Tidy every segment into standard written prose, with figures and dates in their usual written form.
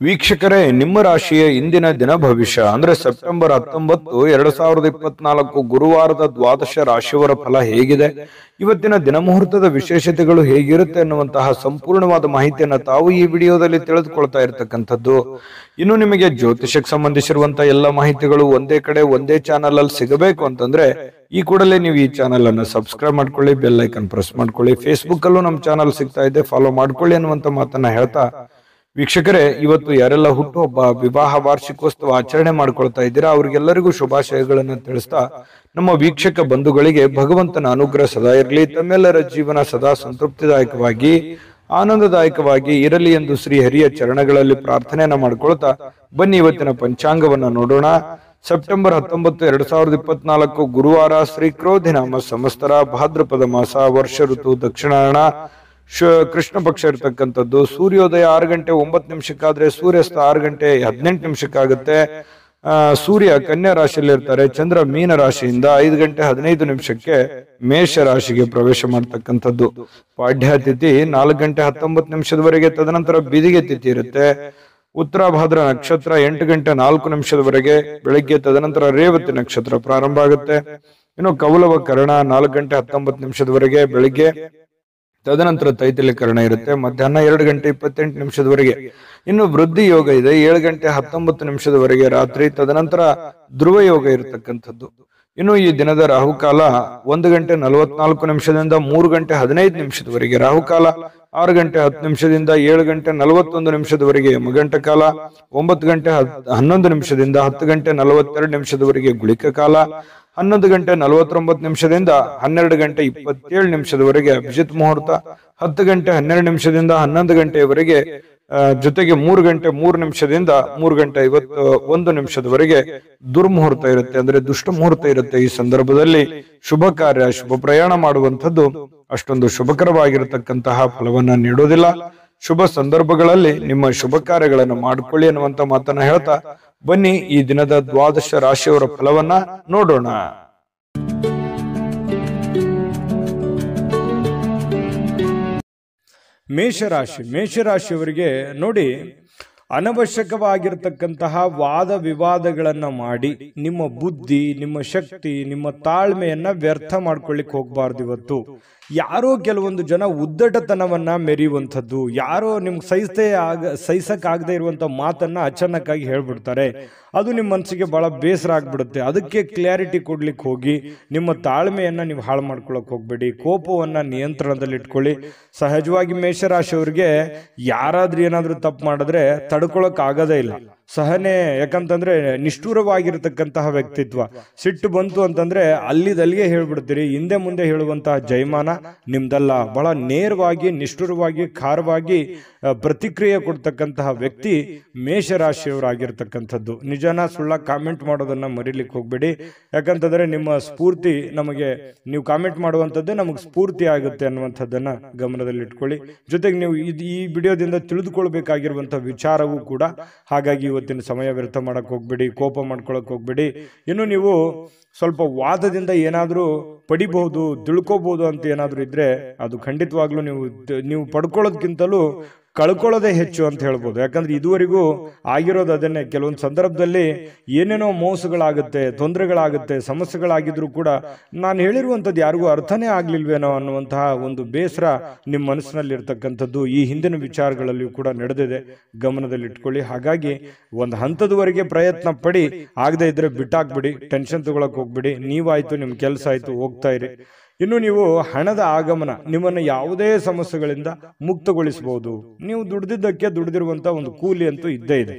ವೀಕ್ಷಕರೇ, ನಿಮ್ಮ ರಾಶಿಯ ಇಂದಿನ ದಿನ ಭವಿಷ್ಯ ಅಂದ್ರೆ ಸೆಪ್ಟೆಂಬರ್ 19, 2024 ಗುರುವಾರದ ದ್ವಾದಶ ರಾಶಿಯವರ ಫಲ ಹೇಗಿದೆ, ಇವತ್ತಿನ ದಿನ ಮುಹೂರ್ತದ ವಿಶೇಷತೆಗಳು ಹೇಗಿರುತ್ತೆ ಅನ್ನುವಂತಹ ಸಂಪೂರ್ಣವಾದ ಮಾಹಿತಿಯನ್ನ ತಾವು ಈ ವಿಡಿಯೋದಲ್ಲಿ ತಿಳಿದುಕೊಳ್ತಾ ಇರತಕ್ಕಂಥದ್ದು. ಇನ್ನು ನಿಮಗೆ ಜ್ಯೋತಿಷಕ್ಕೆ ಸಂಬಂಧಿಸಿರುವಂತಹ ಎಲ್ಲ ಮಾಹಿತಿಗಳು ಒಂದೇ ಕಡೆ ಒಂದೇ ಚಾನಲ್ ಅಲ್ಲಿ ಸಿಗಬೇಕು ಅಂತಂದ್ರೆ ಈ ಕೂಡಲೇ ನೀವು ಈ ಚಾನಲ್ ಅನ್ನು ಸಬ್ಸ್ಕ್ರೈಬ್ ಮಾಡ್ಕೊಳ್ಳಿ, ಬೆಲ್ ಐಕನ್ ಪ್ರೆಸ್ ಮಾಡ್ಕೊಳ್ಳಿ. ಫೇಸ್ಬುಕ್ ಅಲ್ಲೂ ನಮ್ಮ ಚಾನಲ್ ಸಿಗ್ತಾ ಇದೆ, ಫಾಲೋ ಮಾಡ್ಕೊಳ್ಳಿ ಅನ್ನುವಂತ ಮಾತನ್ನ ಹೇಳ್ತಾ, ವೀಕ್ಷಕರೇ, ಇವತ್ತು ಯಾರೆಲ್ಲ ಹುಟ್ಟುಹಬ್ಬ, ವಿವಾಹ, ವಾರ್ಷಿಕೋತ್ಸವ ಆಚರಣೆ ಮಾಡ್ಕೊಳ್ತಾ ಇದ್ದೀರಾ ಅವ್ರಿಗೆಲ್ಲರಿಗೂ ಶುಭಾಶಯಗಳನ್ನು ತಿಳಿಸ್ತಾ, ನಮ್ಮ ವೀಕ್ಷಕ ಬಂಧುಗಳಿಗೆ ಭಗವಂತನ ಅನುಗ್ರಹ ಸದಾ ಇರಲಿ, ತಮ್ಮೆಲ್ಲರ ಜೀವನ ಸದಾ ಸಂತೃಪ್ತಿದಾಯಕವಾಗಿ ಆನಂದದಾಯಕವಾಗಿ ಇರಲಿ ಎಂದು ಶ್ರೀ ಹರಿಯ ಚರಣಗಳಲ್ಲಿ ಪ್ರಾರ್ಥನೆಯನ್ನ ಮಾಡ್ಕೊಳ್ತಾ ಬನ್ನಿ ಇವತ್ತಿನ ಪಂಚಾಂಗವನ್ನ ನೋಡೋಣ. ಸೆಪ್ಟೆಂಬರ್ 19, 2024 ಗುರುವಾರ, ಶ್ರೀ ಕ್ರೋಧಿನಾಮ ಸಂವತ್ಸರ, ಭಾದ್ರಪದ ಮಾಸ, ವರ್ಷ ಋತು ದಕ್ಷಿಣಾಯಣ, ಕೃಷ್ಣ ಪಕ್ಷ ಇರತಕ್ಕಂಥದ್ದು. ಸೂರ್ಯೋದಯ 6 ಗಂಟೆ 9 ನಿಮಿಷಕ್ಕಾದ್ರೆ ಸೂರ್ಯಾಸ್ತ 6 ಗಂಟೆ 18 ನಿಮಿಷಕ್ಕಾಗುತ್ತೆ. ಸೂರ್ಯ ಕನ್ಯಾ ರಾಶಿಯಲ್ಲಿ ಇರ್ತಾರೆ. ಚಂದ್ರ ಮೀನ ರಾಶಿಯಿಂದ 5 ಗಂಟೆ 15 ನಿಮಿಷಕ್ಕೆ ಮೇಷ ರಾಶಿಗೆ ಪ್ರವೇಶ ಮಾಡ್ತಕ್ಕಂಥದ್ದು. ಪಾಡ್ಯ ತಿಥಿ 4 ಗಂಟೆ 19 ನಿಮಿಷದವರೆಗೆ, ತದನಂತರ ಬಿದಿಗೆ ತಿಥಿ ಇರುತ್ತೆ. ಉತ್ತರ ಭಾದ್ರ ನಕ್ಷತ್ರ 8 ಗಂಟೆ 4 ನಿಮಿಷದವರೆಗೆ ಬೆಳಗ್ಗೆ, ತದನಂತರ ರೇವತಿ ನಕ್ಷತ್ರ ಪ್ರಾರಂಭ ಆಗುತ್ತೆ. ಇನ್ನು ಕೌಲವ ಕರ್ಣ 4 ಗಂಟೆ 19 ನಿಮಿಷದವರೆಗೆ ಬೆಳಿಗ್ಗೆ, ತದನಂತರ ತೈತಿಲಿ ಕರ್ಣ ಇರುತ್ತೆ ಮಧ್ಯಾಹ್ನ 2 ಗಂಟೆ 28 ನಿಮಿಷದವರೆಗೆ. ಇನ್ನು ವೃದ್ಧಿ ಯೋಗ ಇದೆ 7 ಗಂಟೆ 19 ನಿಮಿಷದವರೆಗೆ ರಾತ್ರಿ, ತದನಂತರ ಧ್ರುವ ಯೋಗ ಇರತಕ್ಕಂಥದ್ದು. ಇನ್ನು ಈ ದಿನದ ರಾಹುಕಾಲ 1 ಗಂಟೆ 44 ನಿಮಿಷದಿಂದ 3 ಗಂಟೆ 15 ನಿಮಿಷದವರೆಗೆ ರಾಹುಕಾಲ, 6 ಗಂಟೆ 10 ನಿಮಿಷದಿಂದ 7 ಗಂಟೆ 41 ನಿಮಿಷದವರೆಗೆ ಯಮಗಂಟ ಕಾಲ, 9 ಗಂಟೆ 11 ನಿಮಿಷದಿಂದ 10 ಗಂಟೆ 42 ನಿಮಿಷದವರೆಗೆ ಗುಳಿಕ ಕಾಲ, 11 ಗಂಟೆ 49 ನಿಮಿಷದಿಂದ 12 ಗಂಟೆ 27 ನಿಮಿಷದವರೆಗೆ ಅಭಿಜಿತ್ ಮುಹೂರ್ತ, 10 ಗಂಟೆ 12 ನಿಮಿಷದಿಂದ 11 ಗಂಟೆಯವರೆಗೆ ಜೊತೆಗೆ 3 ಗಂಟೆ 3 ನಿಮಿಷದಿಂದ 3 ಗಂಟೆ 51 ನಿಮಿಷದವರೆಗೆ ದುರ್ಮುಹೂರ್ತ ಇರುತ್ತೆ, ಅಂದ್ರೆ ದುಷ್ಟ ಮುಹೂರ್ತ ಇರುತ್ತೆ. ಈ ಸಂದರ್ಭದಲ್ಲಿ ಶುಭ ಕಾರ್ಯ, ಶುಭ ಪ್ರಯಾಣ ಮಾಡುವಂಥದ್ದು ಅಷ್ಟೊಂದು ಶುಭಕರವಾಗಿರತಕ್ಕಂತಹ ಫಲವನ್ನ ನೀಡೋದಿಲ್ಲ. ಶುಭ ಸಂದರ್ಭಗಳಲ್ಲಿ ನಿಮ್ಮ ಶುಭ ಕಾರ್ಯಗಳನ್ನು ಮಾಡಿಕೊಳ್ಳಿ ಅನ್ನುವಂತ ಮಾತನ್ನ ಹೇಳ್ತಾ ಬನ್ನಿ ಈ ದಿನದ ದ್ವಾದಶ ರಾಶಿಯವರ ಫಲವನ್ನ ನೋಡೋಣ. ಮೇಷರಾಶಿಯವರಿಗೆ ನೋಡಿ, ಅನವಶ್ಯಕವಾಗಿರ್ತಕ್ಕಂತಹ ವಾದ ವಿವಾದಗಳನ್ನ ಮಾಡಿ ನಿಮ್ಮ ಬುದ್ಧಿ, ನಿಮ್ಮ ಶಕ್ತಿ, ನಿಮ್ಮ ತಾಳ್ಮೆಯನ್ನ ವ್ಯರ್ಥ ಮಾಡ್ಕೊಳ್ಳಿಕ್ ಹೋಗ್ಬಾರ್ದು. ಇವತ್ತು ಯಾರೋ ಕೆಲವೊಂದು ಜನ ಉದ್ದಟತನವನ್ನ ಮೆರೆಯುವಂಥದ್ದು, ಯಾರೋ ನಿಮ್ಗೆ ಸಹಿಸಕ್ಕಾಗದೇ ಇರುವಂತ ಮಾತನ್ನ ಅಚಾನಕ್ಕಾಗಿ ಹೇಳ್ಬಿಡ್ತಾರೆ. ಅದು ನಿಮ್ಮ ಮನಸ್ಸಿಗೆ ಬಹಳ ಬೇಸರ ಆಗ್ಬಿಡುತ್ತೆ. ಅದಕ್ಕೆ ಕ್ಲಾರಿಟಿ ಕೊಡ್ಲಿಕ್ಕೆ ಹೋಗಿ ನಿಮ್ಮ ತಾಳ್ಮೆಯನ್ನ ನೀವು ಹಾಳು ಮಾಡ್ಕೊಳಕ್ ಹೋಗ್ಬೇಡಿ. ಕೋಪವನ್ನ ನಿಯಂತ್ರಣದಲ್ಲಿ ಇಟ್ಕೊಳ್ಳಿ. ಸಹಜವಾಗಿ ಮೇಷರಾಶಿಯವರಿಗೆ ಯಾರಾದ್ರೂ ಏನಾದ್ರೂ ತಪ್ಪು ಮಾಡಿದ್ರೆ ತಡ್ಕೊಳಕ್ ಆಗೋದೇ ಇಲ್ಲ. ಸಹನೆ, ಯಾಕಂತಂದ್ರೆ ನಿಷ್ಠುರವಾಗಿರ್ತಕ್ಕಂತಹ ವ್ಯಕ್ತಿತ್ವ. ಸಿಟ್ಟು ಬಂತು ಅಂತಂದ್ರೆ ಅಲ್ಲಿಗೆ ಹೇಳ್ಬಿಡ್ತೀರಿ. ಹಿಂದೆ ಮುಂದೆ ಹೇಳುವಂತಹ ಜಯಮಾನ ನಿಮ್ದಲ್ಲ. ಬಹಳ ನೇರವಾಗಿ, ನಿಷ್ಠುರವಾಗಿ, ಖಾರವಾಗಿ ಪ್ರತಿಕ್ರಿಯೆ ಕೊಡ್ತಕ್ಕಂತಹ ವ್ಯಕ್ತಿ ಮೇಷರಾಶಿಯವರಾಗಿರ್ತಕ್ಕಂಥದ್ದು. ನಿಜನ ಸುಳ್ಳ ಕಾಮೆಂಟ್ ಮಾಡೋದನ್ನ ಮರಿಲಿಕ್ಕೆ ಹೋಗ್ಬೇಡಿ. ಯಾಕಂತಂದ್ರೆ ನಿಮ್ಮ ಸ್ಫೂರ್ತಿ ನೀವು ಕಾಮೆಂಟ್ ಮಾಡುವಂಥದ್ದೇ ನಮಗೆ ಸ್ಫೂರ್ತಿ ಆಗುತ್ತೆ ಅನ್ನುವಂಥದ್ದನ್ನ ಗಮನದಲ್ಲಿ ಇಟ್ಕೊಳ್ಳಿ. ಜೊತೆಗೆ ನೀವು ಈ ವಿಡಿಯೋದಿಂದ ತಿಳಿದುಕೊಳ್ಬೇಕಾಗಿರುವಂತಹ ವಿಚಾರವೂ ಕೂಡ. ಹಾಗಾಗಿ ಇವತ್ತಿನ ಸಮಯ ವ್ಯರ್ಥ ಮಾಡಕ್ ಹೋಗ್ಬೇಡಿ, ಕೋಪ ಮಾಡ್ಕೊಳಕ್ ಹೋಗ್ಬೇಡಿ. ಇನ್ನು ನೀವು ಸ್ವಲ್ಪ ವಾದದಿಂದ ಏನಾದ್ರೂ ಪಡಿಬಹುದು, ತಿಳ್ಕೋಬಹುದು ಅಂತ ಏನಾದ್ರೂ ಇದ್ರೆ ಅದು ಖಂಡಿತವಾಗ್ಲೂ ನೀವು ಪಡ್ಕೊಳ್ಳೋದಕ್ಕಿಂತಲೂ ಕಳ್ಕೊಳ್ಳೋದೇ ಹೆಚ್ಚು ಅಂತ ಹೇಳ್ಬೋದು. ಯಾಕಂದ್ರೆ ಇದುವರೆಗೂ ಆಗಿರೋದು ಅದನ್ನೇ. ಕೆಲವೊಂದು ಸಂದರ್ಭದಲ್ಲಿ ಏನೇನೋ ಮೋಸಗಳಾಗುತ್ತೆ, ತೊಂದರೆಗಳಾಗುತ್ತೆ, ಸಮಸ್ಯೆಗಳಾಗಿದ್ರು ಕೂಡ ನಾನು ಹೇಳಿರುವಂಥದ್ದು ಯಾರಿಗೂ ಅರ್ಥನೇ ಆಗ್ಲಿಲ್ವೇನೋ ಅನ್ನುವಂತಹ ಒಂದು ಬೇಸರ ನಿಮ್ಮ ಮನಸ್ಸಿನಲ್ಲಿ ಇರ್ತಕ್ಕಂಥದ್ದು ಈ ಹಿಂದಿನ ವಿಚಾರಗಳಲ್ಲಿಯೂ ಕೂಡ ನಡೆದಿದೆ. ಗಮನದಲ್ಲಿ ಇಟ್ಕೊಳ್ಳಿ. ಹಾಗಾಗಿ ಒಂದು ಹಂತದವರೆಗೆ ಪ್ರಯತ್ನ ಪಡಿ, ಆಗದೆ ಇದ್ರೆ ಬಿಟ್ಟಾಕ್ಬಿಡಿ, ಟೆನ್ಷನ್ ತಗೊಳಕ್ ಹೋಗ್ಬಿಡಿ. ನೀವಾಯ್ತು, ನಿಮ್ ಕೆಲಸ ಆಯ್ತು, ಹೋಗ್ತಾ ಇರಿ. ಇನ್ನು ನೀವು ಹಣದ ಆಗಮನ ನಿಮ್ಮನ್ನು ಯಾವುದೇ ಸಮಸ್ಯೆಗಳಿಂದ ಮುಕ್ತಗೊಳಿಸಬಹುದು. ನೀವು ದುಡಿದಿರುವಂತ ಒಂದು ಕೂಲಿ ಅಂತೂ ಇದ್ದೇ ಇದೆ.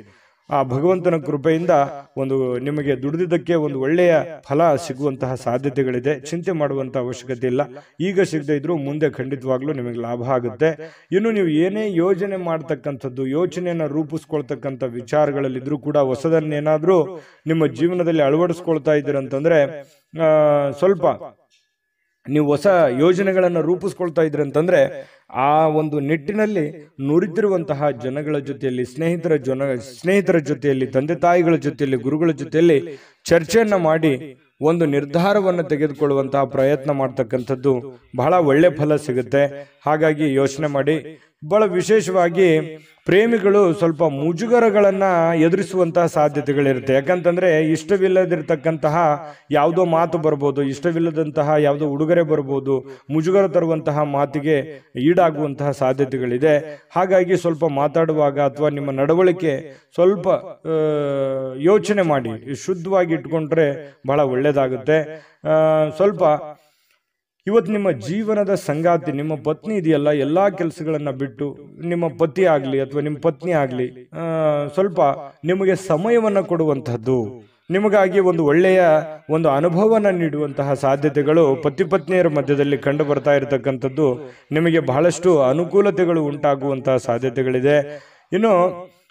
ಆ ಭಗವಂತನ ಕೃಪೆಯಿಂದ ನಿಮಗೆ ದುಡಿದಿದ್ದಕ್ಕೆ ಒಂದು ಒಳ್ಳೆಯ ಫಲ ಸಿಗುವಂತಹ ಸಾಧ್ಯತೆಗಳಿದೆ. ಚಿಂತೆ ಮಾಡುವಂತ ಅವಶ್ಯಕತೆ ಇಲ್ಲ. ಈಗ ಸಿಗದೆ ಇದ್ರು ಮುಂದೆ ಖಂಡಿತವಾಗ್ಲೂ ನಿಮಗೆ ಲಾಭ ಆಗುತ್ತೆ. ಇನ್ನು ನೀವು ಏನೇ ಯೋಜನೆ ಮಾಡ್ತಕ್ಕಂಥದ್ದು, ಯೋಚನೆಯನ್ನ ರೂಪಿಸ್ಕೊಳ್ತಕ್ಕಂಥ ವಿಚಾರಗಳಲ್ಲಿದ್ರು ಕೂಡ ಹೊಸದನ್ನೇನಾದ್ರೂ ನಿಮ್ಮ ಜೀವನದಲ್ಲಿ ಅಳವಡಿಸ್ಕೊಳ್ತಾ ಇದ್ದೀರಂತಂದ್ರೆ ಸ್ವಲ್ಪ ನೀವು ಹೊಸ ಯೋಜನೆಗಳನ್ನು ರೂಪಿಸ್ಕೊಳ್ತಾ ಇದ್ರಿ ಅಂತಂದ್ರೆ ಆ ಒಂದು ನಿಟ್ಟಿನಲ್ಲಿ ನುರಿತಿರುವಂತಹ ಜನಗಳ ಜೊತೆಯಲ್ಲಿ, ಸ್ನೇಹಿತರ ಜೊತೆಯಲ್ಲಿ, ತಂದೆ ತಾಯಿಗಳ ಜೊತೆಯಲ್ಲಿ, ಗುರುಗಳ ಜೊತೆಯಲ್ಲಿ ಚರ್ಚೆಯನ್ನ ಮಾಡಿ ಒಂದು ನಿರ್ಧಾರವನ್ನು ತೆಗೆದುಕೊಳ್ಳುವಂತಹ ಪ್ರಯತ್ನ ಮಾಡ್ತಕ್ಕಂಥದ್ದು ಬಹಳ ಒಳ್ಳೆ ಫಲ ಸಿಗುತ್ತೆ. ಹಾಗಾಗಿ ಯೋಚನೆ ಮಾಡಿ. ಬಹಳ ವಿಶೇಷವಾಗಿ ಪ್ರೇಮಿಗಳು ಸ್ವಲ್ಪ ಮುಜುಗರಗಳನ್ನ ಎದುರಿಸುವಂತಹ ಸಾಧ್ಯತೆಗಳಿರುತ್ತೆ. ಯಾಕಂತಂದ್ರೆ ಇಷ್ಟವಿಲ್ಲದಿರ್ತಕ್ಕಂತಹ ಯಾವುದೋ ಮಾತು ಬರ್ಬೋದು, ಇಷ್ಟವಿಲ್ಲದಂತಹ ಯಾವುದೋ ಉಡುಗೊರೆ ಬರ್ಬೋದು, ಮುಜುಗರ ತರುವಂತಹ ಮಾತಿಗೆ ಈಡಾಗುವಂತಹ ಸಾಧ್ಯತೆಗಳಿದೆ. ಹಾಗಾಗಿ ಸ್ವಲ್ಪ ಮಾತಾಡುವಾಗ ಅಥವಾ ನಿಮ್ಮ ನಡವಳಿಕೆ ಸ್ವಲ್ಪ ಯೋಚನೆ ಮಾಡಿ ಶುದ್ಧವಾಗಿ ಇಟ್ಕೊಂಡ್ರೆ ಬಹಳ ಒಳ್ಳೇದಾಗುತ್ತೆ. ಸ್ವಲ್ಪ ಇವತ್ತು ನಿಮ್ಮ ಜೀವನದ ಸಂಗಾತಿ ನಿಮ್ಮ ಪತ್ನಿ ಇದೆಯಲ್ಲ, ಎಲ್ಲಾ ಕೆಲಸಗಳನ್ನ ಬಿಟ್ಟು ನಿಮ್ಮ ಪತಿ ಆಗ್ಲಿ ಅಥವಾ ನಿಮ್ಮ ಪತ್ನಿ ಆಗ್ಲಿ ಸ್ವಲ್ಪ ನಿಮಗೆ ಸಮಯವನ್ನ ಕೊಡುವಂತಹದ್ದು, ನಿಮಗಾಗಿ ಒಂದು ಒಳ್ಳೆಯ ಒಂದು ಅನುಭವನ ನೀಡುವಂತಹ ಸಾಧ್ಯತೆಗಳು ಪತಿ ಪತ್ನಿಯರ ಮಧ್ಯದಲ್ಲಿ ಕಂಡು ಬರ್ತಾ ಇರತಕ್ಕಂಥದ್ದು ನಿಮಗೆ ಬಹಳಷ್ಟು ಅನುಕೂಲತೆಗಳು ಉಂಟಾಗುವಂತಹ ಸಾಧ್ಯತೆಗಳಿದೆ. ಇನ್ನು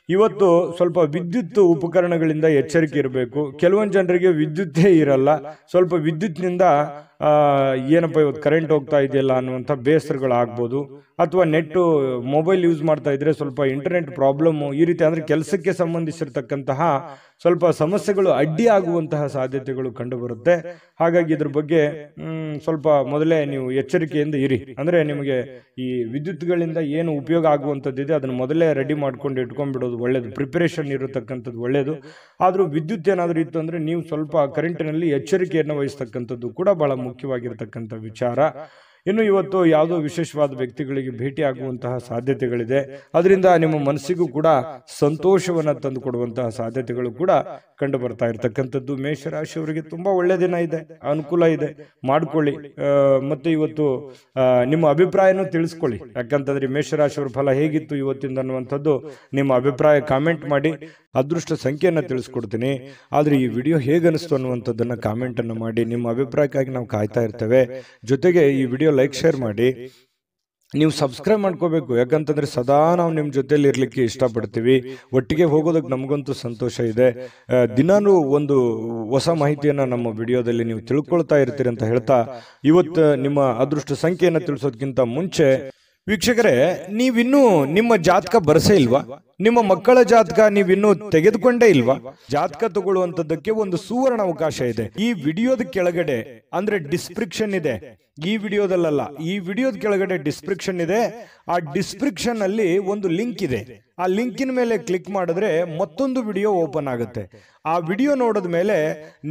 ಇವತ್ತು ಸ್ವಲ್ಪ ವಿದ್ಯುತ್ ಉಪಕರಣಗಳಿಂದ ಎಚ್ಚರಿಕೆ ಇರಬೇಕು. ಕೆಲವೊಂದು ಜನರಿಗೆ ವಿದ್ಯುತ್ತೇ ಇರಲ್ಲ, ಸ್ವಲ್ಪ ವಿದ್ಯುತ್ನಿಂದ ಏನಪ್ಪ ಇವತ್ತು ಕರೆಂಟ್ ಹೋಗ್ತಾ ಇದೆಯಲ್ಲ ಅನ್ನುವಂಥ ಬೇಸರಗಳಾಗ್ಬೋದು. ಅಥವಾ ನೆಟ್ಟು ಮೊಬೈಲ್ ಯೂಸ್ ಮಾಡ್ತಾ ಇದ್ರೆ ಸ್ವಲ್ಪ ಇಂಟರ್ನೆಟ್ ಪ್ರಾಬ್ಲಮ್ಮು, ಈ ರೀತಿ ಅಂದರೆ ಕೆಲಸಕ್ಕೆ ಸಂಬಂಧಿಸಿರ್ತಕ್ಕಂತಹ ಸ್ವಲ್ಪ ಸಮಸ್ಯೆಗಳು ಅಡ್ಡಿ ಆಗುವಂತಹ ಸಾಧ್ಯತೆಗಳು ಕಂಡುಬರುತ್ತೆ. ಹಾಗಾಗಿ ಇದ್ರ ಬಗ್ಗೆ ಸ್ವಲ್ಪ ಮೊದಲೇ ನೀವು ಎಚ್ಚರಿಕೆಯಿಂದ ಇರಿ. ಅಂದರೆ ನಿಮಗೆ ಈ ವಿದ್ಯುತ್ಗಳಿಂದ ಏನು ಉಪಯೋಗ ಆಗುವಂಥದ್ದಿದೆ ಅದನ್ನು ಮೊದಲೇ ರೆಡಿ ಮಾಡ್ಕೊಂಡು ಇಟ್ಕೊಂಡ್ಬಿಡೋದು ಒಳ್ಳೇದು, ಪ್ರಿಪರೇಷನ್ ಇರತಕ್ಕಂಥದ್ದು ಒಳ್ಳೇದು. ಆದರೂ ವಿದ್ಯುತ್ ಏನಾದರೂ ಇತ್ತು ಅಂದರೆ ನೀವು ಸ್ವಲ್ಪ ಕರೆಂಟಿನಲ್ಲಿ ಎಚ್ಚರಿಕೆಯನ್ನು ವಹಿಸ್ತಕ್ಕಂಥದ್ದು ಕೂಡ ಬಹಳ ಮುಖ್ಯವಾಗಿರ್ತಕ್ಕಂಥ ವಿಚಾರ. ಇನ್ನು ಇವತ್ತು ಯಾವುದೋ ವಿಶೇಷವಾದ ವ್ಯಕ್ತಿಗಳಿಗೆ ಭೇಟಿ ಆಗುವಂತಹ ಸಾಧ್ಯತೆಗಳಿದೆ. ಅದರಿಂದ ನಿಮ್ಮ ಮನಸ್ಸಿಗೂ ಕೂಡ ಸಂತೋಷವನ್ನ ತಂದು ಕೊಡುವಂತಹ ಸಾಧ್ಯತೆಗಳು ಕೂಡ ಕಂಡು ಬರ್ತಾ ಇರತಕ್ಕಂಥದ್ದು. ಮೇಷರಾಶಿಯವರಿಗೆ ತುಂಬಾ ಒಳ್ಳೆ ದಿನ ಇದೆ, ಅನುಕೂಲ ಇದೆ, ಮಾಡ್ಕೊಳ್ಳಿ. ಮತ್ತೆ ಇವತ್ತು ನಿಮ್ಮ ಅಭಿಪ್ರಾಯನೂ ತಿಳಿಸ್ಕೊಳ್ಳಿ. ಯಾಕಂತಂದ್ರೆ ಮೇಷರಾಶಿಯವರ ಫಲ ಹೇಗಿತ್ತು ಇವತ್ತಿಂದ ಅನ್ನುವಂಥದ್ದು ನಿಮ್ಮ ಅಭಿಪ್ರಾಯ ಕಾಮೆಂಟ್ ಮಾಡಿ. ಅದೃಷ್ಟ ಸಂಖ್ಯೆಯನ್ನು ತಿಳಿಸ್ಕೊಡ್ತೀನಿ. ಆದ್ರೆ ಈ ವಿಡಿಯೋ ಹೇಗನಿಸ್ತು ಅನ್ನುವಂಥದ್ದನ್ನ ಕಾಮೆಂಟ್ ಅನ್ನು ಮಾಡಿ. ನಿಮ್ಮ ಅಭಿಪ್ರಾಯಕ್ಕಾಗಿ ನಾವು ಕಾಯ್ತಾ ಇರ್ತೇವೆ. ಜೊತೆಗೆ ಈ ವಿಡಿಯೋ ಲೈಕ್ ಶೇರ್ ಮಾಡಿ. ನೀವು ಸಬ್ಸ್ಕ್ರೈಬ್ ಮಾಡ್ಕೋಬೇಕು. ಯಾಕಂತಂದ್ರೆ ಸದಾ ನಾವು ನಿಮ್ಮ ಜೊತೆಲಿ ಇರ್ಲಿಕ್ಕೆ ಇಷ್ಟಪಡ್ತೀವಿ. ಒಟ್ಟಿಗೆ ಹೋಗೋದಕ್ಕೆ ನಮಗಂತೂ ಸಂತೋಷ ಇದೆ. ದಿನಾನು ಒಂದು ಹೊಸ ಮಾಹಿತಿಯನ್ನ ನಮ್ಮ ವಿಡಿಯೋದಲ್ಲಿ ನೀವು ತಿಳ್ಕೊಳ್ತಾ ಇರ್ತೀರಿ ಅಂತ ಹೇಳ್ತಾ, ಇವತ್ತು ನಿಮ್ಮ ಅದೃಷ್ಟ ಸಂಖ್ಯೆಯನ್ನು ತಿಳಿಸೋದಕ್ಕಿಂತ ಮುಂಚೆ ವೀಕ್ಷಕರೇ, ನೀವಿನ್ನೂ ನಿಮ್ಮ ಜಾತಕ ಬರಸೇ ಇಲ್ವಾ? ನಿಮ್ಮ ಮಕ್ಕಳ ಜಾತಕ ನೀವಿನ್ನೂ ತೆಗೆದುಕೊಂಡೇ ಇಲ್ವಾ? ಜಾತಕ ತಗೊಳ್ಳುವಂತದ್ದಕ್ಕೆ ಒಂದು ಸುವರ್ಣ ಅವಕಾಶ ಇದೆ. ಈ ವಿಡಿಯೋದ ಕೆಳಗಡೆ ಅಂದ್ರೆ ಡಿಸ್ಕ್ರಿಪ್ಷನ್ ಇದೆ. ಈ ವಿಡಿಯೋದಲ್ಲ, ಈ ವಿಡಿಯೋದ ಕೆಳಗಡೆ ಡಿಸ್ಕ್ರಿಪ್ಷನ್ ಇದೆ. ಆ ಡಿಸ್ಕ್ರಿಪ್ಷನ್ ಅಲ್ಲಿ ಒಂದು ಲಿಂಕ್ ಇದೆ. ಆ ಲಿಂಕಿನ ಮೇಲೆ ಕ್ಲಿಕ್ ಮಾಡಿದ್ರೆ ಮತ್ತೊಂದು ವಿಡಿಯೋ ಓಪನ್ ಆಗುತ್ತೆ. ಆ ವಿಡಿಯೋ ನೋಡಿದ ಮೇಲೆ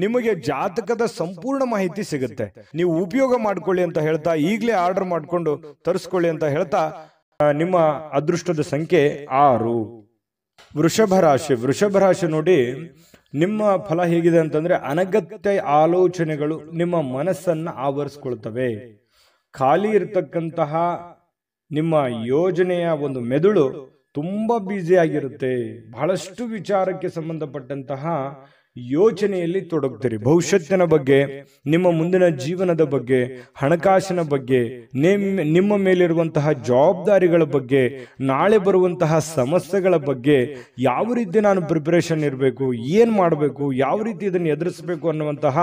ನಿಮಗೆ ಜಾತಕದ ಸಂಪೂರ್ಣ ಮಾಹಿತಿ ಸಿಗುತ್ತೆ. ನೀವು ಉಪಯೋಗ ಮಾಡ್ಕೊಳ್ಳಿ ಅಂತ ಹೇಳ್ತಾ, ಈಗಲೇ ಆರ್ಡರ್ ಮಾಡ್ಕೊಂಡು ತರಿಸ್ಕೊಳ್ಳಿ ಅಂತ ಹೇಳ್ತಾ, ನಿಮ್ಮ ಅದೃಷ್ಟದ ಸಂಖ್ಯೆ 6. ವೃಷಭ ರಾಶಿ. ವೃಷಭ ರಾಶಿ ನೋಡಿ, ನಿಮ್ಮ ಫಲ ಹೇಗಿದೆ ಅಂತಂದ್ರೆ ಅನಗತ್ಯ ಆಲೋಚನೆಗಳು ನಿಮ್ಮ ಮನಸ್ಸನ್ನ ಆವರಿಸ್ಕೊಳ್ತವೆ. ಖಾಲಿ ಇರತಕ್ಕಂತಹ ನಿಮ್ಮ ಯೋಜನೆಯ ಒಂದು ಮೆದುಳು ತುಂಬಾ ಬ್ಯುಸಿ ಆಗಿರುತ್ತೆ. ಬಹಳಷ್ಟು ವಿಚಾರಕ್ಕೆ ಸಂಬಂಧಪಟ್ಟಂತಹ ಯೋಚನೆಯಲ್ಲಿ ತೊಡಗ್ತೀರಿ. ಭವಿಷ್ಯತ್ತಿನ ಬಗ್ಗೆ, ನಿಮ್ಮ ಮುಂದಿನ ಜೀವನದ ಬಗ್ಗೆ, ಹಣಕಾಸಿನ ಬಗ್ಗೆ, ನಿಮ್ಮ ಮೇಲಿರುವಂತಹ ಜವಾಬ್ದಾರಿಗಳ ಬಗ್ಗೆ, ನಾಳೆ ಬರುವಂತಹ ಸಮಸ್ಯೆಗಳ ಬಗ್ಗೆ, ಯಾವ ರೀತಿ ನಾನು ಪ್ರಿಪರೇಷನ್ ಇರಬೇಕು, ಏನ್ ಮಾಡಬೇಕು, ಯಾವ ರೀತಿ ಇದನ್ನು ಎದುರಿಸಬೇಕು ಅನ್ನುವಂತಹ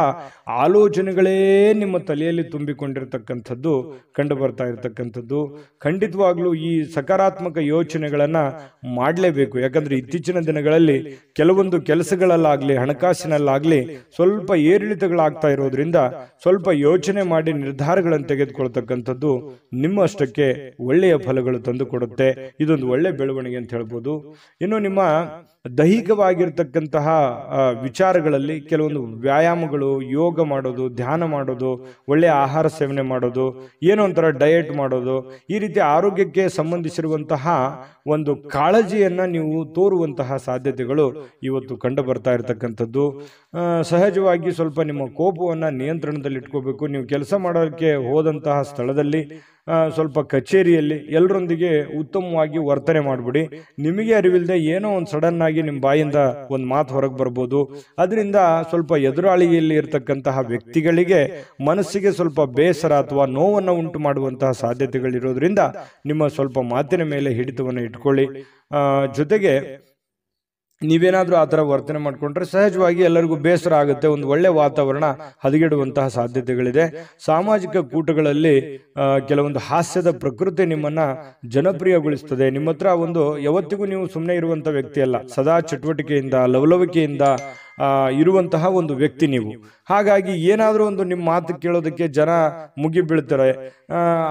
ಆಲೋಚನೆಗಳೇ ನಿಮ್ಮ ತಲೆಯಲ್ಲಿ ತುಂಬಿಕೊಂಡಿರ್ತಕ್ಕಂಥದ್ದು ಕಂಡು ಬರ್ತಾ ಇರತಕ್ಕಂಥದ್ದು. ಖಂಡಿತವಾಗ್ಲೂ ಈ ಸಕಾರಾತ್ಮಕ ಯೋಚನೆಗಳನ್ನ ಮಾಡಲೇಬೇಕು. ಯಾಕಂದ್ರೆ ಇತ್ತೀಚಿನ ದಿನಗಳಲ್ಲಿ ಕೆಲವೊಂದು ಕೆಲಸಗಳಲ್ಲಾಗ್ಲಿ ಹಣಕಾಸಿನಲ್ಲಾಗ್ಲಿ ಸ್ವಲ್ಪ ಏರಿಳಿತಗಳಾಗ್ತಾ ಇರೋದ್ರಿಂದ ಸ್ವಲ್ಪ ಯೋಚನೆ ಮಾಡಿ ನಿರ್ಧಾರಗಳನ್ನು ತೆಗೆದುಕೊಳ್ತಕ್ಕಂಥದ್ದು ನಿಮ್ಮಷ್ಟಕ್ಕೆ ಒಳ್ಳೆಯ ಫಲಗಳು ತಂದು ಕೊಡುತ್ತೆ. ಇದೊಂದು ಒಳ್ಳೆ ಬೆಳವಣಿಗೆ ಅಂತ ಹೇಳ್ಬೋದು. ಇನ್ನು ನಿಮ್ಮ ದೈಹಿಕವಾಗಿರ್ತಕ್ಕಂತಹ ವಿಚಾರಗಳಲ್ಲಿ ಕೆಲವೊಂದು ವ್ಯಾಯಾಮಗಳು, ಯೋಗ ಮಾಡೋದು, ಧ್ಯಾನ ಮಾಡೋದು, ಒಳ್ಳೆಯ ಆಹಾರ ಸೇವನೆ ಮಾಡೋದು, ಏನೋ ಒಂಥರ ಡಯಟ್ ಮಾಡೋದು, ಈ ರೀತಿ ಆರೋಗ್ಯಕ್ಕೆ ಸಂಬಂಧಿಸಿರುವಂತಹ ಒಂದು ಕಾಳಜಿಯನ್ನ ನೀವು ತೋರುವಂತಹ ಸಾಧ್ಯತೆಗಳು ಇವತ್ತು ಕಂಡು ಬರ್ತಾ ಇರತಕ್ಕಂಥದ್ದು. ಸಹಜವಾಗಿ ಸ್ವಲ್ಪ ನಿಮ್ಮ ಕೋಪವನ್ನ ನಿಯಂತ್ರಣದಲ್ಲಿ ಇಟ್ಕೋಬೇಕು. ನೀವು ಕೆಲಸ ಮಾಡೋಕ್ಕೆ ಹೋದಂತಹ ಸ್ಥಳದಲ್ಲಿ, ಸ್ವಲ್ಪ ಕಚೇರಿಯಲ್ಲಿ ಎಲ್ಲರೊಂದಿಗೆ ಉತ್ತಮವಾಗಿ ವರ್ತನೆ ಮಾಡ್ಬಿಡಿ. ನಿಮಗೆ ಅರಿವಿಲ್ಲದೆ ಏನೋ ಒಂದು ಸಡನ್ ಆಗಿ ನಿಮ್ಮ ಬಾಯಿಂದ ಒಂದು ಮಾತು ಹೊರಗೆ ಬರ್ಬೋದು. ಅದರಿಂದ ಸ್ವಲ್ಪ ಎದುರಾಳಿಯಲ್ಲಿ ಇರತಕ್ಕಂತಹ ವ್ಯಕ್ತಿಗಳಿಗೆ ಮನಸ್ಸಿಗೆ ಸ್ವಲ್ಪ ಬೇಸರ ಅಥವಾ ನೋವನ್ನು ಉಂಟು ಮಾಡುವಂತಹ ಸಾಧ್ಯತೆಗಳಿರೋದ್ರಿಂದ ನಿಮ್ಮ ಸ್ವಲ್ಪ ಮಾತಿನ ಮೇಲೆ ಹಿಡಿತವನ್ನು ಇಟ್ಕೊಳ್ಳಿ. ಜೊತೆಗೆ ನೀವೇನಾದ್ರೂ ಆ ಥರ ವರ್ತನೆ ಮಾಡ್ಕೊಂಡ್ರೆ ಸಹಜವಾಗಿ ಎಲ್ಲರಿಗೂ ಬೇಸರ ಆಗುತ್ತೆ. ಒಂದು ಒಳ್ಳೆ ವಾತಾವರಣ ಹದಗೆಡುವಂತಹ ಸಾಧ್ಯತೆಗಳಿದೆ. ಸಾಮಾಜಿಕ ಕೂಟಗಳಲ್ಲಿ ಕೆಲವೊಂದು ಹಾಸ್ಯದ ಪ್ರಕೃತಿ ನಿಮ್ಮನ್ನ ಜನಪ್ರಿಯಗೊಳಿಸ್ತದೆ. ನಿಮ್ಮ ಹತ್ರ ಒಂದು ಯಾವತ್ತಿಗೂ ನೀವು ಸುಮ್ಮನೆ ಇರುವಂತ ವ್ಯಕ್ತಿ ಅಲ್ಲ. ಸದಾ ಚಟುವಟಿಕೆಯಿಂದ, ಲವಲವಿಕೆಯಿಂದ ಇರುವಂತಹ ಒಂದು ವ್ಯಕ್ತಿ ನೀವು. ಹಾಗಾಗಿ ಏನಾದರೂ ಒಂದು ನಿಮ್ಮ ಮಾತು ಕೇಳೋದಕ್ಕೆ ಜನ ಮುಗಿ ಬೀಳ್ತಾರೆ.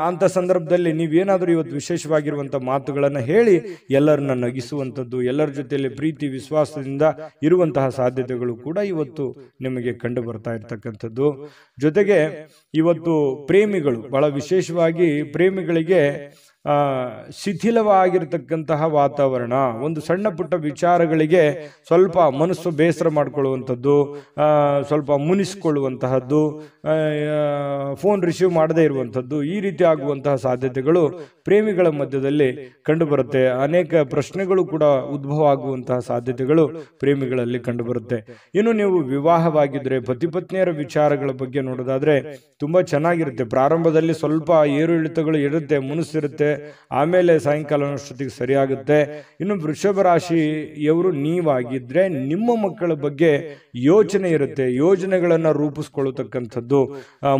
ಅಂತ ಸಂದರ್ಭದಲ್ಲಿ ನೀವೇನಾದರೂ ಇವತ್ತು ವಿಶೇಷವಾಗಿರುವಂಥ ಮಾತುಗಳನ್ನು ಹೇಳಿ ಎಲ್ಲರನ್ನ ನಗಿಸುವಂಥದ್ದು, ಎಲ್ಲರ ಜೊತೆಯಲ್ಲಿ ಪ್ರೀತಿ ವಿಶ್ವಾಸದಿಂದ ಇರುವಂತಹ ಸಾಧ್ಯತೆಗಳು ಕೂಡ ಇವತ್ತು ನಿಮಗೆ ಕಂಡು ಬರ್ತಾ ಇರ್ತಕ್ಕಂಥದ್ದು. ಜೊತೆಗೆ ಇವತ್ತು ಪ್ರೇಮಿಗಳು, ಬಹಳ ವಿಶೇಷವಾಗಿ ಪ್ರೇಮಿಗಳಿಗೆ ಶಿಥಿಲವಾಗಿರ್ತಕ್ಕಂತಹ ವಾತಾವರಣ, ಒಂದು ಸಣ್ಣ ಪುಟ್ಟ ವಿಚಾರಗಳಿಗೆ ಸ್ವಲ್ಪ ಮನಸ್ಸು ಬೇಸರ ಮಾಡಿಕೊಳ್ಳುವಂಥದ್ದು, ಸ್ವಲ್ಪ ಮುನಿಸಿಕೊಳ್ಳುವಂತಹದ್ದು, ಫೋನ್ ರಿಸೀವ್ ಮಾಡದೇ ಇರುವಂಥದ್ದು, ಈ ರೀತಿ ಆಗುವಂತಹ ಸಾಧ್ಯತೆಗಳು ಪ್ರೇಮಿಗಳ ಮಧ್ಯದಲ್ಲಿ ಕಂಡುಬರುತ್ತೆ. ಅನೇಕ ಪ್ರಶ್ನೆಗಳು ಕೂಡ ಉದ್ಭವ ಆಗುವಂತಹ ಸಾಧ್ಯತೆಗಳು ಪ್ರೇಮಿಗಳಲ್ಲಿ ಕಂಡುಬರುತ್ತೆ. ಇನ್ನು ನೀವು ವಿವಾಹವಾಗಿದ್ರೆ ಪತಿ ಪತ್ನಿಯರ ವಿಚಾರಗಳ ಬಗ್ಗೆ ನೋಡೋದಾದ್ರೆ ತುಂಬಾ ಚೆನ್ನಾಗಿರುತ್ತೆ. ಪ್ರಾರಂಭದಲ್ಲಿ ಸ್ವಲ್ಪ ಏರು ಇಳಿತಗಳು ಇರುತ್ತೆ, ಮುನಿಸಿರುತ್ತೆ, ಆಮೇಲೆ ಸಾಯಂಕಾಲನಷ್ಟೊತ್ತಿಗೆ ಸರಿಯಾಗುತ್ತೆ. ಇನ್ನು ವೃಷಭ ರಾಶಿಯವರು ನೀವಾಗಿದ್ರೆ ನಿಮ್ಮ ಮಕ್ಕಳ ಬಗ್ಗೆ ಯೋಚನೆ ಇರುತ್ತೆ, ಯೋಜನೆಗಳನ್ನ ರೂಪಿಸ್ಕೊಳ್ಳತಕ್ಕಂಥದ್ದು.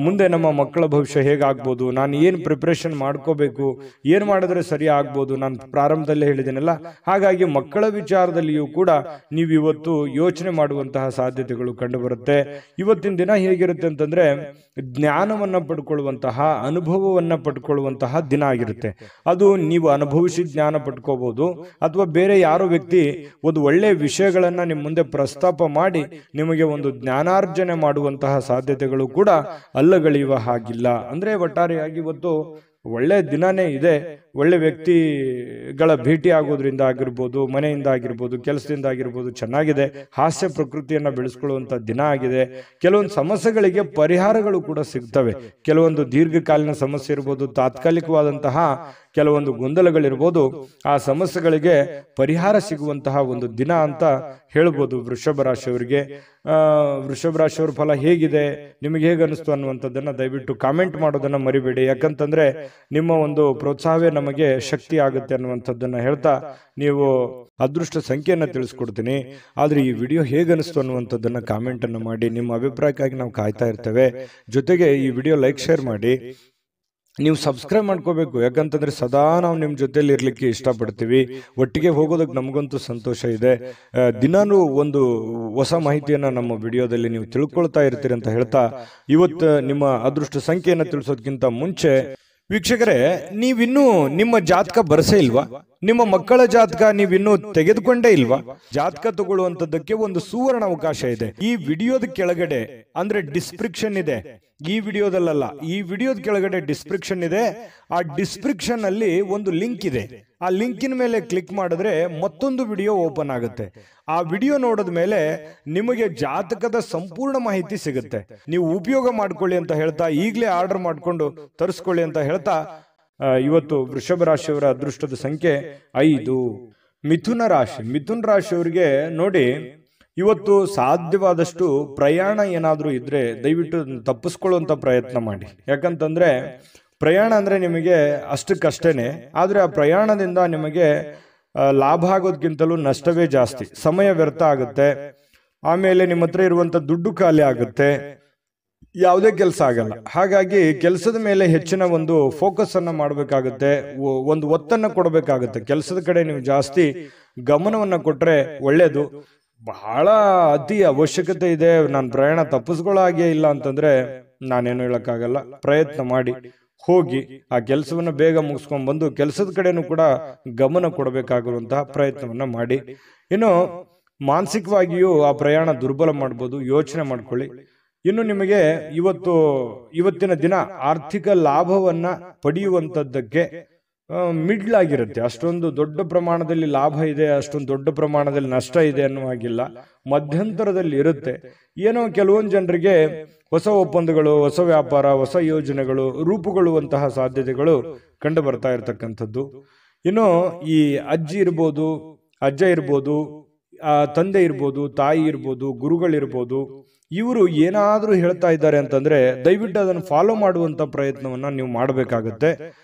ಮುಂದೆ ನಮ್ಮ ಮಕ್ಕಳ ಭವಿಷ್ಯ ಹೇಗಾಗ್ಬೋದು, ನಾನು ಏನು ಪ್ರಿಪರೇಷನ್ ಮಾಡ್ಕೋಬೇಕು, ಏನು ಮಾಡಿದ್ರೆ ಸರಿ ಆಗ್ಬೋದು, ನಾನು ಪ್ರಾರಂಭದಲ್ಲೇ ಹೇಳಿದ್ದೇನಲ್ಲ. ಹಾಗಾಗಿ ಮಕ್ಕಳ ವಿಚಾರದಲ್ಲಿಯೂ ಕೂಡ ನೀವು ಇವತ್ತು ಯೋಚನೆ ಮಾಡುವಂತಹ ಸಾಧ್ಯತೆಗಳು ಕಂಡು ಬರುತ್ತೆ. ಇವತ್ತಿನ ದಿನ ಹೇಗಿರುತ್ತೆ ಅಂತಂದ್ರೆ ಜ್ಞಾನವನ್ನ ಪಡ್ಕೊಳ್ಳುವಂತಹ, ಅನುಭವವನ್ನ ಪಡ್ಕೊಳ್ಳುವಂತಹ ದಿನ ಆಗಿರುತ್ತೆ. ಅದು ನೀವು ಅನುಭವಿಸಿ ಜ್ಞಾನ ಪಡ್ಕೋಬಹುದು, ಅಥವಾ ಬೇರೆ ಯಾರೋ ವ್ಯಕ್ತಿ ಒಂದು ಒಳ್ಳೆಯ ವಿಷಯಗಳನ್ನ ನಿಮ್ಮ ಮುಂದೆ ಪ್ರಸ್ತಾಪ ಮಾಡಿ ನಿಮಗೆ ಒಂದು ಜ್ಞಾನಾರ್ಜನೆ ಮಾಡುವಂತಹ ಸಾಧ್ಯತೆಗಳು ಕೂಡ ಅಲ್ಲಗಳೆಯುವ ಹಾಗಿಲ್ಲ. ಅಂದ್ರೆ ಒಟ್ಟಾರೆಯಾಗಿ ಇವತ್ತು ಒಳ್ಳೆ ದಿನನೇ ಇದೆ. ಒಳ್ಳೆ ವ್ಯಕ್ತಿಗಳ ಭೇಟಿ ಆಗೋದ್ರಿಂದ ಆಗಿರ್ಬೋದು, ಮನೆಯಿಂದ ಆಗಿರ್ಬೋದು, ಕೆಲಸದಿಂದ ಆಗಿರ್ಬೋದು ಚೆನ್ನಾಗಿದೆ. ಹಾಸ್ಯ ಪ್ರಕೃತಿಯನ್ನ ಬೆಳೆಸ್ಕೊಳ್ಳುವಂತ ದಿನ ಆಗಿದೆ. ಕೆಲವೊಂದು ಸಮಸ್ಯೆಗಳಿಗೆ ಪರಿಹಾರಗಳು ಕೂಡ ಸಿಗ್ತವೆ. ಕೆಲವೊಂದು ದೀರ್ಘಕಾಲೀನ ಸಮಸ್ಯೆ ಇರ್ಬೋದು, ತಾತ್ಕಾಲಿಕವಾದಂತಹ ಕೆಲವೊಂದು ಗೊಂದಲಗಳಿರ್ಬೋದು, ಆ ಸಮಸ್ಯೆಗಳಿಗೆ ಪರಿಹಾರ ಸಿಗುವಂತಹ ಒಂದು ದಿನ ಅಂತ ಹೇಳ್ಬೋದು ವೃಷಭ ರಾಶಿಯವರಿಗೆ. ವೃಷಭ ರಾಶಿಯವರ ಫಲ ಹೇಗಿದೆ, ನಿಮಗೆ ಹೇಗೆ ಅನಿಸ್ತು ಅನ್ನುವಂಥದ್ದನ್ನ ದಯವಿಟ್ಟು ಕಾಮೆಂಟ್ ಮಾಡೋದನ್ನ ಮರಿಬೇಡಿ. ಯಾಕಂತಂದ್ರೆ ನಿಮ್ಮ ಒಂದು ಪ್ರೋತ್ಸಾಹವೇ ನಮಗೆ ಶಕ್ತಿ ಆಗುತ್ತೆ ಅನ್ನುವಂಥದ್ದನ್ನ ಹೇಳ್ತಾ ನೀವು ಅದೃಷ್ಟ ಸಂಖ್ಯೆಯನ್ನ ತಿಳಿಸ್ಕೊಡ್ತೀನಿ. ಆದ್ರೆ ಈ ವಿಡಿಯೋ ಹೇಗೆ ಅನಿಸ್ತು ಅನ್ನುವಂಥದ್ದನ್ನ ಕಾಮೆಂಟ್ ಅನ್ನು ಮಾಡಿ. ನಿಮ್ಮ ಅಭಿಪ್ರಾಯಕ್ಕಾಗಿ ನಾವು ಕಾಯ್ತಾ ಇರ್ತೇವೆ. ಜೊತೆಗೆ ಈ ವಿಡಿಯೋ ಲೈಕ್ ಶೇರ್ ಮಾಡಿ. ನೀವು ಸಬ್ಸ್ಕ್ರೈಬ್ ಮಾಡ್ಕೋಬೇಕು, ಯಾಕಂತಂದ್ರೆ ಸದಾ ನಾವು ನಿಮ್ಮ ಜೊತೆಲಿ ಇರ್ಲಿಕ್ಕೆ ಇಷ್ಟಪಡ್ತೀವಿ. ಒಟ್ಟಿಗೆ ಹೋಗೋದಕ್ಕೆ ನಮಗಂತೂ ಸಂತೋಷ ಇದೆ. ದಿನಾನು ಒಂದು ಹೊಸ ಮಾಹಿತಿಯನ್ನ ನಮ್ಮ ವಿಡಿಯೋದಲ್ಲಿ ನೀವು ತಿಳ್ಕೊಳ್ತಾ ಇರ್ತೀರಿ ಅಂತ ಹೇಳ್ತಾ, ಇವತ್ತು ನಿಮ್ಮ ಅದೃಷ್ಟ ಸಂಖ್ಯೆಯನ್ನ ತಿಳಿಸೋದಕ್ಕಿಂತ ಮುಂಚೆ ವೀಕ್ಷಕರೇ, ನೀವಿನ್ನೂ ನಿಮ್ಮ ಜಾತಕ ಬರಸೇ ಇಲ್ವಾ? ನಿಮ್ಮ ಮಕ್ಕಳ ಜಾತಕ ನೀವಿನ್ನೂ ತೆಗೆದುಕೊಂಡೇ ಇಲ್ವಾ? ಜಾತಕ ತಗೊಳ್ಳುವಂತದ್ದಕ್ಕೆ ಒಂದು ಸುವರ್ಣ ಅವಕಾಶ ಇದೆ. ಈ ವಿಡಿಯೋದ ಕೆಳಗಡೆ ಅಂದ್ರೆ ಡಿಸ್ಕ್ರಿಪ್ಷನ್ ಇದೆ. ಈ ವಿಡಿಯೋದಲ್ಲ, ಈ ವಿಡಿಯೋದ ಕೆಳಗಡೆ ಡಿಸ್ಕ್ರಿಪ್ಷನ್ ಇದೆ. ಆ ಡಿಸ್ಕ್ರಿಪ್ಷನ್ ಅಲ್ಲಿ ಒಂದು ಲಿಂಕ್ ಇದೆ. ಆ ಲಿಂಕಿನ ಮೇಲೆ ಕ್ಲಿಕ್ ಮಾಡಿದ್ರೆ ಮತ್ತೊಂದು ವಿಡಿಯೋ ಓಪನ್ ಆಗುತ್ತೆ. ಆ ವಿಡಿಯೋ ನೋಡಿದ ಮೇಲೆ ನಿಮಗೆ ಜಾತಕದ ಸಂಪೂರ್ಣ ಮಾಹಿತಿ ಸಿಗುತ್ತೆ. ನೀವು ಉಪಯೋಗ ಮಾಡ್ಕೊಳ್ಳಿ ಅಂತ ಹೇಳ್ತಾ, ಈಗಲೇ ಆರ್ಡರ್ ಮಾಡ್ಕೊಂಡು ತರಿಸ್ಕೊಳ್ಳಿ ಅಂತ ಹೇಳ್ತಾ, ಇವತ್ತು ವೃಷಭ ರಾಶಿಯವರ ಅದೃಷ್ಟದ ಸಂಖ್ಯೆ 5. ಮಿಥುನ ರಾಶಿ. ಮಿಥುನ ರಾಶಿಯವರಿಗೆ ನೋಡಿ, ಇವತ್ತು ಸಾಧ್ಯವಾದಷ್ಟು ಪ್ರಯಾಣ ಏನಾದರೂ ಇದ್ರೆ ದಯವಿಟ್ಟು ತಪ್ಪಿಸ್ಕೊಳ್ಳುವಂತ ಪ್ರಯತ್ನ ಮಾಡಿ. ಯಾಕಂತಂದ್ರೆ ಪ್ರಯಾಣ ಅಂದ್ರೆ ನಿಮಗೆ ಅಷ್ಟಕ್ಕಷ್ಟೇನೆ, ಆದ್ರೆ ಆ ಪ್ರಯಾಣದಿಂದ ನಿಮಗೆ ಲಾಭ ಆಗೋದಕ್ಕಿಂತಲೂ ನಷ್ಟವೇ ಜಾಸ್ತಿ. ಸಮಯ ವ್ಯರ್ಥ ಆಗುತ್ತೆ, ಆಮೇಲೆ ನಿಮ್ಮ ಹತ್ರ ಇರುವಂತ ದುಡ್ಡು ಖಾಲಿ ಆಗುತ್ತೆ, ಯಾವುದೇ ಕೆಲಸ ಆಗಲ್ಲ. ಹಾಗಾಗಿ ಕೆಲಸದ ಮೇಲೆ ಹೆಚ್ಚಿನ ಒಂದು ಫೋಕಸ್ ಅನ್ನ ಮಾಡಬೇಕಾಗುತ್ತೆ, ಒಂದು ಒತ್ತನ್ನು ಕೊಡಬೇಕಾಗುತ್ತೆ. ಕೆಲಸದ ಕಡೆ ನೀವು ಜಾಸ್ತಿ ಗಮನವನ್ನ ಕೊಟ್ರೆ ಒಳ್ಳೇದು. ಬಹಳ ಅತಿ ಅವಶ್ಯಕತೆ ಇದೆ, ನಾನು ಪ್ರಯಾಣ ತಪ್ಪಿಸ್ಕೊಳ್ಳೋ ಹಾಗೆ ಇಲ್ಲ ಅಂತಂದ್ರೆ ನಾನೇನು ಹೇಳಕ್ಕಾಗಲ್ಲ. ಪ್ರಯತ್ನ ಮಾಡಿ ಹೋಗಿ ಆ ಕೆಲಸವನ್ನ ಬೇಗ ಮುಗಿಸ್ಕೊಂಡ್ ಬಂದು ಕೆಲಸದ ಕಡೆನೂ ಕೂಡ ಗಮನ ಕೊಡಬೇಕಾಗಿರುವಂತಹ ಪ್ರಯತ್ನವನ್ನ ಮಾಡಿ. ಇನ್ನು ಮಾನಸಿಕವಾಗಿಯೂ ಆ ಪ್ರಯಾಣ ದುರ್ಬಲ ಮಾಡ್ಬೋದು, ಯೋಚನೆ ಮಾಡ್ಕೊಳ್ಳಿ. ಇನ್ನು ನಿಮಗೆ ಇವತ್ತಿನ ದಿನ ಆರ್ಥಿಕ ಲಾಭವನ್ನ ಪಡೆಯುವಂತದ್ದಕ್ಕೆ ಮಿಡ್ಲ್ ಆಗಿರುತ್ತೆ. ಅಷ್ಟೊಂದು ದೊಡ್ಡ ಪ್ರಮಾಣದಲ್ಲಿ ಲಾಭ ಇದೆ, ಅಷ್ಟೊಂದು ದೊಡ್ಡ ಪ್ರಮಾಣದಲ್ಲಿ ನಷ್ಟ ಇದೆ ಅನ್ನೋ ಹಾಗಿಲ್ಲ, ಮಧ್ಯಂತರದಲ್ಲಿ ಇರುತ್ತೆ. ಏನೋ ಕೆಲವೊಂದು ಜನರಿಗೆ ಹೊಸ ಒಪ್ಪಂದಗಳು, ಹೊಸ ವ್ಯಾಪಾರ, ಹೊಸ ಯೋಜನೆಗಳು ರೂಪುಗೊಳ್ಳುವಂತಹ ಸಾಧ್ಯತೆಗಳು ಕಂಡು ಬರ್ತಾ ಇರತಕ್ಕಂಥದ್ದು. ಇನ್ನು ಈ ಅಜ್ಜಿ ಇರ್ಬೋದು, ಅಜ್ಜ ಇರ್ಬೋದು, ತಂದೆ ಇರ್ಬೋದು, ತಾಯಿ ಇರ್ಬೋದು, ಗುರುಗಳಿರ್ಬೋದು, ಇವರು ಏನಾದ್ರೂ ಹೇಳ್ತಾ ಇದ್ದಾರೆ ಅಂತಂದ್ರೆ ದಯವಿಟ್ಟು ಅದನ್ನು ಫಾಲೋ ಮಾಡುವಂತ ಪ್ರಯತ್ನವನ್ನ ನೀವು ಮಾಡಬೇಕಾಗತ್ತೆ.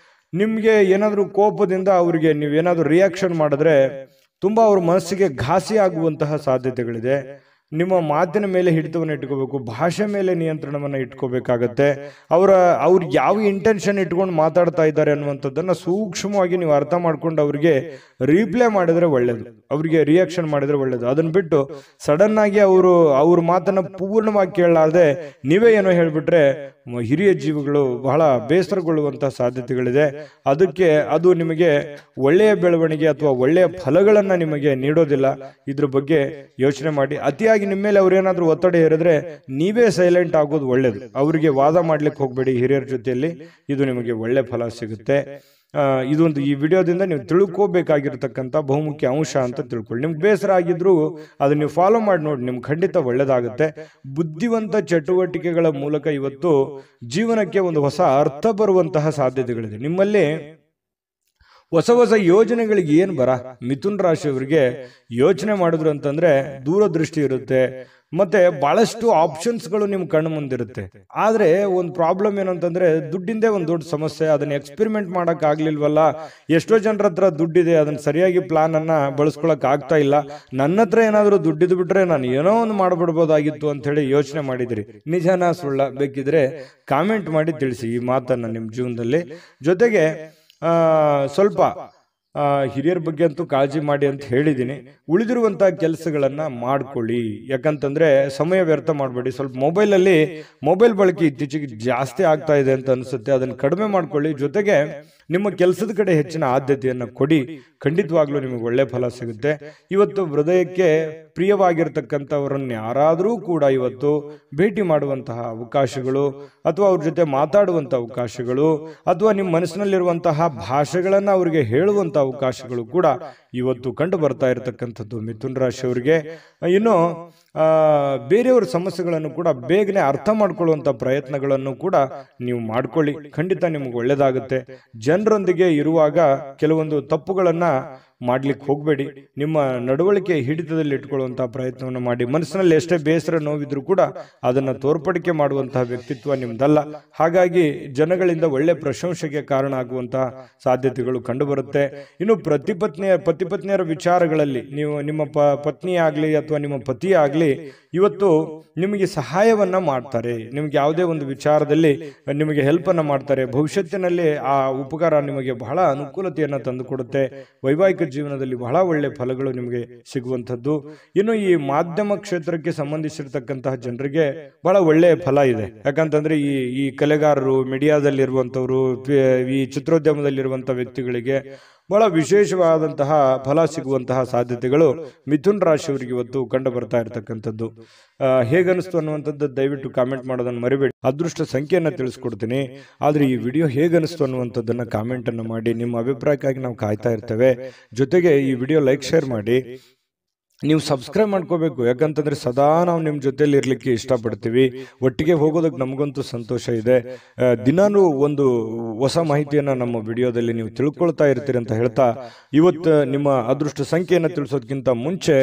ನಿಮ್ಗೆ ಏನಾದ್ರೂ ಕೋಪದಿಂದ ಅವರಿಗೆ ನೀವೇನಾದ್ರೂ ರಿಯಾಕ್ಷನ್ ಮಾಡಿದ್ರೆ ತುಂಬಾ ಅವ್ರ ಮನಸ್ಸಿಗೆ ಘಾಸಿ ಆಗುವಂತಹ ಸಾಧ್ಯತೆಗಳಿದೆ. ನಿಮ್ಮ ಮಾತಿನ ಮೇಲೆ ಹಿಡಿತವನ್ನು ಇಟ್ಕೋಬೇಕು, ಭಾಷೆ ಮೇಲೆ ನಿಯಂತ್ರಣವನ್ನು ಇಟ್ಕೋಬೇಕಾಗತ್ತೆ. ಅವ್ರು ಯಾವ ಇಂಟೆನ್ಷನ್ ಇಟ್ಕೊಂಡು ಮಾತಾಡ್ತಾ ಇದ್ದಾರೆ ಅನ್ನುವಂಥದ್ದನ್ನ ಸೂಕ್ಷ್ಮವಾಗಿ ನೀವು ಅರ್ಥ ಮಾಡ್ಕೊಂಡು ಅವ್ರಿಗೆ ರೀಪ್ಲೈ ಮಾಡಿದ್ರೆ ಒಳ್ಳೇದು, ಅವರಿಗೆ ರಿಯಾಕ್ಷನ್ ಮಾಡಿದ್ರೆ ಒಳ್ಳೇದು. ಅದನ್ನ ಬಿಟ್ಟು ಸಡನ್ ಆಗಿ ಅವ್ರ ಮಾತನ್ನ ಪೂರ್ಣವಾಗಿ ಕೇಳಲಾರದೆ ನೀವೇ ಏನೋ ಹೇಳ್ಬಿಟ್ರೆ ಹಿರಿಯ ಜೀವಿಗಳು ಬಹಳ ಬೇಸರಗೊಳ್ಳುವಂತಹ ಸಾಧ್ಯತೆಗಳಿದೆ. ಅದಕ್ಕೆ ಅದು ನಿಮಗೆ ಒಳ್ಳೆಯ ಬೆಳವಣಿಗೆ ಅಥವಾ ಒಳ್ಳೆಯ ಫಲಗಳನ್ನ ನಿಮಗೆ ನೀಡೋದಿಲ್ಲ. ಇದ್ರ ಬಗ್ಗೆ ಯೋಚನೆ ಮಾಡಿ. ಅತಿಯಾಗಿ ನಿಮ್ಮ ಮೇಲೆ ಅವ್ರೇನಾದ್ರೂ ಒತ್ತಡ ಹೇರಿದ್ರೆ ನೀವೇ ಸೈಲೆಂಟ್ ಆಗೋದು ಒಳ್ಳೇದು. ಅವರಿಗೆ ವಾದ ಮಾಡ್ಲಿಕ್ಕೆ ಹೋಗ್ಬೇಡಿ ಹಿರಿಯರ ಜೊತೆಯಲ್ಲಿ, ಇದು ನಿಮಗೆ ಒಳ್ಳೆ ಫಲ ಸಿಗುತ್ತೆ. ಇದೊಂದು ಈ ವಿಡಿಯೋದಿಂದ ನೀವು ತಿಳ್ಕೋಬೇಕಾಗಿರ್ತಕ್ಕಂಥ ಬಹುಮುಖ್ಯ ಅಂಶ ಅಂತ ತಿಳ್ಕೊಳ್ಳಿ. ನಿಮ್ಗೆ ಬೇಸರ ಆಗಿದ್ರು ಅದನ್ನ ನೀವು ಫಾಲೋ ಮಾಡಿ ನೋಡಿ, ನಿಮ್ಗೆ ಖಂಡಿತ ಒಳ್ಳೇದಾಗುತ್ತೆ. ಬುದ್ಧಿವಂತ ಚಟುವಟಿಕೆಗಳ ಮೂಲಕ ಇವತ್ತು ಜೀವನಕ್ಕೆ ಒಂದು ಹೊಸ ಅರ್ಥ ಬರುವಂತಹ ಸಾಧ್ಯತೆಗಳಿದೆ. ನಿಮ್ಮಲ್ಲಿ ಹೊಸ ಹೊಸ ಯೋಜನೆಗಳಿಗೆ ಏನ್ ಮಿಥುನ್ ರಾಶಿಯವರಿಗೆ ಯೋಚನೆ ಮಾಡಿದ್ರು ಅಂತಂದ್ರೆ ದೂರದೃಷ್ಟಿ ಇರುತ್ತೆ, ಮತ್ತೆ ಬಹಳಷ್ಟು ಆಪ್ಷನ್ಸ್ಗಳು ನಿಮ್ ಕಣ್ಣು ಮುಂದಿರುತ್ತೆ. ಆದ್ರೆ ಒಂದು ಪ್ರಾಬ್ಲಮ್ ಏನಂತಂದ್ರೆ ದುಡ್ಡಿಂದೇ ಒಂದು ದೊಡ್ಡ ಸಮಸ್ಯೆ. ಅದನ್ನ ಎಕ್ಸ್ಪೆರಿಮೆಂಟ್ ಮಾಡಕ್ ಆಗ್ಲಿಲ್ವಲ್ಲ. ಎಷ್ಟೋ ಜನರ ಹತ್ರ ದುಡ್ಡಿದೆ, ಅದನ್ನ ಸರಿಯಾಗಿ ಪ್ಲಾನ್ ಅನ್ನ ಬಳಸ್ಕೊಳಕ್ ಆಗ್ತಾ ಇಲ್ಲ. ನನ್ನ ಹತ್ರ ಏನಾದ್ರು ದುಡ್ಡಿದ್ ಬಿಟ್ರೆ ನಾನು ಏನೋ ಒಂದು ಮಾಡ್ಬಿಡ್ಬೋದಾಗಿತ್ತು ಅಂತ ಹೇಳಿ ಯೋಚನೆ ಮಾಡಿದಿರಿ. ನಿಜನಾ ಸುಳ್ಳ? ಬೇಕಿದ್ರೆ ಕಾಮೆಂಟ್ ಮಾಡಿ ತಿಳಿಸಿ ಈ ಮಾತನ್ನ ನಿಮ್ ಜೀವನದಲ್ಲಿ. ಜೊತೆಗೆ ಸ್ವಲ್ಪ ಹಿರಿಯರ ಬಗ್ಗೆ ಅಂತೂ ಕಾಳಜಿ ಮಾಡಿ ಅಂತ ಹೇಳಿದ್ದೀನಿ. ಉಳಿದಿರುವಂತಹ ಕೆಲಸಗಳನ್ನ ಮಾಡ್ಕೊಳ್ಳಿ. ಯಾಕಂತಂದ್ರೆ ಸಮಯ ವ್ಯರ್ಥ ಮಾಡಬೇಡಿ. ಸ್ವಲ್ಪ ಮೊಬೈಲ್ ಬಳಕೆ ಇತ್ತೀಚೆಗೆ ಜಾಸ್ತಿ ಆಗ್ತಾ ಇದೆ ಅಂತ ಅನ್ಸುತ್ತೆ, ಅದನ್ನ ಕಡಿಮೆ ಮಾಡ್ಕೊಳ್ಳಿ. ಜೊತೆಗೆ ನಿಮ್ಮ ಕೆಲಸದ ಕಡೆ ಹೆಚ್ಚಿನ ಆದ್ಯತೆಯನ್ನ ಕೊಡಿ. ಖಂಡಿತವಾಗ್ಲೂ ನಿಮಗೆ ಒಳ್ಳೆ ಫಲ ಸಿಗುತ್ತೆ. ಇವತ್ತು ಹೃದಯಕ್ಕೆ ಪ್ರಿಯವಾಗಿರ್ತಕ್ಕಂಥವರನ್ನ ಯಾರಾದರೂ ಕೂಡ ಇವತ್ತು ಭೇಟಿ ಮಾಡುವಂತಹ ಅವಕಾಶಗಳು, ಅಥವಾ ಅವ್ರ ಜೊತೆ ಮಾತಾಡುವಂತಹ ಅವಕಾಶಗಳು, ಅಥವಾ ನಿಮ್ಮ ಮನಸ್ಸಿನಲ್ಲಿರುವಂತಹ ಭಾಷೆಗಳನ್ನ ಅವರಿಗೆ ಹೇಳುವಂತಹ ಅವಕಾಶಗಳು ಕೂಡ ಇವತ್ತು ಕಂಡು ಬರ್ತಾ ಇರತಕ್ಕಂಥದ್ದು ಮಿಥುನ್ ರಾಶಿಯವರಿಗೆ. ಇನ್ನು ಬೇರೆಯವರ ಸಮಸ್ಯೆಗಳನ್ನು ಕೂಡ ಬೇಗನೆ ಅರ್ಥ ಮಾಡ್ಕೊಳ್ಳುವಂತ ಪ್ರಯತ್ನಗಳನ್ನು ಕೂಡ ನೀವು ಮಾಡ್ಕೊಳ್ಳಿ. ಖಂಡಿತ ನಿಮ್ಗೆ ಒಳ್ಳೇದಾಗುತ್ತೆ. ಜನರೊಂದಿಗೆ ಇರುವಾಗ ಕೆಲವೊಂದು ತಪ್ಪುಗಳನ್ನ ಮಾಡ್ಲಿಕ್ಕೆ ಹೋಗ್ಬೇಡಿ. ನಿಮ್ಮ ನಡವಳಿಕೆ ಹಿಡಿತದಲ್ಲಿ ಇಟ್ಕೊಳ್ಳುವಂತಹ ಪ್ರಯತ್ನವನ್ನು ಮಾಡಿ. ಮನಸ್ಸಿನಲ್ಲಿ ಎಷ್ಟೇ ಬೇಸರ ನೋವಿದ್ರು ಕೂಡ ಅದನ್ನ ತೋರ್ಪಡಿಕೆ ಮಾಡುವಂತಹ ವ್ಯಕ್ತಿತ್ವ ನಿಮ್ದಲ್ಲ. ಹಾಗಾಗಿ ಜನಗಳಿಂದ ಒಳ್ಳೆ ಪ್ರಶಂಸೆಗೆ ಕಾರಣ ಆಗುವಂತಹ ಸಾಧ್ಯತೆಗಳು ಕಂಡು ಬರುತ್ತೆ. ಇನ್ನು ಪತಿ ಪತ್ನಿಯರ ವಿಚಾರಗಳಲ್ಲಿ ನೀವು ನಿಮ್ಮ ಪತ್ನಿ ಆಗ್ಲಿ ಅಥವಾ ನಿಮ್ಮ ಪತಿ ಆಗ್ಲಿ ಇವತ್ತು ನಿಮಗೆ ಸಹಾಯವನ್ನ ಮಾಡ್ತಾರೆ. ನಿಮ್ಗೆ ಯಾವುದೇ ಒಂದು ವಿಚಾರದಲ್ಲಿ ನಿಮಗೆ ಹೆಲ್ಪ್ ಅನ್ನ ಮಾಡ್ತಾರೆ. ಭವಿಷ್ಯತ್ತಿನಲ್ಲಿ ಆ ಉಪಕಾರ ನಿಮಗೆ ಬಹಳ ಅನುಕೂಲತೆಯನ್ನ ತಂದು ಕೊಡುತ್ತೆ. ವೈವಾಹಿಕ ಜೀವನದಲ್ಲಿ ಬಹಳ ಒಳ್ಳೆ ಫಲಗಳು ನಿಮಗೆ ಸಿಗುವಂಥದ್ದು. ಇನ್ನು ಈ ಮಾಧ್ಯಮ ಕ್ಷೇತ್ರಕ್ಕೆ ಸಂಬಂಧಿಸಿರ್ತಕ್ಕಂತಹ ಜನರಿಗೆ ಬಹಳ ಒಳ್ಳೆಯ ಫಲ ಇದೆ. ಯಾಕಂತಂದ್ರೆ ಈ ಕಲೆಗಾರರು, ಮೀಡಿಯಾದಲ್ಲಿರುವಂತವ್ರು, ಈ ಚಿತ್ರೋದ್ಯಮದಲ್ಲಿರುವಂತಹ ವ್ಯಕ್ತಿಗಳಿಗೆ ಬಹಳ ವಿಶೇಷವಾದಂತಹ ಫಲ ಸಿಗುವಂತಹ ಸಾಧ್ಯತೆಗಳು ಮಿಥುನ್ ರಾಶಿಯವರಿಗೆ ಇವತ್ತು ಕಂಡು ಬರ್ತಾ ಇರತಕ್ಕಂಥದ್ದು. ಹೇಗನಿಸ್ತು ಅನ್ನುವಂಥದ್ದು ದಯವಿಟ್ಟು ಕಾಮೆಂಟ್ ಮಾಡೋದನ್ನು ಮರಿಬೇಡಿ. ಅದೃಷ್ಟ ಸಂಖ್ಯೆಯನ್ನ ತಿಳಿಸ್ಕೊಡ್ತೀನಿ, ಆದ್ರೆ ಈ ವಿಡಿಯೋ ಹೇಗನಿಸ್ತು ಅನ್ನುವಂಥದ್ದನ್ನ ಕಾಮೆಂಟ್ ಅನ್ನು ಮಾಡಿ. ನಿಮ್ಮ ಅಭಿಪ್ರಾಯಕ್ಕಾಗಿ ನಾವು ಕಾಯ್ತಾ ಇರ್ತೇವೆ. ಜೊತೆಗೆ ಈ ವಿಡಿಯೋ ಲೈಕ್, ಶೇರ್ ಮಾಡಿ. ನೀವು ಸಬ್ಸ್ಕ್ರೈಬ್ ಮಾಡ್ಕೋಬೇಕು. ಯಾಕಂತಂದ್ರೆ ಸದಾ ನಾವು ನಿಮ್ಮ ಜೊತೆಲಿ ಇರ್ಲಿಕ್ಕೆ ಇಷ್ಟಪಡ್ತೀವಿ. ಒಟ್ಟಿಗೆ ಹೋಗೋದಕ್ಕೆ ನಮಗಂತೂ ಸಂತೋಷ ಇದೆ. ದಿನಾನು ಒಂದು ಹೊಸ ಮಾಹಿತಿಯನ್ನ ನಮ್ಮ ವಿಡಿಯೋದಲ್ಲಿ ನೀವು ತಿಳ್ಕೊಳ್ತಾ ಇರ್ತೀರಿ ಅಂತ ಹೇಳ್ತಾ, ಇವತ್ತು ನಿಮ್ಮ ಅದೃಷ್ಟ ಸಂಖ್ಯೆಯನ್ನು ತಿಳಿಸೋದಕ್ಕಿಂತ ಮುಂಚೆ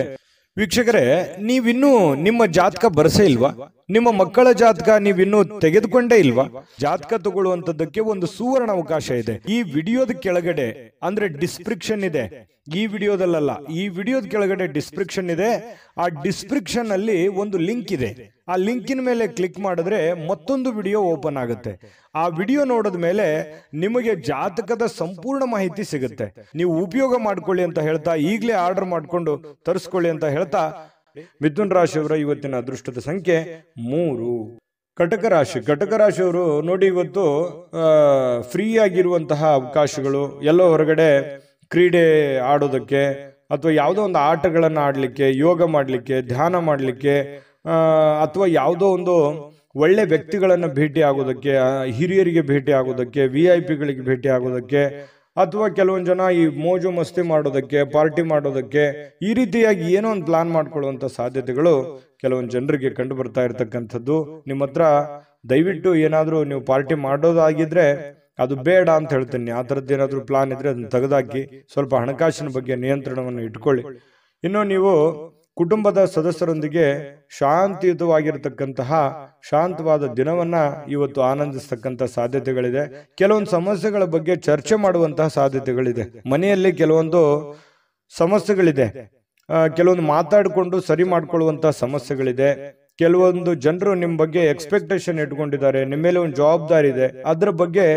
ವೀಕ್ಷಕರೇ, ನೀವಿನ್ನೂ ನಿಮ್ಮ ಜಾತಕ ಬರಸೇ ಇಲ್ವಾ? ನಿಮ್ಮ ಮಕ್ಕಳ ಜಾತಕ ನೀವಿನ್ನೂ ತೆಗೆದುಕೊಂಡೇ ಇಲ್ವಾ? ಜಾತಕ ತಗೊಳ್ಳುವಂತದ್ದಕ್ಕೆ ಒಂದು ಸುವರ್ಣ ಅವಕಾಶ ಇದೆ. ಈ ವಿಡಿಯೋದ ಕೆಳಗಡೆ ಅಂದ್ರೆ ಡಿಸ್ಕ್ರಿಪ್ಷನ್ ಇದೆ. ಈ ವಿಡಿಯೋದಲ್ಲ, ಈ ವಿಡಿಯೋದ ಕೆಳಗಡೆ ಡಿಸ್ಕ್ರಿಪ್ಷನ್ ಇದೆ. ಆ ಡಿಸ್ಕ್ರಿಪ್ಷನ್ ಅಲ್ಲಿ ಒಂದು ಲಿಂಕ್ ಇದೆ. ಆ ಲಿಂಕಿನ ಮೇಲೆ ಕ್ಲಿಕ್ ಮಾಡಿದ್ರೆ ಮತ್ತೊಂದು ವಿಡಿಯೋ ಓಪನ್ ಆಗುತ್ತೆ. ಆ ವಿಡಿಯೋ ನೋಡಿದ ಮೇಲೆ ನಿಮಗೆ ಜಾತಕದ ಸಂಪೂರ್ಣ ಮಾಹಿತಿ ಸಿಗುತ್ತೆ. ನೀವು ಉಪಯೋಗ ಮಾಡ್ಕೊಳ್ಳಿ ಅಂತ ಹೇಳ್ತಾ, ಈಗಲೇ ಆರ್ಡರ್ ಮಾಡ್ಕೊಂಡು ತರಿಸ್ಕೊಳ್ಳಿ ಅಂತ ಹೇಳ್ತಾ, ಮಿಥುನ್ ರಾಶಿಯವರ ಇವತ್ತಿನ ಅದೃಷ್ಟದ ಸಂಖ್ಯೆ 3. ಕಟಕ ರಾಶಿಯವರು ನೋಡಿ, ಇವತ್ತು ಫ್ರೀ ಆಗಿರುವಂತಹ ಅವಕಾಶಗಳು, ಎಲ್ಲೋ ಹೊರಗಡೆ ಕ್ರೀಡೆ ಆಡೋದಕ್ಕೆ ಅಥವಾ ಯಾವುದೋ ಒಂದು ಆಟಗಳನ್ನು ಆಡಲಿಕ್ಕೆ, ಯೋಗ ಮಾಡಲಿಕ್ಕೆ, ಧ್ಯಾನ ಮಾಡಲಿಕ್ಕೆ, ಅಥವಾ ಯಾವುದೋ ಒಂದು ಒಳ್ಳೆ ವ್ಯಕ್ತಿಗಳನ್ನು ಭೇಟಿ ಆಗೋದಕ್ಕೆ, ಹಿರಿಯರಿಗೆ ಭೇಟಿ ಆಗೋದಕ್ಕೆ, VIP ಗಳಿಗೆ ಭೇಟಿ ಆಗೋದಕ್ಕೆ, ಅಥವಾ ಕೆಲವೊಂದು ಜನ ಈ ಮೋಜು ಮಸ್ತಿ ಮಾಡೋದಕ್ಕೆ, ಪಾರ್ಟಿ ಮಾಡೋದಕ್ಕೆ, ಈ ರೀತಿಯಾಗಿ ಏನೋ ಒಂದು ಪ್ಲಾನ್ ಮಾಡ್ಕೊಳ್ಳುವಂತ ಸಾಧ್ಯತೆಗಳು ಕೆಲವೊಂದು ಜನರಿಗೆ ಕಂಡು ಬರ್ತಾ ಇರತಕ್ಕಂಥದ್ದು. ನಿಮ್ಮ ಹತ್ರ ದಯವಿಟ್ಟು ಏನಾದ್ರೂ ನೀವು ಪಾರ್ಟಿ ಮಾಡೋದಾಗಿದ್ರೆ ಅದು ಬೇಡ ಅಂತ ಹೇಳ್ತೀನಿ. ಆ ಥರದ್ದು ಏನಾದ್ರೂ ಪ್ಲಾನ್ ಇದ್ರೆ ಅದನ್ನ ತೆಗೆದಾಕಿ. ಸ್ವಲ್ಪ ಹಣಕಾಸಿನ ಬಗ್ಗೆ ನಿಯಂತ್ರಣವನ್ನು ಇಟ್ಕೊಳ್ಳಿ. ಇನ್ನು ನೀವು ಕುಟುಂಬದ ಸದಸ್ಯರೊಂದಿಗೆ ಶಾಂತಿಯುತವಾಗಿರತಕ್ಕಂತಹ ಶಾಂತವಾದ ದಿನವನ್ನ ಇವತ್ತು ಆನಂದಿಸ್ತಕ್ಕಂಥ ಸಾಧ್ಯತೆಗಳಿದೆ. ಕೆಲವೊಂದು ಸಮಸ್ಯೆಗಳ ಬಗ್ಗೆ ಚರ್ಚೆ ಮಾಡುವಂತಹ ಸಾಧ್ಯತೆಗಳಿದೆ. ಮನೆಯಲ್ಲಿ ಕೆಲವೊಂದು ಸಮಸ್ಯೆಗಳಿದೆ, ಕೆಲವೊಂದು ಮಾತಾಡಿಕೊಂಡು ಸರಿ ಮಾಡ್ಕೊಳ್ಳುವಂತ ಸಮಸ್ಯೆಗಳಿದೆ. ಕೆಲವೊಂದು ಜನರು ನಿಮ್ಮ ಬಗ್ಗೆ ಎಕ್ಸ್ಪೆಕ್ಟೇಷನ್ ಇಟ್ಕೊಂಡಿದ್ದಾರೆ, ನಿಮ್ಮ ಮೇಲೆ ಒಂದು ಜವಾಬ್ದಾರಿ ಇದೆ, ಅದ್ರ ಬಗ್ಗೆ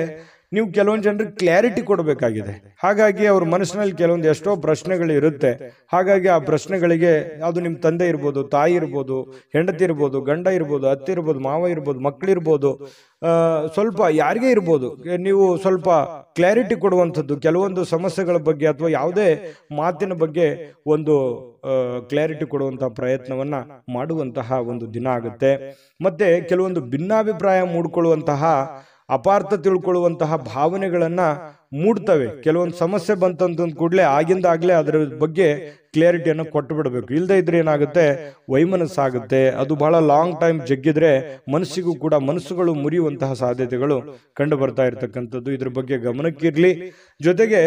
ನೀವು ಕೆಲವೊಂದು ಜನರಿಗೆ ಕ್ಲಾರಿಟಿ ಕೊಡಬೇಕಾಗಿದೆ. ಹಾಗಾಗಿ ಅವ್ರ ಮನಸ್ಸಿನಲ್ಲಿ ಕೆಲವೊಂದು ಎಷ್ಟೋ ಪ್ರಶ್ನೆಗಳು ಇರುತ್ತೆ. ಹಾಗಾಗಿ ಆ ಪ್ರಶ್ನೆಗಳಿಗೆ, ಅದು ನಿಮ್ಮ ತಂದೆ ಇರ್ಬೋದು, ತಾಯಿ ಇರ್ಬೋದು, ಹೆಂಡತಿ ಇರ್ಬೋದು, ಗಂಡ ಇರ್ಬೋದು, ಅತ್ತೆ ಇರ್ಬೋದು, ಮಾವ ಇರ್ಬೋದು, ಮಕ್ಕಳಿರ್ಬೋದು, ಸ್ವಲ್ಪ ಯಾರಿಗೇ ಇರ್ಬೋದು, ನೀವು ಸ್ವಲ್ಪ ಕ್ಲಾರಿಟಿ ಕೊಡುವಂಥದ್ದು ಕೆಲವೊಂದು ಸಮಸ್ಯೆಗಳ ಬಗ್ಗೆ ಅಥವಾ ಯಾವುದೇ ಮಾತಿನ ಬಗ್ಗೆ ಒಂದು ಕ್ಲಾರಿಟಿ ಕೊಡುವಂತಹ ಪ್ರಯತ್ನವನ್ನ ಮಾಡುವಂತಹ ಒಂದು ದಿನ ಆಗುತ್ತೆ. ಮತ್ತೆ ಕೆಲವೊಂದು ಭಿನ್ನಾಭಿಪ್ರಾಯ ಮೂಡ್ಕೊಳ್ಳುವಂತಹ, ಅಪಾರ್ಥ ತಿಳ್ಕೊಳ್ಳುವಂತಹ ಭಾವನೆಗಳನ್ನ ಮೂಡ್ತವೆ. ಕೆಲವೊಂದು ಸಮಸ್ಯೆ ಬಂತಂತ ಕೂಡಲೇ ಆಗಿಂದಾಗ್ಲೇ ಅದರ ಬಗ್ಗೆ ಕ್ಲಾರಿಟಿಯನ್ನು ಕೊಟ್ಟು ಬಿಡಬೇಕು. ಇಲ್ಲದೆ ಇದ್ರೆ ಏನಾಗುತ್ತೆ, ವೈಮನಸ್ಸಾಗುತ್ತೆ. ಅದು ಬಹಳ ಲಾಂಗ್ ಟೈಮ್ ಜಗ್ಗಿದ್ರೆ ಮನಸ್ಸಿಗೂ ಕೂಡ ಮನಸ್ಸುಗಳು ಮುರಿಯುವಂತಹ ಸಾಧ್ಯತೆಗಳು ಕಂಡು ಬರ್ತಾ ಇರ್ತಕ್ಕಂಥದ್ದು. ಇದ್ರ ಬಗ್ಗೆ ಗಮನಕ್ಕಿರ್ಲಿ. ಜೊತೆಗೆ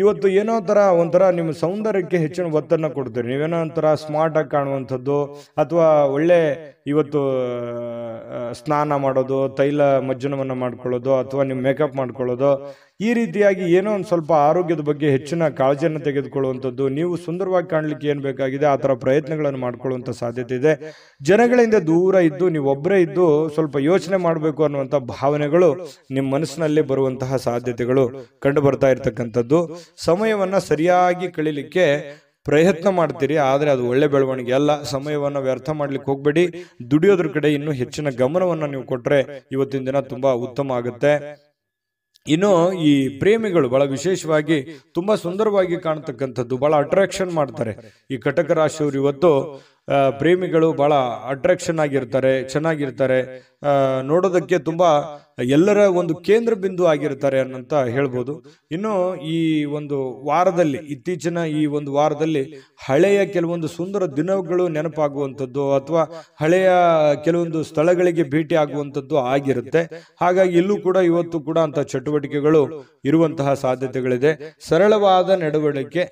ಇವತ್ತು ಏನೋ ಒಂಥರ ನಿಮ್ಮ ಸೌಂದರ್ಯಕ್ಕೆ ಹೆಚ್ಚಿನ ಒತ್ತನ್ನು ಕೊಡ್ತೀರಿ. ನೀವೇನೋ ಒಂಥರ ಸ್ಮಾರ್ಟ್ ಆಗಿ ಕಾಣುವಂಥದ್ದು, ಅಥವಾ ಒಳ್ಳೆ ಇವತ್ತು ಸ್ನಾನ ಮಾಡೋದು, ತೈಲ ಮಜ್ಜನವನ್ನ ಮಾಡ್ಕೊಳ್ಳೋದು, ಅಥವಾ ನೀವು ಮೇಕಪ್ ಮಾಡ್ಕೊಳ್ಳೋದು, ಈ ರೀತಿಯಾಗಿ ಏನೋ ಒಂದು ಸ್ವಲ್ಪ ಆರೋಗ್ಯದ ಬಗ್ಗೆ ಹೆಚ್ಚಿನ ಕಾಳಜಿಯನ್ನು ತೆಗೆದುಕೊಳ್ಳುವಂಥದ್ದು, ನೀವು ಸುಂದರವಾಗಿ ಕಾಣಲಿಕ್ಕೆ ಏನು ಬೇಕಾಗಿದೆ ಆ ಥರ ಪ್ರಯತ್ನಗಳನ್ನು ಮಾಡ್ಕೊಳ್ಳುವಂಥ ಸಾಧ್ಯತೆ ಇದೆ. ಜನಗಳಿಂದ ದೂರ ಇದ್ದು ನೀವು ಒಬ್ಬರೇ ಇದ್ದು ಸ್ವಲ್ಪ ಯೋಚನೆ ಮಾಡಬೇಕು ಅನ್ನುವಂಥ ಭಾವನೆಗಳು ನಿಮ್ಮ ಮನಸ್ಸಿನಲ್ಲಿ ಬರುವಂತಹ ಸಾಧ್ಯತೆಗಳು ಕಂಡು ಬರ್ತಾ ಇರತಕ್ಕಂಥದ್ದು. ಸಮಯವನ್ನ ಸರಿಯಾಗಿ ಕಳೀಲಿಕ್ಕೆ ಪ್ರಯತ್ನ ಮಾಡ್ತೀರಿ, ಆದರೆ ಅದು ಒಳ್ಳೆ ಬೆಳವಣಿಗೆ ಅಲ್ಲ. ಸಮಯವನ್ನು ವ್ಯರ್ಥ ಮಾಡ್ಲಿಕ್ಕೆ ಹೋಗ್ಬೇಡಿ. ದುಡಿಯೋದ್ರ ಕಡೆ ಇನ್ನೂ ಹೆಚ್ಚಿನ ಗಮನವನ್ನು ನೀವು ಕೊಟ್ರೆ ಇವತ್ತಿನ ದಿನ ತುಂಬಾ ಉತ್ತಮ ಆಗುತ್ತೆ. ಇನ್ನು ಈ ಪ್ರೇಮಿಗಳು ಬಹಳ ವಿಶೇಷವಾಗಿ ತುಂಬಾ ಸುಂದರವಾಗಿ ಕಾಣತಕ್ಕಂಥದ್ದು, ಬಹಳ ಅಟ್ರಾಕ್ಷನ್ ಮಾಡ್ತಾರೆ. ಈ ಕಟಕ ರಾಶಿಯವರು ಇವತ್ತು ಪ್ರೇಮಿಗಳು ಬಹಳ ಅಟ್ರಾಕ್ಷನ್ ಆಗಿರ್ತಾರೆ, ಚೆನ್ನಾಗಿರ್ತಾರೆ, ನೋಡೋದಕ್ಕೆ ತುಂಬಾ ಎಲ್ಲರ ಒಂದು ಕೇಂದ್ರ ಬಿಂದು ಆಗಿರ್ತಾರೆ ಅನ್ನಂತ ಹೇಳ್ಬೋದು. ಇನ್ನು ಈ ಒಂದು ವಾರದಲ್ಲಿ, ಇತ್ತೀಚಿನ ಈ ಒಂದು ವಾರದಲ್ಲಿ ಹಳೆಯ ಕೆಲವೊಂದು ಸುಂದರ ದಿನಗಳು ನೆನಪಾಗುವಂಥದ್ದು ಅಥವಾ ಹಳೆಯ ಕೆಲವೊಂದು ಸ್ಥಳಗಳಿಗೆ ಭೇಟಿ ಆಗುವಂಥದ್ದು ಆಗಿರುತ್ತೆ. ಹಾಗಾಗಿ ಇಲ್ಲೂ ಕೂಡ ಇವತ್ತು ಕೂಡ ಅಂತ ಚಟುವಟಿಕೆಗಳು ಇರುವಂತಹ ಸಾಧ್ಯತೆಗಳಿದೆ. ಸರಳವಾದ ನಡವಳಿಕೆ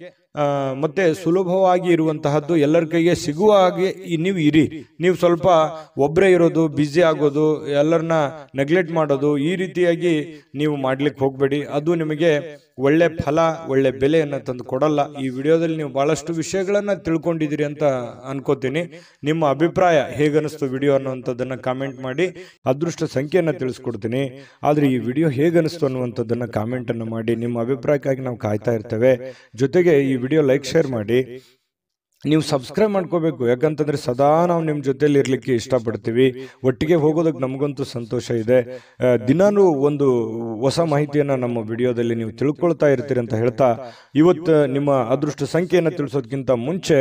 ಮತ್ತೆ ಸುಲಭವಾಗಿ ಇರುವಂತಹದ್ದು, ಎಲ್ಲರ ಕೈಗೆ ಸಿಗುವ ಹಾಗೆ ನೀವು ಇರಿ. ನೀವು ಸ್ವಲ್ಪ ಒಬ್ಬರೇ ಇರೋದು, ಬ್ಯುಸಿ ಆಗೋದು, ಎಲ್ಲರನ್ನ ನೆಗ್ಲೆಕ್ಟ್ ಮಾಡೋದು, ಈ ರೀತಿಯಾಗಿ ನೀವು ಮಾಡ್ಲಿಕ್ಕೆ ಹೋಗ್ಬೇಡಿ. ಅದು ನಿಮಗೆ ಒಳ್ಳೆ ಫಲ, ಒಳ್ಳೆ ಬೆಲೆಯನ್ನು ತಂದು ಕೊಡಲ್ಲ. ಈ ವಿಡಿಯೋದಲ್ಲಿ ನೀವು ಬಹಳಷ್ಟು ವಿಷಯಗಳನ್ನ ತಿಳ್ಕೊಂಡಿದ್ದೀರಿ ಅಂತ ಅನ್ಕೋತೀನಿ. ನಿಮ್ಮ ಅಭಿಪ್ರಾಯ ಹೇಗನಿಸ್ತು ವಿಡಿಯೋ ಅನ್ನುವಂಥದ್ದನ್ನ ಕಾಮೆಂಟ್ ಮಾಡಿ. ಅದೃಷ್ಟ ಸಂಖ್ಯೆಯನ್ನ ತಿಳಿಸ್ಕೊಡ್ತೀನಿ, ಆದ್ರೆ ಈ ವಿಡಿಯೋ ಹೇಗನಿಸ್ತು ಅನ್ನುವಂಥದ್ದನ್ನ ಕಾಮೆಂಟ್ ಅನ್ನು ಮಾಡಿ. ನಿಮ್ಮ ಅಭಿಪ್ರಾಯಕ್ಕಾಗಿ ನಾವು ಕಾಯ್ತಾ ಇರ್ತೇವೆ. ಜೊತೆಗೆ ಈ ವಿಡಿಯೋ ಲೈಕ್, ಶೇರ್ ಮಾಡಿ. ನೀವು ಸಬ್ಸ್ಕ್ರೈಬ್ ಮಾಡ್ಕೋಬೇಕು, ಯಾಕಂತಂದ್ರೆ ಸದಾ ನಾವು ನಿಮ್ಮ ಜೊತೆಲಿ ಇರ್ಲಿಕ್ಕೆ ಇಷ್ಟಪಡ್ತೀವಿ. ಒಟ್ಟಿಗೆ ಹೋಗೋದಕ್ಕೆ ನಮಗಂತೂ ಸಂತೋಷ ಇದೆ. ದಿನಾನು ಒಂದು ಹೊಸ ಮಾಹಿತಿಯನ್ನ ನಮ್ಮ ವಿಡಿಯೋದಲ್ಲಿ ನೀವು ತಿಳ್ಕೊಳ್ತಾ ಇರ್ತೀರಿ ಅಂತ ಹೇಳ್ತಾ, ಇವತ್ತು ನಿಮ್ಮ ಅದೃಷ್ಟ ಸಂಖ್ಯೆಯನ್ನು ತಿಳಿಸೋದಕ್ಕಿಂತ ಮುಂಚೆ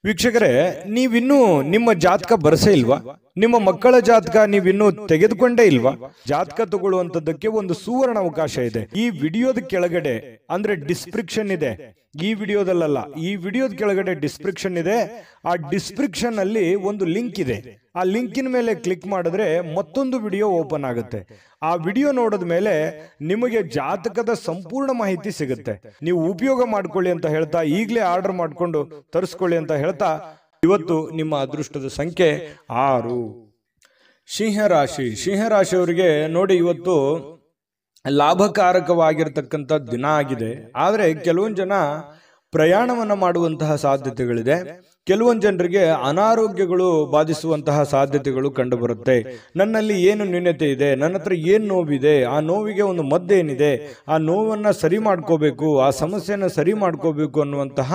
ವೀಕ್ಷಕರೇ, ನೀವಿನ್ನೂ ನಿಮ್ಮ ಜಾತಕ ಬರಸೇ ಇಲ್ವಾ? ನಿಮ್ಮ ಮಕ್ಕಳ ಜಾತಕ ನೀವಿನ್ನೂ ತೆಗೆದುಕೊಂಡೇ ಇಲ್ವಾ? ಜಾತಕ ತಗೊಳ್ಳುವಂತದ್ದಕ್ಕೆ ಒಂದು ಸುವರ್ಣ ಅವಕಾಶ ಇದೆ. ಈ ವಿಡಿಯೋದ ಕೆಳಗಡೆ ಅಂದ್ರೆ ಡಿಸ್ಕ್ರಿಪ್ಷನ್ ಇದೆ. ಈ ವಿಡಿಯೋದಲ್ಲ, ಈ ವಿಡಿಯೋದ ಕೆಳಗಡೆ ಡಿಸ್ಕ್ರಿಪ್ಷನ್ ಇದೆ. ಆ ಡಿಸ್ಕ್ರಿಪ್ಷನ್ ಅಲ್ಲಿ ಒಂದು ಲಿಂಕ್ ಇದೆ. ಆ ಲಿಂಕಿನ ಮೇಲೆ ಕ್ಲಿಕ್ ಮಾಡಿದ್ರೆ ಮತ್ತೊಂದು ವಿಡಿಯೋ ಓಪನ್ ಆಗುತ್ತೆ. ಆ ವಿಡಿಯೋ ನೋಡಿದ ಮೇಲೆ ನಿಮಗೆ ಜಾತಕದ ಸಂಪೂರ್ಣ ಮಾಹಿತಿ ಸಿಗುತ್ತೆ. ನೀವು ಉಪಯೋಗ ಮಾಡ್ಕೊಳ್ಳಿ ಅಂತ ಹೇಳ್ತಾ, ಈಗಲೇ ಆರ್ಡರ್ ಮಾಡ್ಕೊಂಡು ತರಿಸ್ಕೊಳ್ಳಿ ಅಂತ ಹೇಳ್ತಾ, ಇವತ್ತು ನಿಮ್ಮ ಅದೃಷ್ಟದ ಸಂಖ್ಯೆ 6. ಸಿಂಹರಾಶಿ. ಸಿಂಹರಾಶಿಯವರಿಗೆ ನೋಡಿ, ಇವತ್ತು ಲಾಭಕಾರಕವಾಗಿರ್ತಕ್ಕಂಥ ದಿನ ಆಗಿದೆ. ಆದರೆ ಕೆಲವೊಂದು ಜನ ಪ್ರಯಾಣವನ್ನ ಮಾಡುವಂತಹ ಸಾಧ್ಯತೆಗಳಿದೆ. ಕೆಲವೊಂದು ಜನರಿಗೆ ಅನಾರೋಗ್ಯಗಳು ಬಾಧಿಸುವಂತಹ ಸಾಧ್ಯತೆಗಳು ಕಂಡು ಬರುತ್ತೆ. ನನ್ನಲ್ಲಿ ಏನು ನ್ಯೂನತೆ ಇದೆ, ನನ್ನ ಹತ್ರ ಏನು ನೋವಿದೆ, ಆ ನೋವಿಗೆ ಒಂದು ಮದ್ದೇನಿದೆ, ಆ ನೋವನ್ನ ಸರಿ ಮಾಡ್ಕೋಬೇಕು, ಆ ಸಮಸ್ಯೆನ ಸರಿ ಮಾಡ್ಕೋಬೇಕು ಅನ್ನುವಂತಹ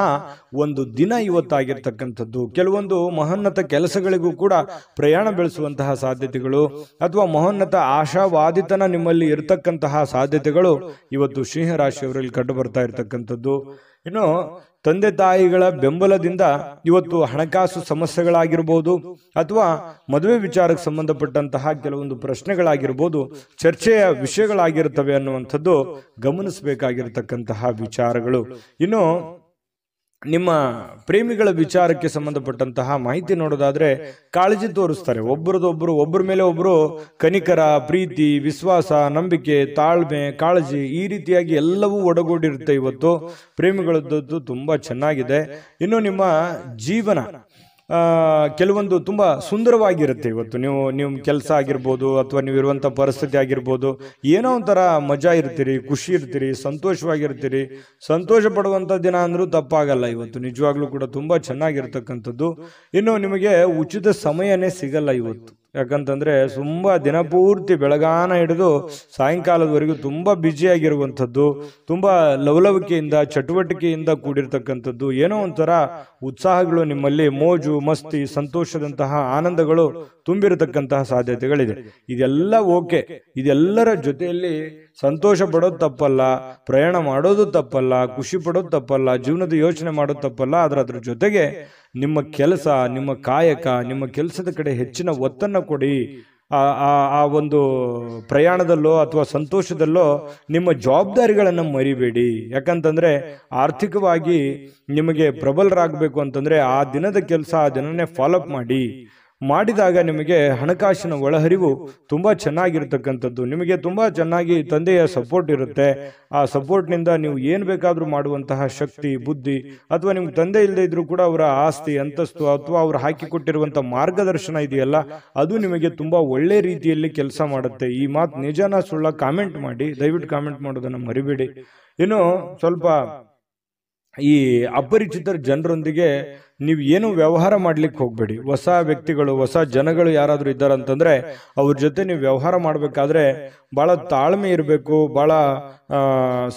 ಒಂದು ದಿನ ಇವತ್ತಾಗಿರ್ತಕ್ಕಂಥದ್ದು. ಕೆಲವೊಂದು ಮಹೋನ್ನತ ಕೆಲಸಗಳಿಗೂ ಕೂಡ ಪ್ರಯಾಣ ಬೆಳೆಸುವಂತಹ ಸಾಧ್ಯತೆಗಳು ಅಥವಾ ಮಹೋನ್ನತ ಆಶಾವಾದಿತನ ನಿಮ್ಮಲ್ಲಿ ಇರತಕ್ಕಂತಹ ಸಾಧ್ಯತೆಗಳು ಇವತ್ತು ಸಿಂಹರಾಶಿಯವರಲ್ಲಿ ಕಂಡು ಬರ್ತಾ ಇರತಕ್ಕಂಥದ್ದು. ಇನ್ನು ತಂದೆ ತಾಯಿಗಳ ಬೆಂಬಲದಿಂದ ಇವತ್ತು ಹಣಕಾಸು ಸಮಸ್ಯೆಗಳಾಗಿರ್ಬೋದು ಅಥವಾ ಮದುವೆ ವಿಚಾರಕ್ಕೆ ಸಂಬಂಧಪಟ್ಟಂತಹ ಕೆಲವೊಂದು ಪ್ರಶ್ನೆಗಳಾಗಿರ್ಬೋದು, ಚರ್ಚೆಯ ವಿಷಯಗಳಾಗಿರುತ್ತವೆ ಅನ್ನುವಂಥದ್ದು ಗಮನಿಸಬೇಕಾಗಿರತಕ್ಕಂತಹ ವಿಚಾರಗಳು. ಇನ್ನು ನಿಮ್ಮ ಪ್ರೇಮಿಗಳ ವಿಚಾರಕ್ಕೆ ಸಂಬಂಧಪಟ್ಟಂತಹ ಮಾಹಿತಿ ನೋಡೋದಾದ್ರೆ, ಕಾಳಜಿ ತೋರಿಸ್ತಾರೆ. ಒಬ್ಬರ ಮೇಲೆ ಒಬ್ಬರು ಕನಿಕರ, ಪ್ರೀತಿ, ವಿಶ್ವಾಸ, ನಂಬಿಕೆ, ತಾಳ್ಮೆ, ಕಾಳಜಿ, ಈ ರೀತಿಯಾಗಿ ಎಲ್ಲವೂ ಒಡಗೂಡಿರುತ್ತೆ. ಇವತ್ತು ಪ್ರೇಮಿಗಳದ್ದು ತುಂಬಾ ಚೆನ್ನಾಗಿದೆ. ಇನ್ನು ನಿಮ್ಮ ಜೀವನ ಕೆಲವೊಂದು ತುಂಬ ಸುಂದರವಾಗಿರುತ್ತೆ. ಇವತ್ತು ನೀವು ಕೆಲಸ ಆಗಿರ್ಬೋದು ಅಥವಾ ನೀವು ಇರುವಂಥ ಪರಿಸ್ಥಿತಿ ಆಗಿರ್ಬೋದು, ಏನೋ ಒಂಥರ ಮಜಾ ಇರ್ತೀರಿ, ಖುಷಿ ಇರ್ತೀರಿ, ಸಂತೋಷವಾಗಿರ್ತೀರಿ. ಸಂತೋಷ ಪಡುವಂಥ ದಿನ ಅಂದರೂ ತಪ್ಪಾಗಲ್ಲ. ಇವತ್ತು ನಿಜವಾಗ್ಲೂ ಕೂಡ ತುಂಬ ಚೆನ್ನಾಗಿರ್ತಕ್ಕಂಥದ್ದು. ಇನ್ನು ನಿಮಗೆ ಉಚಿತ ಸಮಯನೇ ಸಿಗಲ್ಲ ಇವತ್ತು. ಯಾಕಂತಂದ್ರೆ ತುಂಬ ದಿನಪೂರ್ತಿ ಬೆಳಗಾನ ಹಿಡಿದು ಸಾಯಂಕಾಲದವರೆಗೂ ತುಂಬ ಬ್ಯುಸಿಯಾಗಿರುವಂಥದ್ದು, ತುಂಬ ಲವಲವಿಕೆಯಿಂದ ಚಟುವಟಿಕೆಯಿಂದ ಕೂಡಿರ್ತಕ್ಕಂಥದ್ದು, ಏನೋ ಒಂಥರ ಉತ್ಸಾಹಗಳು ನಿಮ್ಮಲ್ಲಿ, ಮೋಜು ಮಸ್ತಿ ಸಂತೋಷದಂತಹ ಆನಂದಗಳು ತುಂಬಿರತಕ್ಕಂತಹ ಸಾಧ್ಯತೆಗಳಿದೆ. ಇದೆಲ್ಲ ಓಕೆ, ಇದೆಲ್ಲರ ಜೊತೆಯಲ್ಲಿ ಸಂತೋಷ ಪಡೋದು ತಪ್ಪಲ್ಲ, ಪ್ರಯಾಣ ಮಾಡೋದು ತಪ್ಪಲ್ಲ, ಖುಷಿ ಪಡೋದು ತಪ್ಪಲ್ಲ, ಜೀವನದ ಯೋಚನೆ ಮಾಡೋದು ತಪ್ಪಲ್ಲ. ಅದ್ರ ಜೊತೆಗೆ ನಿಮ್ಮ ಕೆಲಸ, ನಿಮ್ಮ ಕಾಯಕ, ನಿಮ್ಮ ಕೆಲಸದ ಕಡೆ ಹೆಚ್ಚಿನ ಒತ್ತನ್ನು ಕೊಡಿ. ಆ ಒಂದು ಪ್ರಯಾಣದಲ್ಲೋ ಅಥವಾ ಸಂತೋಷದಲ್ಲೋ ನಿಮ್ಮ ಜವಾಬ್ದಾರಿಗಳನ್ನು ಮರಿಬೇಡಿ. ಯಾಕಂತಂದ್ರೆ ಆರ್ಥಿಕವಾಗಿ ನಿಮಗೆ ಪ್ರಬಲರಾಗಬೇಕು ಅಂತಂದ್ರೆ ಆ ದಿನದ ಕೆಲಸ ಆ ದಿನನೇ ಫಾಲೋಅಪ್ ಮಾಡಿದಾಗ ನಿಮಗೆ ಹಣಕಾಸಿನ ಒಳಹರಿವು ತುಂಬ ಚೆನ್ನಾಗಿರ್ತಕ್ಕಂಥದ್ದು. ನಿಮಗೆ ತುಂಬ ಚೆನ್ನಾಗಿ ತಂದೆಯ ಸಪೋರ್ಟ್ ಇರುತ್ತೆ. ಆ ಸಪೋರ್ಟ್ನಿಂದ ನೀವು ಏನು ಬೇಕಾದರೂ ಮಾಡುವಂತಹ ಶಕ್ತಿ, ಬುದ್ಧಿ, ಅಥವಾ ನಿಮ್ಗೆ ತಂದೆ ಇಲ್ಲದೆ ಇದ್ರೂ ಕೂಡ ಅವರ ಆಸ್ತಿ ಅಂತಸ್ತು ಅಥವಾ ಅವ್ರು ಹಾಕಿಕೊಟ್ಟಿರುವಂಥ ಮಾರ್ಗದರ್ಶನ ಇದೆಯಲ್ಲ, ಅದು ನಿಮಗೆ ತುಂಬ ಒಳ್ಳೆ ರೀತಿಯಲ್ಲಿ ಕೆಲಸ ಮಾಡುತ್ತೆ. ಈ ಮಾತು ನಿಜನ ಸುಳ್ಳ ಕಾಮೆಂಟ್ ಮಾಡಿ, ದಯವಿಟ್ಟು ಕಾಮೆಂಟ್ ಮಾಡೋದನ್ನು ಮರಿಬೇಡಿ. ಇನ್ನು ಸ್ವಲ್ಪ ಈ ಅಪರಿಚಿತರ ಜನರೊಂದಿಗೆ ನೀವು ಏನು ವ್ಯವಹಾರ ಮಾಡ್ಲಿಕ್ಕೆ ಹೋಗ್ಬೇಡಿ. ಹೊಸ ವ್ಯಕ್ತಿಗಳು, ಹೊಸ ಜನಗಳು ಯಾರಾದರೂ ಇದ್ದಾರಂತಂದ್ರೆ ಅವ್ರ ಜೊತೆ ನೀವು ವ್ಯವಹಾರ ಮಾಡಬೇಕಾದ್ರೆ ಬಹಳ ತಾಳ್ಮೆ ಇರಬೇಕು, ಬಹಳ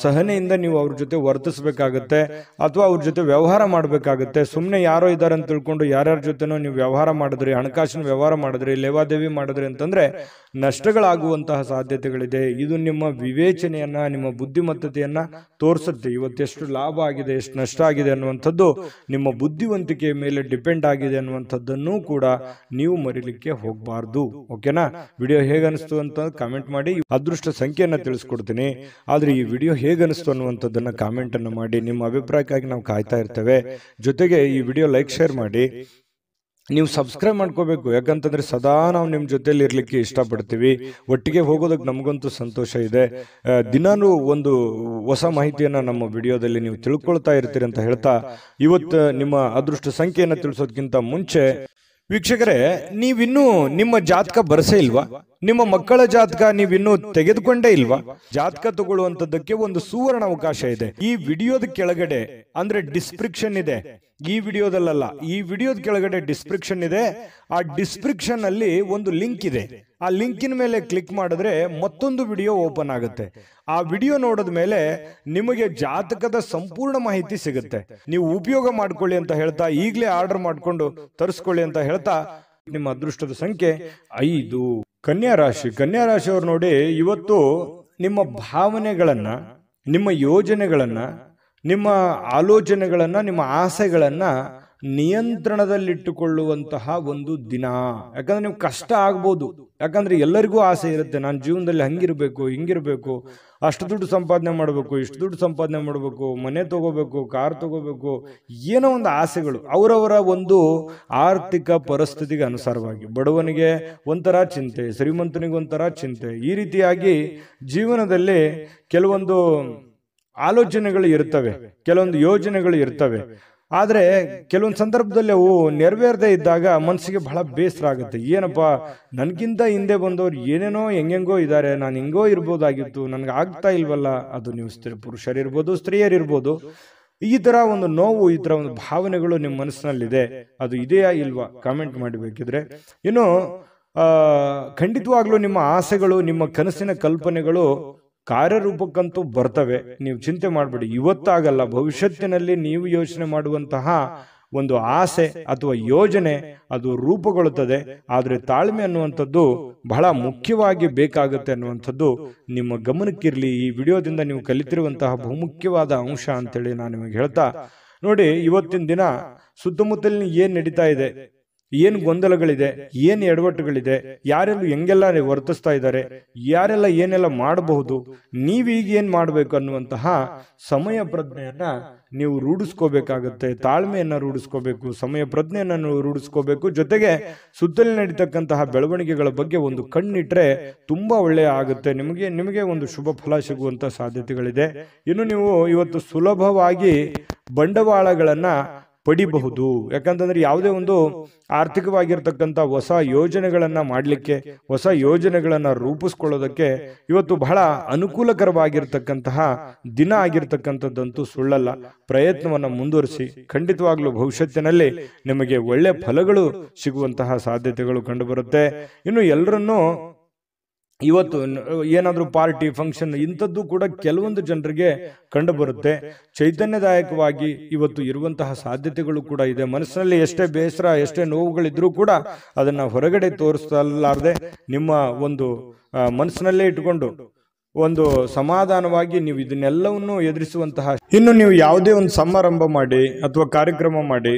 ಸಹನೆಯಿಂದ ನೀವು ಅವ್ರ ಜೊತೆ ವರ್ತಿಸ್ಬೇಕಾಗತ್ತೆ ಅಥವಾ ಅವ್ರ ಜೊತೆ ವ್ಯವಹಾರ ಮಾಡಬೇಕಾಗತ್ತೆ. ಸುಮ್ಮನೆ ಯಾರೋ ಇದ್ದಾರೆ ಅಂತ ತಿಳ್ಕೊಂಡು ಯಾರ್ಯಾರ ಜೊತೆನೋ ನೀವು ವ್ಯವಹಾರ ಮಾಡಿದ್ರಿ, ಹಣಕಾಸಿನ ವ್ಯವಹಾರ ಮಾಡಿದ್ರಿ, ಲೇವಾದೇವಿ ಮಾಡಿದ್ರಿ ಅಂತಂದ್ರೆ ನಷ್ಟಗಳಾಗುವಂತಹ ಸಾಧ್ಯತೆಗಳಿದೆ. ಇದು ನಿಮ್ಮ ವಿವೇಚನೆಯನ್ನ, ನಿಮ್ಮ ಬುದ್ಧಿಮತ್ತತೆಯನ್ನ ತೋರಿಸುತ್ತೆ. ಇವತ್ತೆಷ್ಟು ಲಾಭ ಆಗಿದೆ, ಎಷ್ಟು ನಷ್ಟ ಆಗಿದೆ ಅನ್ನುವಂಥದ್ದು ನಿಮ್ಮ ಬುದ್ಧಿವಂತಿಕೆಯ ಮೇಲೆ ಡಿಪೆಂಡ್ ಆಗಿದೆ ಅನ್ನುವಂಥದ್ದನ್ನು ಕೂಡ ನೀವು ಮರಿಲಿಕ್ಕೆ ಹೋಗಬಾರ್ದು. ಓಕೆನಾ? ವಿಡಿಯೋ ಹೇಗನಿಸ್ತು ಅಂತ ಕಾಮೆಂಟ್ ಮಾಡಿ. ಅದೃಷ್ಟ ಸಂಖ್ಯೆಯನ್ನು ತಿಳಿಸ್ಕೊಡ್ತೀನಿ. ಆದ್ರೆ ಈ ವಿಡಿಯೋ ಹೇಗನಿಸ್ತು ಅನ್ನುವಂಥದ್ದನ್ನ ಕಾಮೆಂಟ್ ಅನ್ನು ಮಾಡಿ. ನಿಮ್ಮ ಅಭಿಪ್ರಾಯಕ್ಕಾಗಿ ನಾವು ಕಾಯ್ತಾ ಇರ್ತೇವೆ. ಜೊತೆಗೆ ಈ ವಿಡಿಯೋ ಲೈಕ್, ಶೇರ್ ಮಾಡಿ. ನೀವು ಸಬ್ಸ್ಕ್ರೈಬ್ ಮಾಡ್ಕೋಬೇಕು. ಯಾಕಂತಂದ್ರೆ ಸದಾ ನಾವು ನಿಮ್ಮ ಜೊತೆಲಿ ಇರ್ಲಿಕ್ಕೆ ಇಷ್ಟಪಡ್ತೀವಿ. ಒಟ್ಟಿಗೆ ಹೋಗೋದಕ್ಕೆ ನಮಗಂತೂ ಸಂತೋಷ ಇದೆ. ದಿನಾನು ಒಂದು ಹೊಸ ಮಾಹಿತಿಯನ್ನ ನಮ್ಮ ವಿಡಿಯೋದಲ್ಲಿ ನೀವು ತಿಳ್ಕೊಳ್ತಾ ಇರ್ತೀರಿ ಅಂತ ಹೇಳ್ತಾ, ಇವತ್ತು ನಿಮ್ಮ ಅದೃಷ್ಟ ಸಂಖ್ಯೆಯನ್ನು ತಿಳಿಸೋದಕ್ಕಿಂತ ಮುಂಚೆ ವೀಕ್ಷಕರೇ, ನೀವಿನ್ನೂ ನಿಮ್ಮ ಜಾತಕ ಬರಸೇ ಇಲ್ವಾ? ನಿಮ್ಮ ಮಕ್ಕಳ ಜಾತಕ ನೀವಿನ್ನೂ ತೆಗೆದುಕೊಂಡೇ ಇಲ್ವಾ? ಜಾತಕ ತಗೊಳ್ಳುವಂತದ್ದಕ್ಕೆ ಒಂದು ಸುವರ್ಣ ಅವಕಾಶ ಇದೆ. ಈ ವಿಡಿಯೋದ ಕೆಳಗಡೆ ಅಂದ್ರೆ ಡಿಸ್ಕ್ರಿಪ್ಷನ್ ಇದೆ. ಈ ವಿಡಿಯೋದಲ್ಲ, ಈ ವಿಡಿಯೋದ ಕೆಳಗಡೆ ಡಿಸ್ಕ್ರಿಪ್ಷನ್ ಇದೆ. ಆ ಡಿಸ್ಕ್ರಿಪ್ಷನ್ ಅಲ್ಲಿ ಒಂದು ಲಿಂಕ್ ಇದೆ. ಆ ಲಿಂಕಿನ ಮೇಲೆ ಕ್ಲಿಕ್ ಮಾಡಿದ್ರೆ ಮತ್ತೊಂದು ವಿಡಿಯೋ ಓಪನ್ ಆಗುತ್ತೆ. ಆ ವಿಡಿಯೋ ನೋಡಿದ ಮೇಲೆ ನಿಮಗೆ ಜಾತಕದ ಸಂಪೂರ್ಣ ಮಾಹಿತಿ ಸಿಗುತ್ತೆ. ನೀವು ಉಪಯೋಗ ಮಾಡ್ಕೊಳ್ಳಿ ಅಂತ ಹೇಳ್ತಾ, ಈಗಲೇ ಆರ್ಡರ್ ಮಾಡ್ಕೊಂಡು ತರಿಸ್ಕೊಳ್ಳಿ ಅಂತ ಹೇಳ್ತಾ, ನಿಮ್ಮ ಅದೃಷ್ಟದ ಸಂಖ್ಯೆ 5. ಕನ್ಯಾ ರಾಶಿ. ಕನ್ಯಾ ರಾಶಿಯವ್ರು ನೋಡಿ, ಇವತ್ತು ನಿಮ್ಮ ಭಾವನೆಗಳನ್ನ, ನಿಮ್ಮ ಯೋಜನೆಗಳನ್ನ, ನಿಮ್ಮ ಆಲೋಚನೆಗಳನ್ನ, ನಿಮ್ಮ ಆಸೆಗಳನ್ನ ನಿಯಂತ್ರಣದಲ್ಲಿಟ್ಟುಕೊಳ್ಳುವಂತಹ ಒಂದು ದಿನ. ಯಾಕಂದ್ರೆ ನೀವು ಕಷ್ಟ ಆಗ್ಬೋದು. ಯಾಕಂದ್ರೆ ಎಲ್ಲರಿಗೂ ಆಸೆ ಇರುತ್ತೆ, ನಾನು ಜೀವನದಲ್ಲಿ ಹಂಗಿರ್ಬೇಕು, ಹಿಂಗಿರ್ಬೇಕು, ಅಷ್ಟು ದುಡ್ಡು ಸಂಪಾದನೆ ಮಾಡಬೇಕು, ಇಷ್ಟು ದುಡ್ಡು ಸಂಪಾದನೆ ಮಾಡಬೇಕು, ಮನೆ ತಗೋಬೇಕು, ಕಾರ್ ತಗೋಬೇಕು, ಏನೋ ಒಂದು ಆಸೆಗಳು ಅವರವರ ಒಂದು ಆರ್ಥಿಕ ಪರಿಸ್ಥಿತಿಗೆ ಅನುಸಾರವಾಗಿ. ಬಡವನಿಗೆ ಒಂಥರ ಚಿಂತೆ, ಶ್ರೀಮಂತನಿಗೆ ಒಂಥರ ಚಿಂತೆ. ಈ ರೀತಿಯಾಗಿ ಜೀವನದಲ್ಲಿ ಕೆಲವೊಂದು ಆಲೋಚನೆಗಳು ಇರ್ತವೆ, ಕೆಲವೊಂದು ಯೋಜನೆಗಳು ಇರ್ತವೆ. ಆದ್ರೆ ಕೆಲವೊಂದು ಸಂದರ್ಭದಲ್ಲಿ ಅವು ನೆರವೇರದೇ ಇದ್ದಾಗ ಮನಸ್ಸಿಗೆ ಬಹಳ ಬೇಸರ ಆಗುತ್ತೆ. ಏನಪ್ಪಾ, ನನ್ಗಿಂತ ಹಿಂದೆ ಬಂದವ್ರು ಏನೇನೋ ಹೆಂಗೆಂಗೋ ಇದ್ದಾರೆ, ನಾನು ಹಿಂಗೋ ಇರ್ಬೋದಾಗಿತ್ತು, ನನ್ಗೆ ಆಗ್ತಾ ಇಲ್ವಲ್ಲ. ಅದು ನೀವು ಪುರುಷರಿರ್ಬೋದು, ಸ್ತ್ರೀಯರಿರ್ಬೋದು. ಈ ತರ ಒಂದು ನೋವು, ಈ ತರ ಒಂದು ಭಾವನೆಗಳು ನಿಮ್ಮ ಮನಸ್ಸಿನಲ್ಲಿದೆ. ಅದು ಇದೆಯಾ ಇಲ್ವಾ ಕಾಮೆಂಟ್ ಮಾಡಬೇಕಿದ್ರೆ. ಇನ್ನು ಖಂಡಿತವಾಗ್ಲೂ ನಿಮ್ಮ ಆಸೆಗಳು, ನಿಮ್ಮ ಕನಸಿನ ಕಲ್ಪನೆಗಳು ಕಾರ್ಯರೂಪಕ್ಕಂತೂ ಬರ್ತವೆ. ನೀವು ಚಿಂತೆ ಮಾಡಬೇಡಿ. ಇವತ್ತಾಗಲ್ಲ, ಭವಿಷ್ಯತ್ತಿನಲ್ಲಿ ನೀವು ಯೋಚನೆ ಮಾಡುವಂತಹ ಒಂದು ಆಸೆ ಅಥವಾ ಯೋಜನೆ ಅದು ರೂಪುಗೊಳ್ಳುತ್ತದೆ. ಆದರೆ ತಾಳ್ಮೆ ಅನ್ನುವಂಥದ್ದು ಬಹಳ ಮುಖ್ಯವಾಗಿ ಬೇಕಾಗುತ್ತೆ ಅನ್ನುವಂಥದ್ದು ನಿಮ್ಮ ಗಮನಕ್ಕಿರಲಿ. ಈ ವಿಡಿಯೋದಿಂದ ನೀವು ಕಲಿತಿರುವಂತಹ ಬಹುಮುಖ್ಯವಾದ ಅಂಶ ಅಂತೇಳಿ ನಾನು ನಿಮಗೆ ಹೇಳ್ತಾ, ನೋಡಿ, ಇವತ್ತಿನ ದಿನ ಸುತ್ತಮುತ್ತಲಿನ ಏನ್ ನಡೀತಾ ಇದೆ, ಏನು ಗೊಂದಲಗಳಿದೆ, ಏನು ಎಡವಟ್ಟುಗಳಿದೆ, ಯಾರೆಲ್ಲ ಹೆಂಗೆಲ್ಲ ವರ್ತಿಸ್ತಾ ಇದ್ದಾರೆ, ಯಾರೆಲ್ಲ ಏನೆಲ್ಲ ಮಾಡಬಹುದು, ನೀವೀಗ ಏನ್ ಮಾಡಬೇಕು ಅನ್ನುವಂತಹ ಸಮಯ ಪ್ರಜ್ಞೆಯನ್ನ ನೀವು ರೂಢಿಸ್ಕೋಬೇಕಾಗತ್ತೆ. ತಾಳ್ಮೆಯನ್ನ ರೂಢಿಸ್ಕೋಬೇಕು, ಸಮಯ ಪ್ರಜ್ಞೆಯನ್ನು ರೂಢಿಸ್ಕೋಬೇಕು. ಜೊತೆಗೆ ಸುತ್ತಲೇ ನಡೀತಕ್ಕಂತಹ ಬೆಳವಣಿಗೆಗಳ ಬಗ್ಗೆ ಒಂದು ಕಣ್ಣಿಟ್ರೆ ತುಂಬಾ ಒಳ್ಳೆಯ ಆಗುತ್ತೆ. ನಿಮಗೆ ಒಂದು ಶುಭ ಫಲ ಸಿಗುವಂತ ಸಾಧ್ಯತೆಗಳಿದೆ. ಇನ್ನು ನೀವು ಇವತ್ತು ಸುಲಭವಾಗಿ ಬಂಡವಾಳಗಳನ್ನ ಪಡಿಬಹುದು. ಯಾಕಂತಂದ್ರೆ ಯಾವುದೇ ಒಂದು ಆರ್ಥಿಕವಾಗಿರ್ತಕ್ಕಂಥ ಹೊಸ ಯೋಜನೆಗಳನ್ನ ಮಾಡಲಿಕ್ಕೆ, ಹೊಸ ಯೋಜನೆಗಳನ್ನ ರೂಪಿಸ್ಕೊಳ್ಳೋದಕ್ಕೆ ಇವತ್ತು ಬಹಳ ಅನುಕೂಲಕರವಾಗಿರ್ತಕ್ಕಂತಹ ದಿನ ಆಗಿರ್ತಕ್ಕಂಥದ್ದಂತೂ ಸುಳ್ಳಲ್ಲ. ಪ್ರಯತ್ನವನ್ನ ಮುಂದುವರಿಸಿ, ಖಂಡಿತವಾಗ್ಲೂ ಭವಿಷ್ಯತ್ತಿನಲ್ಲಿ ನಿಮಗೆ ಒಳ್ಳೆ ಫಲಗಳು ಸಿಗುವಂತಹ ಸಾಧ್ಯತೆಗಳು ಕಂಡುಬರುತ್ತೆ. ಇನ್ನು ಎಲ್ಲರನ್ನೂ ಇವತ್ತು ಏನಾದ್ರೂ ಪಾರ್ಟಿ ಫಂಕ್ಷನ್ ಇಂಥದ್ದು ಕೂಡ ಕೆಲವೊಂದು ಜನರಿಗೆ ಕಂಡು ಬರುತ್ತೆ. ಚೈತನ್ಯದಾಯಕವಾಗಿ ಇವತ್ತು ಇರುವಂತಹ ಸಾಧ್ಯತೆಗಳು ಕೂಡ ಇದೆ. ಮನಸ್ಸಿನಲ್ಲಿ ಎಷ್ಟೇ ಬೇಸರ, ಎಷ್ಟೇ ನೋವುಗಳಿದ್ರೂ ಕೂಡ ಅದನ್ನ ಹೊರಗಡೆ ತೋರಿಸಲಾರದೆ ನಿಮ್ಮ ಒಂದು ಮನಸ್ಸಿನಲ್ಲೇ ಇಟ್ಟುಕೊಂಡು ಒಂದು ಸಮಾಧಾನವಾಗಿ ನೀವು ಇದನ್ನೆಲ್ಲವನ್ನು ಎದುರಿಸುವಂತಹ, ಇನ್ನು ನೀವು ಯಾವುದೇ ಒಂದು ಸಮಾರಂಭ ಮಾಡಿ ಅಥವಾ ಕಾರ್ಯಕ್ರಮ ಮಾಡಿ,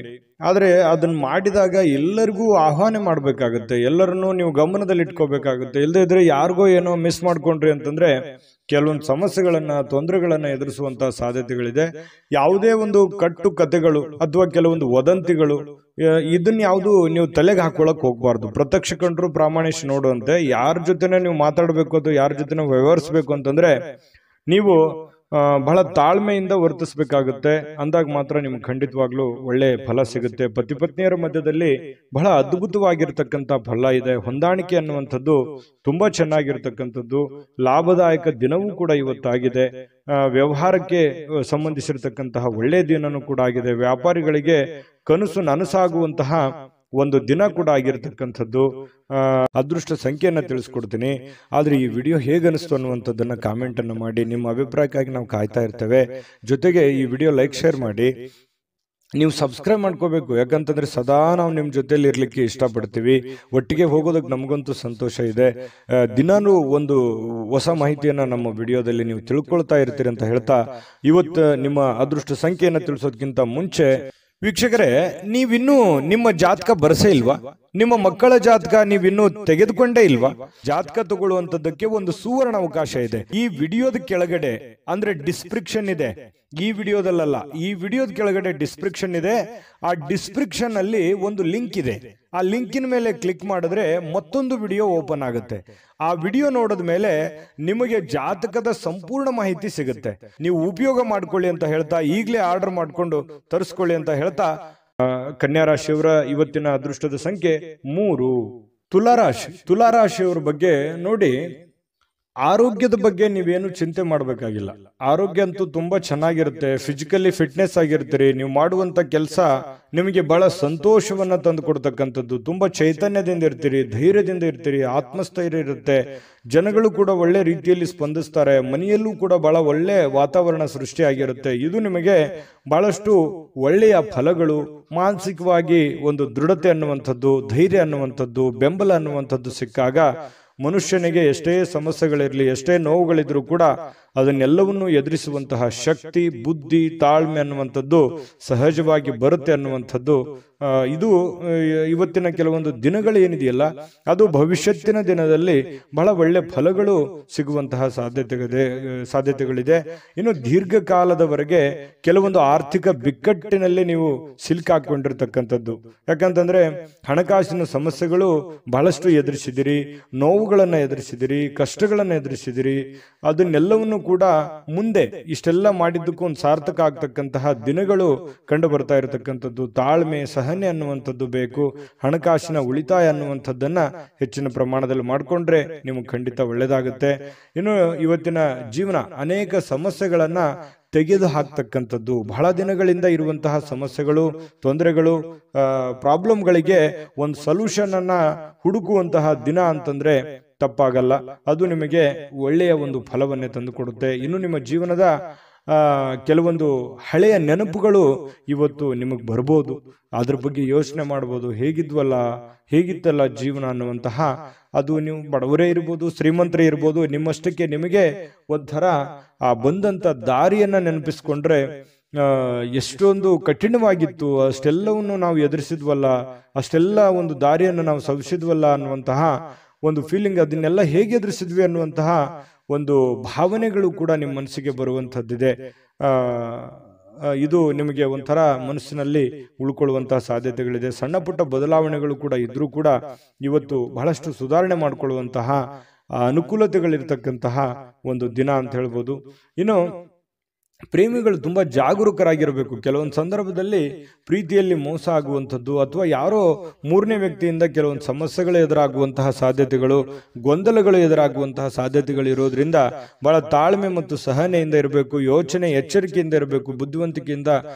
ಆದರೆ ಅದನ್ನ ಮಾಡಿದಾಗ ಎಲ್ಲರಿಗೂ ಆಹ್ವಾನ ಮಾಡಬೇಕಾಗುತ್ತೆ, ಎಲ್ಲರನ್ನೂ ನೀವು ಗಮನದಲ್ಲಿ ಇಟ್ಕೋಬೇಕಾಗುತ್ತೆ. ಇಲ್ಲದೇ ಇದ್ರೆ ಯಾರಿಗೋ ಏನೋ ಮಿಸ್ ಮಾಡ್ಕೊಂಡ್ರಿ ಅಂತಂದ್ರೆ ಕೆಲವೊಂದು ಸಮಸ್ಯೆಗಳನ್ನ, ತೊಂದರೆಗಳನ್ನ ಎದುರಿಸುವಂತಹ ಸಾಧ್ಯತೆಗಳಿದೆ. ಯಾವುದೇ ಒಂದು ಕಟ್ಟು ಕಥೆಗಳು ಅಥವಾ ಕೆಲವೊಂದು ವದಂತಿಗಳು ಇದನ್ನ ಯಾವುದು ನೀವು ತಲೆಗೆ ಹಾಕೊಳಕ್ ಹೋಗ್ಬಾರ್ದು. ಪ್ರತ್ಯಕ್ಷ ಕಂಡ್ರು ಪ್ರಾಮಾಣಿಕ ನೋಡುವಂತೆ ಯಾರ ಜೊತೆನೆ ನೀವು ಮಾತಾಡ್ಬೇಕು ಅಥವಾ ಯಾರ ಜೊತೆ ವ್ಯವಹರಿಸಬೇಕು ಅಂತಂದ್ರೆ ನೀವು ಬಹಳ ತಾಳ್ಮೆಯಿಂದ ವರ್ತಿಸ್ಬೇಕಾಗುತ್ತೆ. ಅಂದಾಗ ಮಾತ್ರ ನಿಮ್ಗೆ ಖಂಡಿತವಾಗ್ಲೂ ಒಳ್ಳೆ ಫಲ ಸಿಗುತ್ತೆ. ಪತಿ ಪತ್ನಿಯರ ಮಧ್ಯದಲ್ಲಿ ಬಹಳ ಅದ್ಭುತವಾಗಿರ್ತಕ್ಕಂಥ ಫಲ ಇದೆ. ಹೊಂದಾಣಿಕೆ ಅನ್ನುವಂಥದ್ದು ತುಂಬಾ ಚೆನ್ನಾಗಿರ್ತಕ್ಕಂಥದ್ದು. ಲಾಭದಾಯಕ ದಿನವೂ ಕೂಡ ಇವತ್ತಾಗಿದೆ. ವ್ಯವಹಾರಕ್ಕೆ ಸಂಬಂಧಿಸಿರ್ತಕ್ಕಂತಹ ಒಳ್ಳೆಯ ದಿನನೂ ಕೂಡ ಆಗಿದೆ. ವ್ಯಾಪಾರಿಗಳಿಗೆ ಕನಸು ನನಸಾಗುವಂತಹ ಒಂದು ದಿನ ಕೂಡ ಆಗಿರ್ತಕ್ಕಂಥದ್ದು. ಅದೃಷ್ಟ ಸಂಖ್ಯೆಯನ್ನ ತಿಳಿಸ್ಕೊಡ್ತೀನಿ. ಆದ್ರೆ ಈ ವಿಡಿಯೋ ಹೇಗನಿಸ್ತು ಅನ್ನುವಂಥದ್ದನ್ನ ಕಾಮೆಂಟ್ ಅನ್ನು ಮಾಡಿ. ನಿಮ್ಮ ಅಭಿಪ್ರಾಯಕ್ಕಾಗಿ ನಾವು ಕಾಯ್ತಾ ಇರ್ತೇವೆ. ಜೊತೆಗೆ ಈ ವಿಡಿಯೋ ಲೈಕ್, ಶೇರ್ ಮಾಡಿ. ನೀವು ಸಬ್ಸ್ಕ್ರೈಬ್ ಮಾಡ್ಕೋಬೇಕು. ಯಾಕಂತಂದ್ರೆ ಸದಾ ನಾವು ನಿಮ್ಮ ಜೊತೆಲಿ ಇರ್ಲಿಕ್ಕೆ ಇಷ್ಟಪಡ್ತೀವಿ. ಒಟ್ಟಿಗೆ ಹೋಗೋದಕ್ಕೆ ನಮಗಂತೂ ಸಂತೋಷ ಇದೆ. ದಿನಾನು ಒಂದು ಹೊಸ ಮಾಹಿತಿಯನ್ನ ನಮ್ಮ ವಿಡಿಯೋದಲ್ಲಿ ನೀವು ತಿಳ್ಕೊಳ್ತಾ ಇರ್ತೀರಿ ಅಂತ ಹೇಳ್ತಾ, ಇವತ್ತು ನಿಮ್ಮ ಅದೃಷ್ಟ ಸಂಖ್ಯೆಯನ್ನ ತಿಳಿಸೋದಕ್ಕಿಂತ ಮುಂಚೆ ವೀಕ್ಷಕರೇ, ನೀವಿನ್ನೂ ನಿಮ್ಮ ಜಾತಕ ಬರಸೇ ಇಲ್ವಾ? ನಿಮ್ಮ ಮಕ್ಕಳ ಜಾತಕ ನೀವಿನ್ನೂ ತೆಗೆದುಕೊಂಡೇ ಇಲ್ವಾ? ಜಾತಕ ತಗೊಳ್ಳುವಂತದ್ದಕ್ಕೆ ಒಂದು ಸುವರ್ಣ ಅವಕಾಶ ಇದೆ. ಈ ವಿಡಿಯೋದ ಕೆಳಗಡೆ ಅಂದ್ರೆ ಡಿಸ್ಕ್ರಿಪ್ಷನ್ ಇದೆ. ಈ ವಿಡಿಯೋದಲ್ಲ, ಈ ವಿಡಿಯೋದ ಕೆಳಗಡೆ ಡಿಸ್ಕ್ರಿಪ್ಷನ್ ಇದೆ. ಆ ಡಿಸ್ಕ್ರಿಪ್ಷನ್ ಅಲ್ಲಿ ಒಂದು ಲಿಂಕ್ ಇದೆ. ಆ ಲಿಂಕಿನ ಮೇಲೆ ಕ್ಲಿಕ್ ಮಾಡಿದ್ರೆ ಮತ್ತೊಂದು ವಿಡಿಯೋ ಓಪನ್ ಆಗುತ್ತೆ. ಆ ವಿಡಿಯೋ ನೋಡಿದ ಮೇಲೆ ನಿಮಗೆ ಜಾತಕದ ಸಂಪೂರ್ಣ ಮಾಹಿತಿ ಸಿಗುತ್ತೆ. ನೀವು ಉಪಯೋಗ ಮಾಡ್ಕೊಳ್ಳಿ ಅಂತ ಹೇಳ್ತಾ, ಈಗಲೇ ಆರ್ಡರ್ ಮಾಡ್ಕೊಂಡು ತರಿಸ್ಕೊಳ್ಳಿ ಅಂತ ಹೇಳ್ತಾ, ಕನ್ಯಾ ರಾಶಿಯವರ ಇವತ್ತಿನ ಅದೃಷ್ಟದ ಸಂಖ್ಯೆ 3. ತುಲಾರಾಶಿಯವರ ಬಗ್ಗೆ ನೋಡಿ, ಆರೋಗ್ಯದ ಬಗ್ಗೆ ನೀವೇನು ಚಿಂತೆ ಮಾಡಬೇಕಾಗಿಲ್ಲ. ಆರೋಗ್ಯ ಅಂತೂ ತುಂಬಾ ಚೆನ್ನಾಗಿರುತ್ತೆ. ಫಿಸಿಕಲಿ ಫಿಟ್ನೆಸ್ ಆಗಿರ್ತೀರಿ. ನೀವು ಮಾಡುವಂತ ಕೆಲಸ ನಿಮಗೆ ಬಹಳ ಸಂತೋಷವನ್ನ ತಂದು ಕೊಡ್ತಕ್ಕಂಥದ್ದು. ತುಂಬಾ ಚೈತನ್ಯದಿಂದ ಇರ್ತೀರಿ, ಧೈರ್ಯದಿಂದ ಇರ್ತೀರಿ, ಆತ್ಮಸ್ಥೈರ್ಯ ಇರುತ್ತೆ. ಜನಗಳು ಕೂಡ ಒಳ್ಳೆ ರೀತಿಯಲ್ಲಿ ಸ್ಪಂದಿಸ್ತಾರೆ. ಮನೆಯಲ್ಲೂ ಕೂಡ ಬಹಳ ಒಳ್ಳೆ ವಾತಾವರಣ ಸೃಷ್ಟಿಯಾಗಿರುತ್ತೆ. ಇದು ನಿಮಗೆ ಬಹಳಷ್ಟು ಒಳ್ಳೆಯ ಫಲಗಳು, ಮಾನಸಿಕವಾಗಿ ಒಂದು ದೃಢತೆ ಅನ್ನುವಂಥದ್ದು, ಧೈರ್ಯ ಅನ್ನುವಂಥದ್ದು, ಬೆಂಬಲ ಅನ್ನುವಂಥದ್ದು ಸಿಕ್ಕಾಗ ಮನುಷ್ಯನಿಗೆ ಎಷ್ಟೇ ಸಮಸ್ಯೆಗಳಿರಲಿ, ಎಷ್ಟೇ ನೋವುಗಳಿದ್ರೂ ಕೂಡ ಅದನ್ನೆಲ್ಲವನ್ನೂ ಎದುರಿಸುವಂತಹ ಶಕ್ತಿ, ಬುದ್ಧಿ, ತಾಳ್ಮೆ ಅನ್ನುವಂಥದ್ದು ಸಹಜವಾಗಿ ಬರುತ್ತೆ ಅನ್ನುವಂಥದ್ದು. ಇದು ಇವತ್ತಿನ ಕೆಲವೊಂದು ದಿನಗಳು ಏನಿದೆಯಲ್ಲ, ಅದು ಭವಿಷ್ಯತ್ತಿನ ದಿನದಲ್ಲಿ ಬಹಳ ಒಳ್ಳೆ ಫಲಗಳು ಸಿಗುವಂತಹ ಸಾಧ್ಯತೆಗಳಿದೆ. ಇನ್ನು ದೀರ್ಘಕಾಲದವರೆಗೆ ಕೆಲವೊಂದು ಆರ್ಥಿಕ ಬಿಕ್ಕಟ್ಟಿನಲ್ಲಿ ನೀವು ಸಿಲುಕಾಕೊಂಡಿರ್ತಕ್ಕಂಥದ್ದು. ಯಾಕಂತಂದ್ರೆ ಹಣಕಾಸಿನ ಸಮಸ್ಯೆಗಳು ಬಹಳಷ್ಟು ಎದುರಿಸಿದಿರಿ, ನೋವುಗಳನ್ನ ಎದುರಿಸಿದಿರಿ, ಕಷ್ಟಗಳನ್ನ ಎದುರಿಸಿದಿರಿ. ಅದನ್ನೆಲ್ಲವನ್ನು ಕೂಡ ಮುಂದೆ ಇಷ್ಟೆಲ್ಲ ಮಾಡಿದ್ದಕ್ಕೂ ಒಂದು ಸಾರ್ಥಕ ಆಗ್ತಕ್ಕಂತಹ ದಿನಗಳು ಕಂಡು ಬರ್ತಾ ಇರತಕ್ಕಂಥದ್ದು. ತಾಳ್ಮೆ, ಸಹನೆ ಅನ್ನುವಂಥದ್ದು ಬೇಕು. ಹಣಕಾಸಿನ ಉಳಿತಾಯ ಅನ್ನುವಂಥದ್ದನ್ನ ಹೆಚ್ಚಿನ ಪ್ರಮಾಣದಲ್ಲಿ ಮಾಡಿಕೊಂಡ್ರೆ ನಿಮಗೆ ಖಂಡಿತ ಒಳ್ಳೇದಾಗುತ್ತೆ. ಇನ್ನು ಇವತ್ತಿನ ಜೀವನ ಅನೇಕ ಸಮಸ್ಯೆಗಳನ್ನ ತೆಗೆದು ಹಾಕ್ತಕ್ಕಂಥದ್ದು. ಬಹಳ ದಿನಗಳಿಂದ ಇರುವಂತಹ ಸಮಸ್ಯೆಗಳು, ತೊಂದರೆಗಳು, ಪ್ರಾಬ್ಲಮ್ಗಳಿಗೆ ಒಂದು ಸೊಲ್ಯೂಷನ್ ಅನ್ನ ಹುಡುಕುವಂತಹ ದಿನ ಅಂತಂದ್ರೆ ತಪ್ಪಾಗಲ್ಲ. ಅದು ನಿಮಗೆ ಒಳ್ಳೆಯ ಒಂದು ಫಲವನ್ನೇ ತಂದು ಕೊಡುತ್ತೆ. ಇನ್ನು ನಿಮ್ಮ ಜೀವನದ ಕೆಲವೊಂದು ಹಳೆಯ ನೆನಪುಗಳು ಇವತ್ತು ನಿಮಗೆ ಬರ್ಬೋದು. ಅದ್ರ ಬಗ್ಗೆ ಯೋಚನೆ ಮಾಡ್ಬೋದು. ಹೇಗಿತ್ತಲ್ಲ ಜೀವನ ಅನ್ನುವಂತಹ, ಅದು ನೀವು ಬಡವರೇ ಇರ್ಬೋದು, ಶ್ರೀಮಂತರೇ ಇರ್ಬೋದು, ನಿಮ್ಮಷ್ಟಕ್ಕೆ ನಿಮಗೆ ಒಂಥರ ಆ ಬಂದಂತ ದಾರಿಯನ್ನ ನೆನಪಿಸ್ಕೊಂಡ್ರೆ ಎಷ್ಟೊಂದು ಕಠಿಣವಾಗಿತ್ತು, ಅಷ್ಟೆಲ್ಲವನ್ನು ನಾವು ಎದುರಿಸಿದ್ವಲ್ಲ, ಅಷ್ಟೆಲ್ಲ ಒಂದು ದಾರಿಯನ್ನು ನಾವು ಸವಿಸಿದ್ವಲ್ಲ ಅನ್ನುವಂತಹ ಒಂದು ಫೀಲಿಂಗ್, ಅದನ್ನೆಲ್ಲ ಹೇಗೆ ಎದುರಿಸಿದ್ವಿ ಅನ್ನುವಂತಹ ಒಂದು ಭಾವನೆಗಳು ಕೂಡ ನಿಮ್ಮ ಮನಸ್ಸಿಗೆ ಬರುವಂತದ್ದಿದೆ. ಇದು ನಿಮಗೆ ಒಂಥರ ಮನಸ್ಸಿನಲ್ಲಿ ಉಳ್ಕೊಳ್ಳುವಂತಹ ಸಾಧ್ಯತೆಗಳಿದೆ. ಸಣ್ಣ ಪುಟ್ಟ ಬದಲಾವಣೆಗಳು ಕೂಡ ಇದ್ರೂ ಕೂಡ ಇವತ್ತು ಬಹಳಷ್ಟು ಸುಧಾರಣೆ ಮಾಡಿಕೊಳ್ಳುವಂತಹ ಅನುಕೂಲತೆಗಳಿರ್ತಕ್ಕಂತಹ ಒಂದು ದಿನ ಅಂತ ಹೇಳ್ಬೋದು. ಇನ್ನು ಪ್ರೇಮಿಗಳು ತುಂಬಾ ಜಾಗರೂಕರಾಗಿರಬೇಕು. ಕೆಲವೊಂದು ಸಂದರ್ಭದಲ್ಲಿ ಪ್ರೀತಿಯಲ್ಲಿ ಮೋಸ ಆಗುವಂಥದ್ದು ಅಥವಾ ಯಾರೋ ಮೂರನೇ ವ್ಯಕ್ತಿಯಿಂದ ಕೆಲವೊಂದು ಸಮಸ್ಯೆಗಳು ಎದುರಾಗುವಂತಹ ಸಾಧ್ಯತೆಗಳು, ಗೊಂದಲಗಳು ಎದುರಾಗುವಂತಹ ಸಾಧ್ಯತೆಗಳು ಇರೋದ್ರಿಂದ ಬಹಳ ತಾಳ್ಮೆ ಮತ್ತು ಸಹನೆಯಿಂದ ಇರಬೇಕು, ಯೋಚನೆ ಎಚ್ಚರಿಕೆಯಿಂದ ಇರಬೇಕು, ಬುದ್ಧಿವಂತಿಕೆಯಿಂದ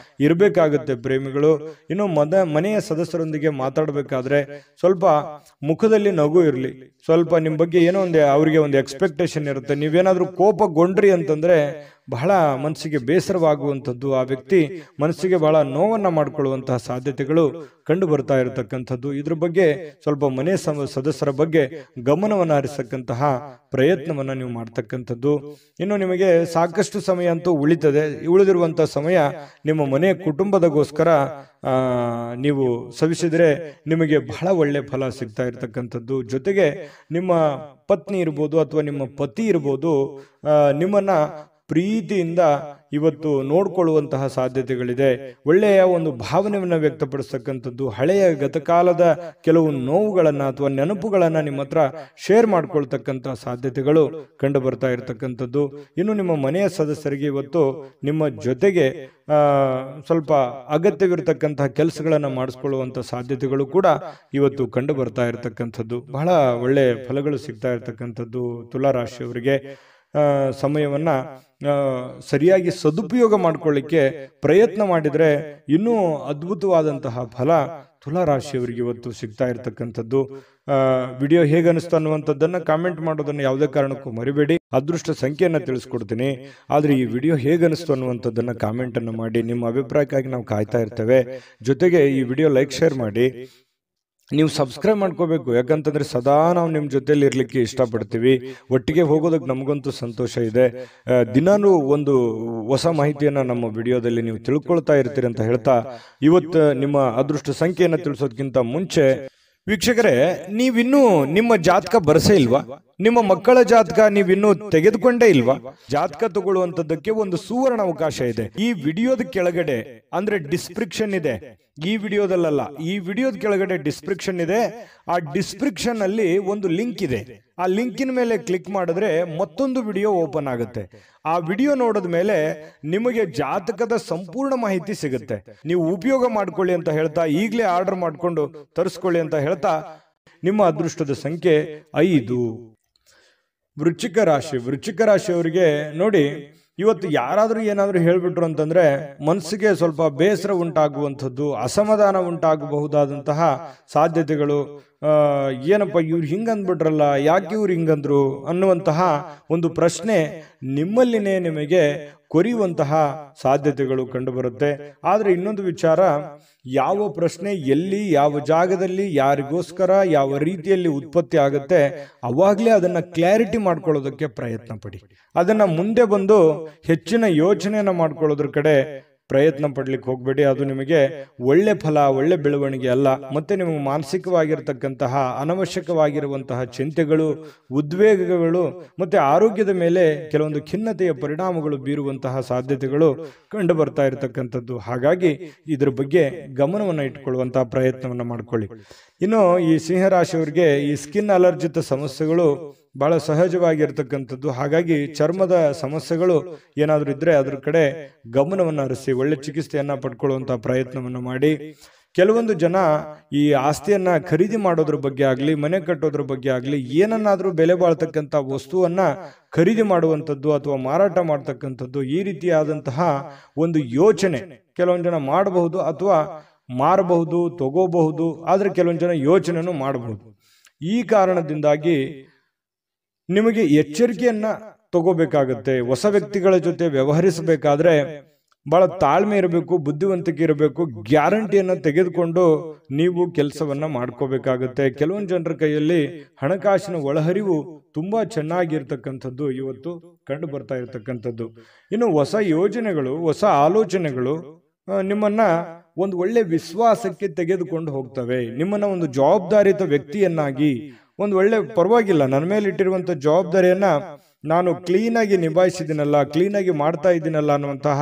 ಇರಬೇಕಾಗುತ್ತೆ ಪ್ರೇಮಿಗಳು. ಇನ್ನು ಮನೆಯ ಸದಸ್ಯರೊಂದಿಗೆ ಮಾತಾಡಬೇಕಾದ್ರೆ ಸ್ವಲ್ಪ ಮುಖದಲ್ಲಿ ನಗು ಇರಲಿ. ಸ್ವಲ್ಪ ನಿಮ್ಮ ಬಗ್ಗೆ ಏನೋ ಅವರಿಗೆ ಒಂದು ಎಕ್ಸ್ಪೆಕ್ಟೇಷನ್ ಇರುತ್ತೆ. ನೀವೇನಾದ್ರೂ ಕೋಪಗೊಂಡ್ರಿ ಅಂತಂದ್ರೆ ಬಹಳ ಮನಸ್ಸಿಗೆ ಬೇಸರವಾಗುವಂಥದ್ದು, ಆ ವ್ಯಕ್ತಿ ಮನಸ್ಸಿಗೆ ಬಹಳ ನೋವನ್ನ ಮಾಡಿಕೊಳ್ಳುವಂತಹ ಸಾಧ್ಯತೆಗಳು ಕಂಡು ಬರ್ತಾ ಇರತಕ್ಕಂಥದ್ದು. ಇದ್ರ ಬಗ್ಗೆ ಸ್ವಲ್ಪ ಮನೆ ಸದಸ್ಯರ ಬಗ್ಗೆ ಗಮನವನ್ನು ಹರಿಸತಕ್ಕಂತಹ ಪ್ರಯತ್ನವನ್ನ ನೀವು ಮಾಡ್ತಕ್ಕಂಥದ್ದು. ಇನ್ನು ನಿಮಗೆ ಸಾಕಷ್ಟು ಸಮಯ ಅಂತೂ ಉಳಿತದೆ. ಉಳಿದಿರುವಂತಹ ಸಮಯ ನಿಮ್ಮ ಮನೆ ಕುಟುಂಬದಗೋಸ್ಕರ ನೀವು ಸವಿಸಿದ್ರೆ ನಿಮಗೆ ಬಹಳ ಒಳ್ಳೆ ಫಲ ಸಿಗ್ತಾ ಇರತಕ್ಕಂಥದ್ದು. ಜೊತೆಗೆ ನಿಮ್ಮ ಪತ್ನಿ ಇರ್ಬೋದು ಅಥವಾ ನಿಮ್ಮ ಪತಿ ಇರ್ಬೋದು, ನಿಮ್ಮನ್ನ ಪ್ರೀತಿಯಿಂದ ಇವತ್ತು ನೋಡ್ಕೊಳ್ಳುವಂತಹ ಸಾಧ್ಯತೆಗಳಿದೆ. ಒಳ್ಳೆಯ ಒಂದು ಭಾವನೆಯನ್ನ ವ್ಯಕ್ತಪಡಿಸ್ತಕ್ಕಂಥದ್ದು, ಹಳೆಯ ಗತಕಾಲದ ಕೆಲವು ನೋವುಗಳನ್ನ ಅಥವಾ ನೆನಪುಗಳನ್ನ ನಿಮ್ಮ ಹತ್ರ ಶೇರ್ ಮಾಡ್ಕೊಳ್ತಕ್ಕಂತಹ ಸಾಧ್ಯತೆಗಳು ಕಂಡು ಬರ್ತಾ ಇರತಕ್ಕಂಥದ್ದು. ಇನ್ನು ನಿಮ್ಮ ಮನೆಯ ಸದಸ್ಯರಿಗೆ ಇವತ್ತು ನಿಮ್ಮ ಜೊತೆಗೆ ಸ್ವಲ್ಪ ಅಗತ್ಯವಿರತಕ್ಕಂತಹ ಕೆಲಸಗಳನ್ನ ಮಾಡಿಸ್ಕೊಳ್ಳುವಂತ ಸಾಧ್ಯತೆಗಳು ಕೂಡ ಇವತ್ತು ಕಂಡು ಬರ್ತಾ ಇರತಕ್ಕಂಥದ್ದು. ಬಹಳ ಒಳ್ಳೆ ಫಲಗಳು ಸಿಗ್ತಾ ಇರತಕ್ಕಂಥದ್ದು ತುಲಾ ರಾಶಿಯವರಿಗೆ. ಸಮಯವನ್ನ ಸರಿಯಾಗಿ ಸದುಪಯೋಗ ಮಾಡ್ಕೊಳ್ಳಿಕ್ಕೆ ಪ್ರಯತ್ನ ಮಾಡಿದ್ರೆ ಇನ್ನೂ ಅದ್ಭುತವಾದಂತಹ ಫಲ ತುಲಾ ರಾಶಿಯವರಿಗೆ ಇವತ್ತು ಸಿಗ್ತಾ ಇರತಕ್ಕಂಥದ್ದು. ವಿಡಿಯೋ ಹೇಗೆ ಅನಿಸ್ತು ಅನ್ನುವಂಥದ್ದನ್ನ ಕಾಮೆಂಟ್ ಮಾಡೋದನ್ನ ಯಾವುದೇ ಕಾರಣಕ್ಕೂ ಮರಿಬೇಡಿ. ಅದೃಷ್ಟ ಸಂಖ್ಯೆಯನ್ನ ತಿಳಿಸ್ಕೊಡ್ತೀನಿ, ಆದ್ರೆ ಈ ವಿಡಿಯೋ ಹೇಗೆ ಅನಿಸ್ತು ಅನ್ನುವಂಥದ್ದನ್ನ ಕಾಮೆಂಟ್ ಅನ್ನು ಮಾಡಿ. ನಿಮ್ಮ ಅಭಿಪ್ರಾಯಕ್ಕಾಗಿ ನಾವು ಕಾಯ್ತಾ ಇರ್ತೇವೆ. ಜೊತೆಗೆ ಈ ವಿಡಿಯೋ ಲೈಕ್ ಶೇರ್ ಮಾಡಿ. ನೀವು ಸಬ್ಸ್ಕ್ರೈಬ್ ಮಾಡ್ಕೋಬೇಕು, ಯಾಕಂತಂದ್ರೆ ಸದಾ ನಾವು ನಿಮ್ಮ ಜೊತೆಲಿ ಇರ್ಲಿಕ್ಕೆ ಇಷ್ಟಪಡ್ತೀವಿ. ಒಟ್ಟಿಗೆ ಹೋಗೋದಕ್ಕೆ ನಮಗಂತೂ ಸಂತೋಷ ಇದೆ. ದಿನಾನು ಒಂದು ಹೊಸ ಮಾಹಿತಿಯನ್ನ ನಮ್ಮ ವಿಡಿಯೋದಲ್ಲಿ ನೀವು ತಿಳ್ಕೊಳ್ತಾ ಇರ್ತೀರಿ ಅಂತ ಹೇಳ್ತಾ, ಇವತ್ತು ನಿಮ್ಮ ಅದೃಷ್ಟ ಸಂಖ್ಯೆಯನ್ನ ತಿಳಿಸೋದಕ್ಕಿಂತ ಮುಂಚೆ ವೀಕ್ಷಕರೇ, ನೀವಿನ್ನೂ ನಿಮ್ಮ ಜಾತಕ ಬರಸೇ ಇಲ್ವಾ? ನಿಮ್ಮ ಮಕ್ಕಳ ಜಾತಕ ನೀವಿನ್ನೂ ತೆಗೆದುಕೊಂಡೇ ಇಲ್ವಾ? ಜಾತಕ ತಗೊಳ್ಳುವಂತದ್ದಕ್ಕೆ ಒಂದು ಸುವರ್ಣ ಅವಕಾಶ ಇದೆ. ಈ ವಿಡಿಯೋದ ಕೆಳಗಡೆ ಅಂದ್ರೆ ಡಿಸ್ಕ್ರಿಪ್ಷನ್ ಇದೆ. ಈ ವಿಡಿಯೋದಲ್ಲ, ಈ ವಿಡಿಯೋದ ಕೆಳಗಡೆ ಡಿಸ್ಕ್ರಿಪ್ಷನ್ ಇದೆ. ಆ ಡಿಸ್ಕ್ರಿಪ್ಷನ್ ಅಲ್ಲಿ ಒಂದು ಲಿಂಕ್ ಇದೆ. ಆ ಲಿಂಕಿನ ಮೇಲೆ ಕ್ಲಿಕ್ ಮಾಡಿದ್ರೆ ಮತ್ತೊಂದು ವಿಡಿಯೋ ಓಪನ್ ಆಗುತ್ತೆ. ಆ ವಿಡಿಯೋ ನೋಡಿದ ಮೇಲೆ ನಿಮಗೆ ಜಾತಕದ ಸಂಪೂರ್ಣ ಮಾಹಿತಿ ಸಿಗುತ್ತೆ. ನೀವು ಉಪಯೋಗ ಮಾಡ್ಕೊಳ್ಳಿ ಅಂತ ಹೇಳ್ತಾ, ಈಗಲೇ ಆರ್ಡರ್ ಮಾಡ್ಕೊಂಡು ತರಿಸ್ಕೊಳ್ಳಿ ಅಂತ ಹೇಳ್ತಾ, ನಿಮ್ಮ ಅದೃಷ್ಟದ ಸಂಖ್ಯೆ 5. ವೃಶ್ಚಿಕ ರಾಶಿ. ವೃಶ್ಚಿಕ ರಾಶಿಯವರಿಗೆ ನೋಡಿ, ಇವತ್ತು ಯಾರಾದ್ರೂ ಏನಾದ್ರೂ ಹೇಳ್ಬಿಟ್ರು ಅಂತಂದ್ರೆ ಮನಸ್ಸಿಗೆ ಸ್ವಲ್ಪ ಬೇಸರ ಉಂಟಾಗುವಂಥದ್ದು, ಅಸಮಾಧಾನ ಉಂಟಾಗಬಹುದಾದಂತಹ ಸಾಧ್ಯತೆಗಳು. ಏನಪ್ಪ ಇವ್ರು ಹಿಂಗಂದ್ಬಿಟ್ರಲ್ಲ, ಯಾಕೆ ಇವ್ರು ಹಿಂಗಂದ್ರು ಅನ್ನುವಂತಹ ಒಂದು ಪ್ರಶ್ನೆ ನಿಮ್ಮಲ್ಲಿನೇ ನಿಮಗೆ ಕೊರಿಯುವಂತಹ ಸಾಧ್ಯತೆಗಳು ಕಂಡು ಬರುತ್ತೆ. ಆದ್ರೆ ಇನ್ನೊಂದು ವಿಚಾರ, ಯಾವ ಪ್ರಶ್ನೆ ಎಲ್ಲಿ, ಯಾವ ಜಾಗದಲ್ಲಿ, ಯಾರಿಗೋಸ್ಕರ, ಯಾವ ರೀತಿಯಲ್ಲಿ ಉತ್ಪತ್ತಿ ಆಗುತ್ತೆ, ಅವಾಗ್ಲೇ ಅದನ್ನ ಕ್ಲಾರಿಟಿ ಮಾಡ್ಕೊಳ್ಳೋದಕ್ಕೆ ಪ್ರಯತ್ನ ಪಡಿ. ಅದನ್ನ ಮುಂದೆ ಬಂದು ಹೆಚ್ಚಿನ ಯೋಚನೆಯನ್ನ ಮಾಡ್ಕೊಳ್ಳೋದ್ರ ಕಡೆ ಪ್ರಯತ್ನ ಪಡ್ಲಿಕ್ಕೆ ಹೋಗ್ಬೇಡಿ. ಅದು ನಿಮಗೆ ಒಳ್ಳೆ ಫಲ, ಒಳ್ಳೆ ಬೆಳವಣಿಗೆ ಅಲ್ಲ. ಮತ್ತೆ ನಿಮಗೆ ಮಾನಸಿಕವಾಗಿರ್ತಕ್ಕಂತಹ ಅನವಶ್ಯಕವಾಗಿರುವಂತಹ ಚಿಂತೆಗಳು, ಉದ್ವೇಗಗಳು ಮತ್ತೆ ಆರೋಗ್ಯದ ಮೇಲೆ ಕೆಲವೊಂದು ಖಿನ್ನತೆಯ ಪರಿಣಾಮಗಳು ಬೀರುವಂತಹ ಸಾಧ್ಯತೆಗಳು ಕಂಡು ಬರ್ತಾ ಇರತಕ್ಕಂಥದ್ದು. ಹಾಗಾಗಿ ಇದ್ರ ಬಗ್ಗೆ ಗಮನವನ್ನು ಇಟ್ಕೊಳ್ಳುವಂತಹ ಪ್ರಯತ್ನವನ್ನ ಮಾಡ್ಕೊಳ್ಳಿ. ಇನ್ನು ಈ ಸಿಂಹರಾಶಿಯವರಿಗೆ ಈ ಸ್ಕಿನ್ ಅಲರ್ಜಿತ ಸಮಸ್ಯೆಗಳು ಬಹಳ ಸಹಜವಾಗಿರ್ತಕ್ಕಂಥದ್ದು. ಹಾಗಾಗಿ ಚರ್ಮದ ಸಮಸ್ಯೆಗಳು ಏನಾದ್ರೂ ಇದ್ರೆ ಅದ್ರ ಕಡೆ ಗಮನವನ್ನು ಹರಿಸಿ ಒಳ್ಳೆ ಚಿಕಿತ್ಸೆಯನ್ನ ಪಡ್ಕೊಳ್ಳುವಂತಹ ಪ್ರಯತ್ನವನ್ನ ಮಾಡಿ. ಕೆಲವೊಂದು ಜನ ಈ ಆಸ್ತಿಯನ್ನ ಖರೀದಿ ಮಾಡೋದ್ರ ಬಗ್ಗೆ ಆಗ್ಲಿ, ಮನೆ ಕಟ್ಟೋದ್ರ ಬಗ್ಗೆ ಆಗ್ಲಿ, ಏನನ್ನಾದ್ರೂ ಬೆಲೆ ಬಾಳ್ತಕ್ಕಂಥ ವಸ್ತುವನ್ನ ಖರೀದಿ ಮಾಡುವಂಥದ್ದು ಅಥವಾ ಮಾರಾಟ ಮಾಡ್ತಕ್ಕಂಥದ್ದು, ಈ ರೀತಿಯಾದಂತಹ ಒಂದು ಯೋಚನೆ ಕೆಲವೊಂದು ಜನ ಮಾಡಬಹುದು ಅಥವಾ ಮಾರಬಹುದು, ತಗೋಬಹುದು. ಆದ್ರೆ ಕೆಲವೊಂದು ಜನ ಯೋಚನೆಯನ್ನು ಮಾಡಬಹುದು. ಈ ಕಾರಣದಿಂದಾಗಿ ನಿಮಗೆ ಎಚ್ಚರಿಕೆಯನ್ನ ತಗೋಬೇಕಾಗತ್ತೆ. ಹೊಸ ವ್ಯಕ್ತಿಗಳ ಜೊತೆ ವ್ಯವಹರಿಸಬೇಕಾದ್ರೆ ಬಹಳ ತಾಳ್ಮೆ ಇರಬೇಕು, ಬುದ್ಧಿವಂತಿಕೆ ಇರಬೇಕು. ಗ್ಯಾರಂಟಿಯನ್ನ ತೆಗೆದುಕೊಂಡು ನೀವು ಕೆಲಸವನ್ನ ಮಾಡ್ಕೋಬೇಕಾಗತ್ತೆ. ಕೆಲವೊಂದು ಜನರ ಕೈಯಲ್ಲಿ ಹಣಕಾಸಿನ ಒಳಹರಿವು ತುಂಬಾ ಚೆನ್ನಾಗಿರ್ತಕ್ಕಂಥದ್ದು ಇವತ್ತು ಕಂಡು ಬರ್ತಾ ಇರತಕ್ಕಂಥದ್ದು. ಇನ್ನು ಹೊಸ ಯೋಜನೆಗಳು, ಹೊಸ ಆಲೋಚನೆಗಳು ನಿಮ್ಮನ್ನ ಒಂದು ಒಳ್ಳೆ ವಿಶ್ವಾಸಕ್ಕೆ ತೆಗೆದುಕೊಂಡು ಹೋಗ್ತವೆ. ನಿಮ್ಮನ್ನ ಒಂದು ಜವಾಬ್ದಾರಿಯುತ ವ್ಯಕ್ತಿಯನ್ನಾಗಿ, ಒಂದು ಒಳ್ಳೆ ಪರವಾಗಿಲ್ಲ, ನನ್ನ ಮೇಲೆ ಇಟ್ಟಿರುವಂತ ಜವಾಬ್ದಾರಿಯನ್ನ ನಾನು ಕ್ಲೀನಾಗಿ ನಿಭಾಯಿಸಿದ್ದೀನಲ್ಲ, ಕ್ಲೀನಾಗಿ ಮಾಡ್ತಾ ಇದ್ದೀನಲ್ಲ ಅನ್ನುವಂತಹ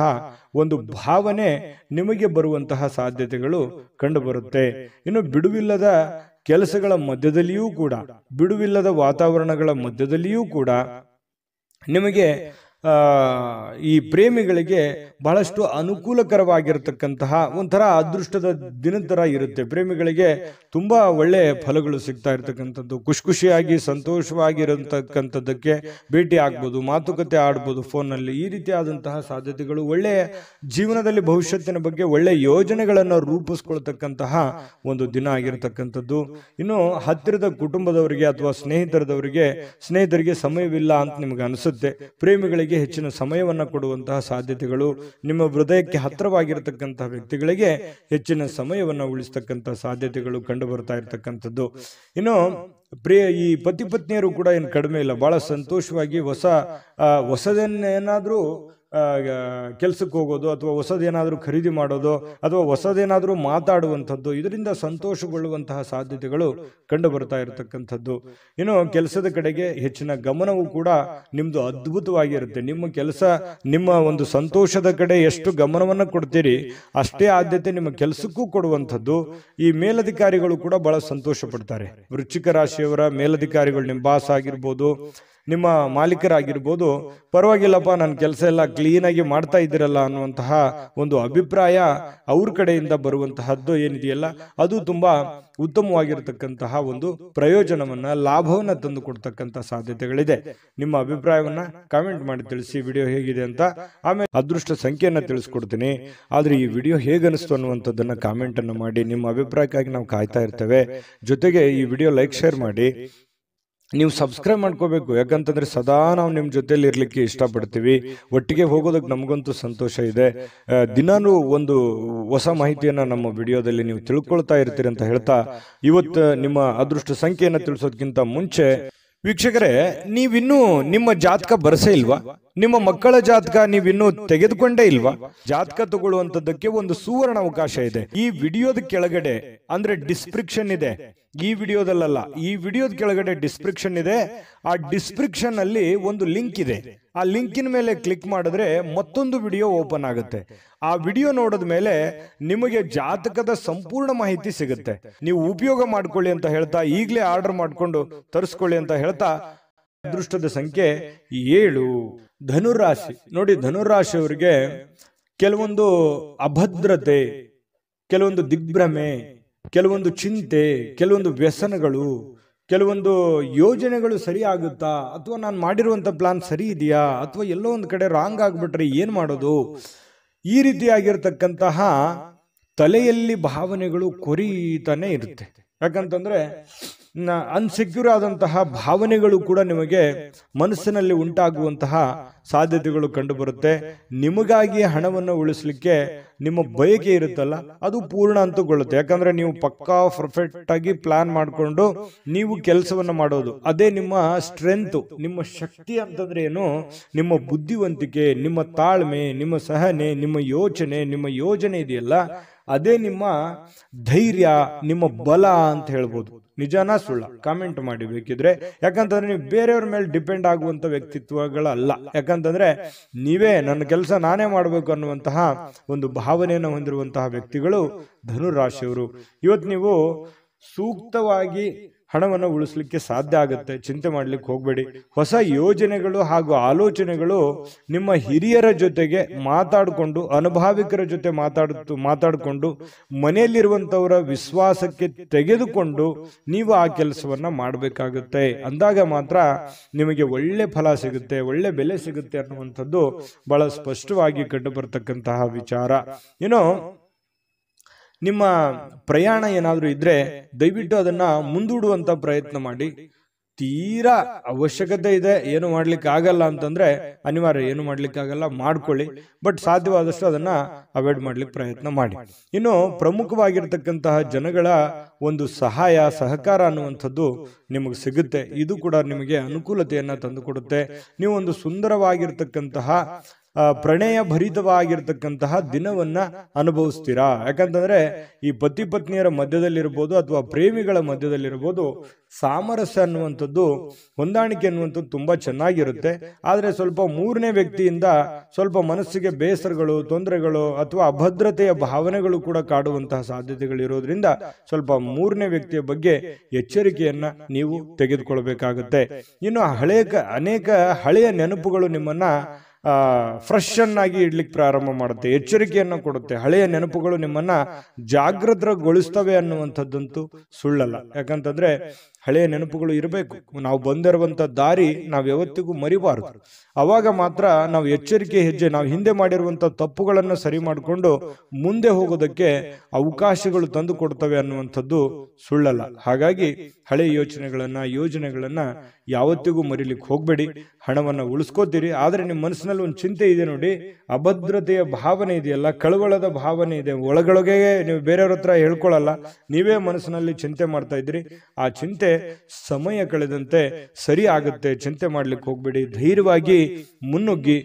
ಒಂದು ಭಾವನೆ ನಿಮಗೆ ಬರುವಂತಹ ಸಾಧ್ಯತೆಗಳು ಕಂಡು ಬರುತ್ತೆ. ಇನ್ನು ಬಿಡುವಿಲ್ಲದ ಕೆಲಸಗಳ ಮಧ್ಯದಲ್ಲಿಯೂ ಕೂಡ, ಬಿಡುವಿಲ್ಲದ ವಾತಾವರಣಗಳ ಮಧ್ಯದಲ್ಲಿಯೂ ಕೂಡ ನಿಮಗೆ ಈ ಪ್ರೇಮಿಗಳಿಗೆ ಬಹಳಷ್ಟು ಅನುಕೂಲಕರವಾಗಿರತಕ್ಕಂತಹ ಒಂಥರ ಅದೃಷ್ಟದ ದಿನದ ತರ ಇರುತ್ತೆ. ಪ್ರೇಮಿಗಳಿಗೆ ತುಂಬಾ ಒಳ್ಳೆ ಫಲಗಳು ಸಿಗ್ತಾ ಇರತಕ್ಕಂಥದ್ದು, ಖುಷಿಯಾಗಿ ಸಂತೋಷವಾಗಿರತಕ್ಕಂಥದ್ದಕ್ಕೆ ಭೇಟಿ ಆಗ್ಬೋದು, ಮಾತುಕತೆ ಆಡ್ಬೋದು ಫೋನ್ನಲ್ಲಿ. ಈ ರೀತಿಯಾದಂತಹ ಸಾಧ್ಯತೆಗಳು, ಒಳ್ಳೆಯ ಜೀವನದಲ್ಲಿ ಭವಿಷ್ಯತ್ತಿನ ಬಗ್ಗೆ ಒಳ್ಳೆ ಯೋಜನೆಗಳನ್ನು ರೂಪಿಸ್ಕೊಳ್ತಕ್ಕಂತಹ ಒಂದು ದಿನ ಆಗಿರತಕ್ಕಂಥದ್ದು. ಇನ್ನು ಹತ್ತಿರದ ಕುಟುಂಬದವರಿಗೆ ಅಥವಾ ಸ್ನೇಹಿತರಿಗೆ ಸಮಯವಿಲ್ಲ ಅಂತ ನಿಮ್ಗೆ ಅನಿಸುತ್ತೆ. ಪ್ರೇಮಿಗಳಿಗೆ ಹೆಚ್ಚಿನ ಸಮಯವನ್ನು ಕೊಡುವಂತಹ ಸಾಧ್ಯತೆಗಳು, ನಿಮ್ಮ ಹೃದಯಕ್ಕೆ ಹತ್ತಿರವಾಗಿರತಕ್ಕಂತಹ ವ್ಯಕ್ತಿಗಳಿಗೆ ಹೆಚ್ಚಿನ ಸಮಯವನ್ನು ಉಳಿಸ್ತಕ್ಕಂತಹ ಸಾಧ್ಯತೆಗಳು ಕಂಡು ಬರ್ತಾ ಇರತಕ್ಕಂಥದ್ದು. ಇನ್ನು ಈ ಪತಿ ಪತ್ನಿಯರು ಕೂಡ ಏನು ಕಡಿಮೆ ಇಲ್ಲ, ಬಹಳ ಸಂತೋಷವಾಗಿ ಹೊಸದೇನಾದ್ರೂ ಕೆಲಸಕ್ಕೆ ಹೋಗೋದು ಅಥವಾ ಹೊಸದೇನಾದ್ರೂ ಖರೀದಿ ಮಾಡೋದು ಅಥವಾ ಹೊಸದೇನಾದ್ರೂ ಮಾತಾಡುವಂಥದ್ದು, ಇದರಿಂದ ಸಂತೋಷಗೊಳ್ಳುವಂತಹ ಸಾಧ್ಯತೆಗಳು ಕಂಡು ಬರ್ತಾ ಇರತಕ್ಕಂಥದ್ದು. ಇನ್ನು ಕೆಲಸದ ಕಡೆಗೆ ಹೆಚ್ಚಿನ ಗಮನವೂ ಕೂಡ ನಿಮ್ದು ಅದ್ಭುತವಾಗಿರುತ್ತೆ. ನಿಮ್ಮ ಕೆಲಸ, ನಿಮ್ಮ ಒಂದು ಸಂತೋಷದ ಕಡೆ ಎಷ್ಟು ಗಮನವನ್ನು ಕೊಡ್ತೀರಿ ಅಷ್ಟೇ ಆದ್ಯತೆ ನಿಮ್ಮ ಕೆಲಸಕ್ಕೂ ಕೊಡುವಂಥದ್ದು. ಈ ಮೇಲಧಿಕಾರಿಗಳು ಕೂಡ ಬಹಳ ಸಂತೋಷ ಪಡ್ತಾರೆ. ವೃಶ್ಚಿಕ ರಾಶಿಯವರ ಮೇಲಧಿಕಾರಿಗಳು, ನಿಮ್ಮ ಬಾಸ್ ಆಗಿರ್ಬೋದು, ನಿಮ್ಮ ಮಾಲೀಕರಾಗಿರ್ಬೋದು, ಪರವಾಗಿಲ್ಲಪ್ಪ ನನ್ನ ಕೆಲಸ ಎಲ್ಲ ಕ್ಲೀನಾಗಿ ಮಾಡ್ತಾ ಇದ್ದೀರಲ್ಲ ಅನ್ನುವಂತಹ ಒಂದು ಅಭಿಪ್ರಾಯ ಅವ್ರ ಕಡೆಯಿಂದ ಬರುವಂತಹದ್ದು ಏನಿದೆಯಲ್ಲ, ಅದು ತುಂಬಾ ಉತ್ತಮವಾಗಿರತಕ್ಕಂತಹ ಒಂದು ಪ್ರಯೋಜನವನ್ನ, ಲಾಭವನ್ನ ತಂದು ಕೊಡ್ತಕ್ಕಂಥ ಸಾಧ್ಯತೆಗಳಿದೆ. ನಿಮ್ಮ ಅಭಿಪ್ರಾಯವನ್ನ ಕಾಮೆಂಟ್ ಮಾಡಿ ತಿಳಿಸಿ, ವಿಡಿಯೋ ಹೇಗಿದೆ ಅಂತ. ಆಮೇಲೆ ಅದೃಷ್ಟ ಸಂಖ್ಯೆಯನ್ನ ತಿಳಿಸ್ಕೊಡ್ತೀನಿ. ಆದ್ರೆ ಈ ವಿಡಿಯೋ ಹೇಗನಿಸ್ತು ಅನ್ನುವಂಥದ್ದನ್ನ ಕಾಮೆಂಟ್ ಅನ್ನು ಮಾಡಿ. ನಿಮ್ಮ ಅಭಿಪ್ರಾಯಕ್ಕಾಗಿ ನಾವು ಕಾಯ್ತಾ ಇರ್ತೇವೆ. ಜೊತೆಗೆ ಈ ವಿಡಿಯೋ ಲೈಕ್, ಶೇರ್ ಮಾಡಿ. ನೀವು ಸಬ್ಸ್ಕ್ರೈಬ್ ಮಾಡ್ಕೋಬೇಕು, ಯಾಕಂತಂದ್ರೆ ಸದಾ ನಾವು ನಿಮ್ಮ ಜೊತೆಲಿ ಇರ್ಲಿಕ್ಕೆ ಇಷ್ಟಪಡ್ತೀವಿ. ಒಟ್ಟಿಗೆ ಹೋಗೋದಕ್ಕೆ ನಮಗಂತೂ ಸಂತೋಷ ಇದೆ. ದಿನಾನು ಒಂದು ಹೊಸ ಮಾಹಿತಿಯನ್ನ ನಮ್ಮ ವಿಡಿಯೋದಲ್ಲಿ ನೀವು ತಿಳ್ಕೊಳ್ತಾ ಇರ್ತೀರಿ ಅಂತ ಹೇಳ್ತಾ, ಇವತ್ತು ನಿಮ್ಮ ಅದೃಷ್ಟ ಸಂಖ್ಯೆಯನ್ನು ತಿಳಿಸೋದಕ್ಕಿಂತ ಮುಂಚೆ ವೀಕ್ಷಕರೇ, ನೀವಿನ್ನೂ ನಿಮ್ಮ ಜಾತಕ ಬರಸೇ ಇಲ್ವಾ? ನಿಮ್ಮ ಮಕ್ಕಳ ಜಾತಕ ನೀವಿನ್ನೂ ತೆಗೆದುಕೊಂಡೇ ಇಲ್ವಾ? ಜಾತಕ ತಗೊಳ್ಳುವಂತದ್ದಕ್ಕೆ ಒಂದು ಸುವರ್ಣ ಅವಕಾಶ ಇದೆ. ಈ ವಿಡಿಯೋದ ಕೆಳಗಡೆ, ಅಂದ್ರೆ ಡಿಸ್ಕ್ರಿಪ್ಷನ್ ಇದೆ, ಈ ವಿಡಿಯೋದಲ್ಲ, ಈ ವಿಡಿಯೋದ ಕೆಳಗಡೆ ಡಿಸ್ಕ್ರಿಪ್ಷನ್ ಇದೆ. ಆ ಡಿಸ್ಕ್ರಿಪ್ಷನ್ ಅಲ್ಲಿ ಒಂದು ಲಿಂಕ್ ಇದೆ. ಆ ಲಿಂಕಿನ ಮೇಲೆ ಕ್ಲಿಕ್ ಮಾಡಿದ್ರೆ ಮತ್ತೊಂದು ವಿಡಿಯೋ ಓಪನ್ ಆಗುತ್ತೆ. ಆ ವಿಡಿಯೋ ನೋಡಿದ ಮೇಲೆ ನಿಮಗೆ ಜಾತಕದ ಸಂಪೂರ್ಣ ಮಾಹಿತಿ ಸಿಗುತ್ತೆ. ನೀವು ಉಪಯೋಗ ಮಾಡ್ಕೊಳ್ಳಿ ಅಂತ ಹೇಳ್ತಾ, ಈಗಲೇ ಆರ್ಡರ್ ಮಾಡ್ಕೊಂಡು ತರಿಸ್ಕೊಳ್ಳಿ ಅಂತ ಹೇಳ್ತಾ, ಅದೃಷ್ಟದ ಸಂಖ್ಯೆ 7. ಧನುರಾಶಿ ನೋಡಿ, ಧನುರಾಶಿಯವರಿಗೆ ಕೆಲವೊಂದು ಅಭದ್ರತೆ, ಕೆಲವೊಂದು ದಿಗ್ಭ್ರಮೆ, ಕೆಲವೊಂದು ಚಿಂತೆ, ಕೆಲವೊಂದು ವ್ಯಸನಗಳು, ಕೆಲವೊಂದು ಯೋಜನೆಗಳು ಸರಿ ಆಗುತ್ತಾ, ಅಥವಾ ನಾನು ಮಾಡಿರುವಂತ ಪ್ಲಾನ್ ಸರಿ ಇದೆಯಾ, ಅಥವಾ ಎಲ್ಲೋ ಒಂದು ಕಡೆ ರಾಂಗ್ ಆಗ್ಬಿಟ್ರೆ ಏನ್ ಮಾಡೋದು, ಈ ರೀತಿಯಾಗಿರ್ತಕ್ಕಂತಹ ತಲೆಯಲ್ಲಿ ಭಾವನೆಗಳು ಕೊರೀತಾನೆ ಇರುತ್ತೆ. ಯಾಕಂತಂದ್ರೆ ಅನ್ಸೆಕ್ಯೂರ್ ಆದಂತಹ ಭಾವನೆಗಳು ಕೂಡ ನಿಮಗೆ ಮನಸ್ಸಿನಲ್ಲಿ ಉಂಟಾಗುವಂತಹ ಸಾಧ್ಯತೆಗಳು ಕಂಡು ಬರುತ್ತೆ. ನಿಮಗಾಗಿ ಹಣವನ್ನು ಉಳಿಸ್ಲಿಕ್ಕೆ ನಿಮ್ಮ ಬಯಕೆ ಇರುತ್ತಲ್ಲ, ಅದು ಪೂರ್ಣ ಅಂತಗೊಳ್ಳುತ್ತೆ. ಯಾಕಂದ್ರೆ ನೀವು ಪಕ್ಕಾ ಪರ್ಫೆಕ್ಟ್ ಆಗಿ ಪ್ಲಾನ್ ಮಾಡಿಕೊಂಡು ನೀವು ಕೆಲಸವನ್ನ ಮಾಡೋದು, ಅದೇ ನಿಮ್ಮ ಸ್ಟ್ರೆಂತ್, ನಿಮ್ಮ ಶಕ್ತಿ ಅಂತಂದ್ರೆ ಏನು? ನಿಮ್ಮ ಬುದ್ಧಿವಂತಿಕೆ, ನಿಮ್ಮ ತಾಳ್ಮೆ, ನಿಮ್ಮ ಸಹನೆ, ನಿಮ್ಮ ಯೋಚನೆ, ನಿಮ್ಮ ಯೋಜನೆ ಇದೆಯಲ್ಲ, ಅದೇ ನಿಮ್ಮ ಧೈರ್ಯ, ನಿಮ್ಮ ಬಲ ಅಂತ ಹೇಳ್ಬೋದು. ನಿಜಾನ ಸುಳ್ಳ? ಕಾಮೆಂಟ್ ಮಾಡಿ ಬೇಕಿದ್ರೆ. ಯಾಕಂತಂದ್ರೆ ನೀವು ಬೇರೆಯವ್ರ ಮೇಲೆ ಡಿಪೆಂಡ್ ಆಗುವಂತ ವ್ಯಕ್ತಿತ್ವಗಳಲ್ಲ. ಯಾಕಂತಂದ್ರೆ ನೀವೇ ನನ್ನ ಕೆಲಸ ನಾನೇ ಮಾಡಬೇಕು ಅನ್ನುವಂತಹ ಒಂದು ಭಾವನೆಯನ್ನು ಹೊಂದಿರುವಂತಹ ವ್ಯಕ್ತಿಗಳು ಧನುರಾಶಿಯವರು. ಇವತ್ತು ನೀವು ಸೂಕ್ತವಾಗಿ ಹಣವನ್ನು ಉಳಿಸ್ಲಿಕ್ಕೆ ಸಾಧ್ಯ ಆಗುತ್ತೆ. ಚಿಂತೆ ಮಾಡ್ಲಿಕ್ಕೆ ಹೋಗ್ಬೇಡಿ. ಹೊಸ ಯೋಜನೆಗಳು ಹಾಗೂ ಆಲೋಚನೆಗಳು ನಿಮ್ಮ ಹಿರಿಯರ ಜೊತೆಗೆ ಮಾತಾಡಿಕೊಂಡು, ಅನುಭಾವಿಕರ ಜೊತೆ ಮಾತಾಡಿಕೊಂಡು ಮನೆಯಲ್ಲಿರುವಂತವರ ವಿಶ್ವಾಸಕ್ಕೆ ತೆಗೆದುಕೊಂಡು ನೀವು ಆ ಕೆಲಸವನ್ನ ಮಾಡಬೇಕಾಗುತ್ತೆ. ಅಂದಾಗ ಮಾತ್ರ ನಿಮಗೆ ಒಳ್ಳೆ ಫಲ ಸಿಗುತ್ತೆ, ಒಳ್ಳೆ ಬೆಲೆ ಸಿಗುತ್ತೆ ಅನ್ನುವಂಥದ್ದು ಬಹಳ ಸ್ಪಷ್ಟವಾಗಿ ಕಂಡು ಬರ್ತಕ್ಕಂತಹ ವಿಚಾರ. ಏನೋ ನಿಮ್ಮ ಪ್ರಯಾಣ ಏನಾದರೂ ಇದ್ರೆ ದಯವಿಟ್ಟು ಅದನ್ನ ಮುಂದೂಡುವಂತ ಪ್ರಯತ್ನ ಮಾಡಿ. ತೀರಾ ಅವಶ್ಯಕತೆ ಇದೆ, ಏನು ಮಾಡ್ಲಿಕ್ಕೆ ಆಗಲ್ಲ ಅಂತಂದ್ರೆ ಅನಿವಾರ್ಯ, ಏನು ಮಾಡ್ಲಿಕ್ಕೆ ಆಗಲ್ಲ ಮಾಡ್ಕೊಳ್ಳಿ. ಬಟ್ ಸಾಧ್ಯವಾದಷ್ಟು ಅದನ್ನ ಅವಾಯ್ಡ್ ಮಾಡ್ಲಿಕ್ಕೆ ಪ್ರಯತ್ನ ಮಾಡಿ. ಇನ್ನು ಪ್ರಮುಖವಾಗಿರ್ತಕ್ಕಂತಹ ಜನಗಳ ಒಂದು ಸಹಕಾರ ಅನ್ನುವಂಥದ್ದು ನಿಮಗೆ ಸಿಗುತ್ತೆ. ಇದು ಕೂಡ ನಿಮಗೆ ಅನುಕೂಲತೆಯನ್ನ ತಂದುಕೊಡುತ್ತೆ. ನೀವು ಒಂದು ಸುಂದರವಾಗಿರ್ತಕ್ಕಂತಹ ಪ್ರಣಯ ಭರಿತವಾಗಿರ್ತಕ್ಕಂತಹ ದಿನವನ್ನ ಅನುಭವಿಸ್ತೀರಾ. ಯಾಕಂತಂದ್ರೆ ಈ ಪತಿ ಪತ್ನಿಯರ ಮಧ್ಯದಲ್ಲಿರ್ಬೋದು ಅಥವಾ ಪ್ರೇಮಿಗಳ ಮಧ್ಯದಲ್ಲಿರ್ಬೋದು, ಸಾಮರಸ್ಯ ಅನ್ನುವಂಥದ್ದು, ಹೊಂದಾಣಿಕೆ ಅನ್ನುವಂಥದ್ದು ತುಂಬಾ ಚೆನ್ನಾಗಿರುತ್ತೆ. ಆದ್ರೆ ಸ್ವಲ್ಪ ಮೂರನೇ ವ್ಯಕ್ತಿಯಿಂದ ಸ್ವಲ್ಪ ಮನಸ್ಸಿಗೆ ಬೇಸರಗಳು, ತೊಂದರೆಗಳು ಅಥವಾ ಅಭದ್ರತೆಯ ಭಾವನೆಗಳು ಕೂಡ ಕಾಡುವಂತಹ ಸಾಧ್ಯತೆಗಳಿರೋದ್ರಿಂದ ಸ್ವಲ್ಪ ಮೂರನೇ ವ್ಯಕ್ತಿಯ ಬಗ್ಗೆ ಎಚ್ಚರಿಕೆಯನ್ನ ನೀವು ತೆಗೆದುಕೊಳ್ಬೇಕಾಗುತ್ತೆ. ಇನ್ನು ಅನೇಕ ಹಳೆಯ ನೆನಪುಗಳು ನಿಮ್ಮನ್ನ ಫ್ರೆಶ್ ಅನ್ನಾಗಿ ಇಡ್ಲಿಕ್ಕೆ ಪ್ರಾರಂಭ ಮಾಡುತ್ತೆ, ಎಚ್ಚರಿಕೆಯನ್ನು ಕೊಡುತ್ತೆ. ಹಳೆಯ ನೆನಪುಗಳು ನಿಮ್ಮನ್ನ ಜಾಗೃತಗೊಳಿಸ್ತವೆ ಅನ್ನುವಂಥದ್ದಂತೂ ಸುಳ್ಳಲ್ಲ. ಯಾಕಂತಂದ್ರೆ ಹಳೆಯ ನೆನಪುಗಳು ಇರಬೇಕು. ನಾವು ಬಂದಿರುವಂತ ದಾರಿ ನಾವು ಯಾವತ್ತಿಗೂ ಮರಿಬಾರದು. ಅವಾಗ ಮಾತ್ರ ನಾವು ಎಚ್ಚರಿಕೆ ಹೆಜ್ಜೆ, ನಾವು ಹಿಂದೆ ಮಾಡಿರುವಂತ ತಪ್ಪುಗಳನ್ನು ಸರಿ ಮಾಡಿಕೊಂಡು ಮುಂದೆ ಹೋಗೋದಕ್ಕೆ ಅವಕಾಶಗಳು ತಂದು ಕೊಡ್ತವೆ ಅನ್ನುವಂಥದ್ದು ಸುಳ್ಳಲ್ಲ. ಹಾಗಾಗಿ ಹಳೆಯ ಯೋಜನೆಗಳನ್ನ ಯಾವತ್ತಿಗೂ ಮರಿಲಿಕ್ಕೆ ಹೋಗ್ಬೇಡಿ. ಹಣವನ್ನ ಉಳಿಸ್ಕೋತೀರಿ, ಆದ್ರೆ ನಿಮ್ಮ ಮನಸ್ಸಿನಲ್ಲಿ ಒಂದು ಚಿಂತೆ ಇದೆ ನೋಡಿ, ಅಭದ್ರತೆಯ ಭಾವನೆ ಇದೆಯಲ್ಲ, ಕಳವಳದ ಭಾವನೆ ಇದೆ. ಒಳಗೊಳಗೆ ನೀವು ಬೇರೆಯವ್ರ ಹತ್ರ ಹೇಳ್ಕೊಳ್ಳಲ್ಲ, ನೀವೇ ಮನಸ್ಸಿನಲ್ಲಿ ಚಿಂತೆ ಮಾಡ್ತಾ ಇದ್ರಿ. ಆ ಚಿಂತೆ ಸಮಯ ಕಳೆದಂತೆ ಸರಿ ಆಗುತ್ತೆ. ಚಿಂತೆ ಮಾಡ್ಲಿಕ್ಕೆ ಹೋಗ್ಬೇಡಿ, ಧೈರ್ಯವಾಗಿ ಮುನ್ನುಗ್ಗಿ.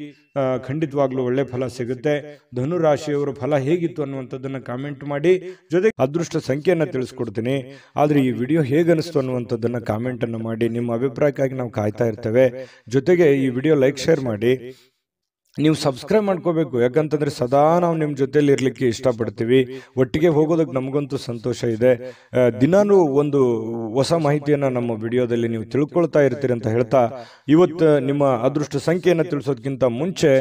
ಖಂಡಿತವಾಗ್ಲೂ ಒಳ್ಳೆ ಫಲ ಸಿಗುತ್ತೆ. ಧನುರಾಶಿಯವರ ಫಲ ಹೇಗಿತ್ತು ಅನ್ನುವಂಥದ್ದನ್ನ ಕಾಮೆಂಟ್ ಮಾಡಿ. ಜೊತೆಗೆ ಅದೃಷ್ಟ ಸಂಖ್ಯೆಯನ್ನ ತಿಳಿಸ್ಕೊಡ್ತೀನಿ. ಆದ್ರೆ ಈ ವಿಡಿಯೋ ಹೇಗನಿಸ್ತು ಅನ್ನುವಂಥದ್ದನ್ನ ಕಾಮೆಂಟ್ ಅನ್ನು ಮಾಡಿ. ನಿಮ್ಮ ಅಭಿಪ್ರಾಯಕ್ಕಾಗಿ ನಾವು ಕಾಯ್ತಾ ಇರ್ತೇವೆ. ಜೊತೆಗೆ ಈ ವಿಡಿಯೋ ಲೈಕ್ ಶೇರ್ ಮಾಡಿ. ನೀವು ಸಬ್ಸ್ಕ್ರೈಬ್ ಮಾಡ್ಕೋಬೇಕು. ಯಾಕಂತಂದ್ರೆ ಸದಾ ನಾವು ನಿಮ್ಮ ಜೊತೆಲಿ ಇರ್ಲಿಕ್ಕೆ ಇಷ್ಟಪಡ್ತೀವಿ. ಒಟ್ಟಿಗೆ ಹೋಗೋದಕ್ಕೆ ನಮಗಂತೂ ಸಂತೋಷ ಇದೆ. ದಿನಾನು ಒಂದು ಹೊಸ ಮಾಹಿತಿಯನ್ನ ನಮ್ಮ ವಿಡಿಯೋದಲ್ಲಿ ನೀವು ತಿಳ್ಕೊಳ್ತಾ ಇರ್ತೀರಿ ಅಂತ ಹೇಳ್ತಾ, ಇವತ್ತು ನಿಮ್ಮ ಅದೃಷ್ಟ ಸಂಖ್ಯೆಯನ್ನು ತಿಳಿಸೋದಕ್ಕಿಂತ ಮುಂಚೆ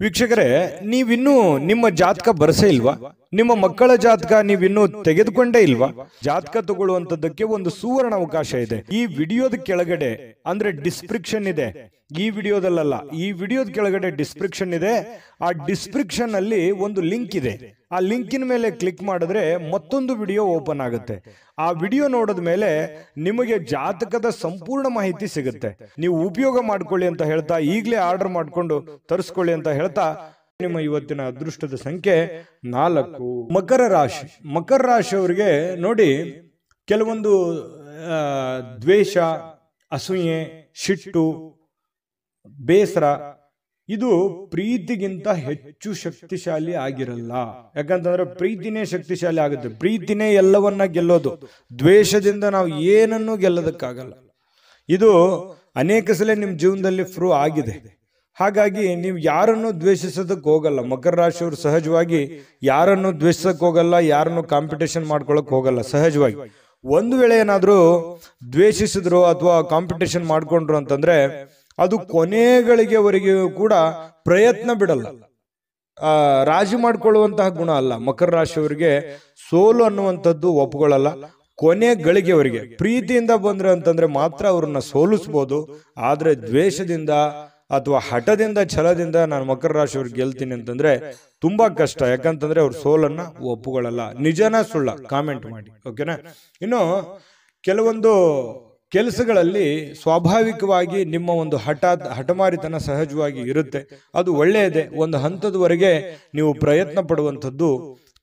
ವೀಕ್ಷಕರೇ, ನೀವಿನ್ನೂ ನಿಮ್ಮ ಜಾತಕ ಬರಸೇ ಇಲ್ವಾ? ನಿಮ್ಮ ಮಕ್ಕಳ ಜಾತಕ ನೀವಿನ್ನೂ ತೆಗೆದುಕೊಂಡೇ ಇಲ್ವಾ? ಜಾತಕ ತಗೊಳ್ಳುವಂತದ್ದಕ್ಕೆ ಒಂದು ಸುವರ್ಣ ಅವಕಾಶ ಇದೆ. ಈ ವಿಡಿಯೋದ ಕೆಳಗಡೆ ಅಂದ್ರೆ ಡಿಸ್ಕ್ರಿಪ್ಷನ್ ಇದೆ. ಈ ವಿಡಿಯೋದಲ್ಲ, ಈ ವಿಡಿಯೋದ ಕೆಳಗಡೆ ಡಿಸ್ಕ್ರಿಪ್ಷನ್ ಇದೆ. ಆ ಡಿಸ್ಕ್ರಿಪ್ಷನ್ ಅಲ್ಲಿ ಒಂದು ಲಿಂಕ್ ಇದೆ. ಆ ಲಿಂಕಿನ ಮೇಲೆ ಕ್ಲಿಕ್ ಮಾಡಿದ್ರೆ ಮತ್ತೊಂದು ವಿಡಿಯೋ ಓಪನ್ ಆಗುತ್ತೆ. ಆ ವಿಡಿಯೋ ನೋಡಿದ ಮೇಲೆ ನಿಮಗೆ ಜಾತಕದ ಸಂಪೂರ್ಣ ಮಾಹಿತಿ ಸಿಗುತ್ತೆ. ನೀವು ಉಪಯೋಗ ಮಾಡ್ಕೊಳ್ಳಿ ಅಂತ ಹೇಳ್ತಾ, ಈಗಲೇ ಆರ್ಡರ್ ಮಾಡ್ಕೊಂಡು ತರಿಸ್ಕೊಳ್ಳಿ ಅಂತ ಹೇಳ್ತಾ, ನಿಮ್ಮ ಇವತ್ತಿನ ಅದೃಷ್ಟದ ಸಂಖ್ಯೆ 4. ಮಕರ ರಾಶಿ. ಮಕರ ರಾಶಿಯವರಿಗೆ ನೋಡಿ, ಕೆಲವೊಂದು ದ್ವೇಷ, ಅಸೂಯೆ, ಸಿಟ್ಟು, ಬೇಸರ ಇದು ಪ್ರೀತಿಗಿಂತ ಹೆಚ್ಚು ಶಕ್ತಿಶಾಲಿ ಆಗಿರಲ್ಲ. ಯಾಕಂತಂದ್ರೆ ಪ್ರೀತಿನೇ ಶಕ್ತಿಶಾಲಿ ಆಗುತ್ತೆ. ಪ್ರೀತಿನೇ ಎಲ್ಲವನ್ನ ಗೆಲ್ಲೋದು. ದ್ವೇಷದಿಂದ ನಾವು ಏನನ್ನೂ ಗೆಲ್ಲೋದಕ್ಕಾಗಲ್ಲ. ಇದು ಅನೇಕ ಸಲ ನಿಮ್ಮ ಜೀವನದಲ್ಲಿ ಪ್ರೂವ್ ಆಗಿದೆ. ಹಾಗಾಗಿ ನೀವು ಯಾರನ್ನು ದ್ವೇಷಿಸೋದಕ್ಕೆ ಹೋಗಲ್ಲ. ಮಕರ ರಾಶಿಯವರು ಸಹಜವಾಗಿ ಯಾರನ್ನು ದ್ವೇಷಿಸಕ್ ಹೋಗಲ್ಲ, ಯಾರನ್ನು ಕಾಂಪಿಟೇಷನ್ ಮಾಡ್ಕೊಳಕ್ ಹೋಗಲ್ಲ. ಸಹಜವಾಗಿ ಒಂದು ವೇಳೆ ಏನಾದ್ರೂ ದ್ವೇಷಿಸಿದ್ರು ಅಥವಾ ಕಾಂಪಿಟೇಷನ್ ಮಾಡ್ಕೊಂಡ್ರು ಅಂತಂದ್ರೆ ಅದು ಕೊನೆಗಳಿಗೆವರೆಗೂ ಕೂಡ ಪ್ರಯತ್ನ ಬಿಡಲ್ಲ. ರಾಜಿ ಮಾಡ್ಕೊಳ್ಳುವಂತಹ ಗುಣ ಅಲ್ಲ. ಮಕರ ರಾಶಿಯವರಿಗೆ ಸೋಲು ಅನ್ನುವಂಥದ್ದು ಒಪ್ಕೊಳ್ಳಲ್ಲ. ಕೊನೆಗಳಿಗೆವರೆಗೆ ಪ್ರೀತಿಯಿಂದ ಬಂದ್ರೆ ಅಂತಂದ್ರೆ ಮಾತ್ರ ಅವ್ರನ್ನ ಸೋಲಿಸ್ಬೋದು. ಆದ್ರೆ ದ್ವೇಷದಿಂದ ಅಥವಾ ಹಠದಿಂದ, ಛಲದಿಂದ ನಾನು ಮಕರ ರಾಶಿಯವ್ರಿಗೆ ಗೆಲ್ತೀನಿ ಅಂತಂದ್ರೆ ತುಂಬಾ ಕಷ್ಟ. ಯಾಕಂತಂದ್ರೆ ಅವ್ರ ಸೋಲನ್ನ ಒಪ್ಕೊಳ್ಳಲ್ಲ. ನಿಜನ ಸುಳ್ಳ ಕಾಮೆಂಟ್ ಮಾಡಿ, ಓಕೆನಾ? ಇನ್ನು ಕೆಲವೊಂದು ಕೆಲಸಗಳಲ್ಲಿ ಸ್ವಾಭಾವಿಕವಾಗಿ ನಿಮ್ಮ ಒಂದು ಹಠಮಾರಿತನ ಸಹಜವಾಗಿ ಇರುತ್ತೆ. ಅದು ಒಳ್ಳೆಯದೇ. ಒಂದು ಹಂತದವರೆಗೆ ನೀವು ಪ್ರಯತ್ನ ಪಡುವಂಥದ್ದು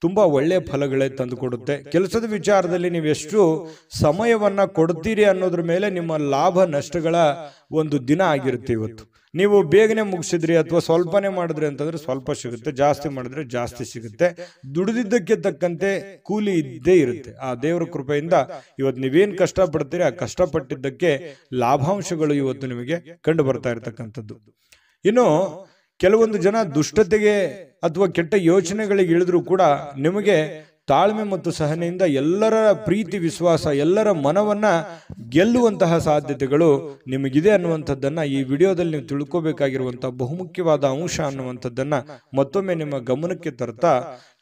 ತುಂಬಾ ಒಳ್ಳೆಯ ಫಲಗಳೇ ತಂದುಕೊಡುತ್ತೆ. ಕೆಲಸದ ವಿಚಾರದಲ್ಲಿ ನೀವು ಎಷ್ಟು ಸಮಯವನ್ನ ಕೊಡ್ತೀರಿ ಅನ್ನೋದ್ರ ಮೇಲೆ ನಿಮ್ಮ ಲಾಭ ನಷ್ಟಗಳ ಒಂದು ದಿನ ಆಗಿರುತ್ತೆ ಇವತ್ತು. ನೀವು ಬೇಗನೆ ಮುಗಿಸಿದ್ರಿ ಅಥವಾ ಸ್ವಲ್ಪನೇ ಮಾಡಿದ್ರಿ ಅಂತಂದ್ರೆ ಸ್ವಲ್ಪ ಸಿಗುತ್ತೆ, ಜಾಸ್ತಿ ಮಾಡಿದ್ರೆ ಜಾಸ್ತಿ ಸಿಗುತ್ತೆ. ದುಡಿದಿದ್ದಕ್ಕೆ ತಕ್ಕಂತೆ ಕೂಲಿ ಇದ್ದೇ ಇರುತ್ತೆ. ಆ ದೇವರ ಕೃಪೆಯಿಂದ ಇವತ್ತು ನೀವೇನ್ ಕಷ್ಟಪಡ್ತೀರಿ ಆ ಕಷ್ಟಪಟ್ಟಿದ್ದಕ್ಕೆ ಲಾಭಾಂಶಗಳು ಇವತ್ತು ನಿಮಗೆ ಕಂಡು ಬರ್ತಾ ಇರತಕ್ಕಂಥದ್ದು. ಇನ್ನು ಕೆಲವೊಂದು ಜನ ದುಷ್ಟತೆಗೆ ಅಥವಾ ಕೆಟ್ಟ ಯೋಚನೆಗಳಿಗೆ ಇಳಿದ್ರು ಕೂಡ ನಿಮಗೆ ತಾಳ್ಮೆ ಮತ್ತು ಸಹನೆಯಿಂದ ಎಲ್ಲರ ಪ್ರೀತಿ, ವಿಶ್ವಾಸ, ಎಲ್ಲರ ಮನವನ್ನ ಗೆಲ್ಲುವಂತಹ ಸಾಧ್ಯತೆಗಳು ನಿಮಗಿದೆ ಅನ್ನುವಂಥದ್ದನ್ನ ಈ ವಿಡಿಯೋದಲ್ಲಿ ನೀವು ತಿಳ್ಕೋಬೇಕಾಗಿರುವಂತಹ ಬಹುಮುಖ್ಯವಾದ ಅಂಶ ಅನ್ನುವಂಥದ್ದನ್ನ ಮತ್ತೊಮ್ಮೆ ನಿಮ್ಮ ಗಮನಕ್ಕೆ ತರ್ತಾ,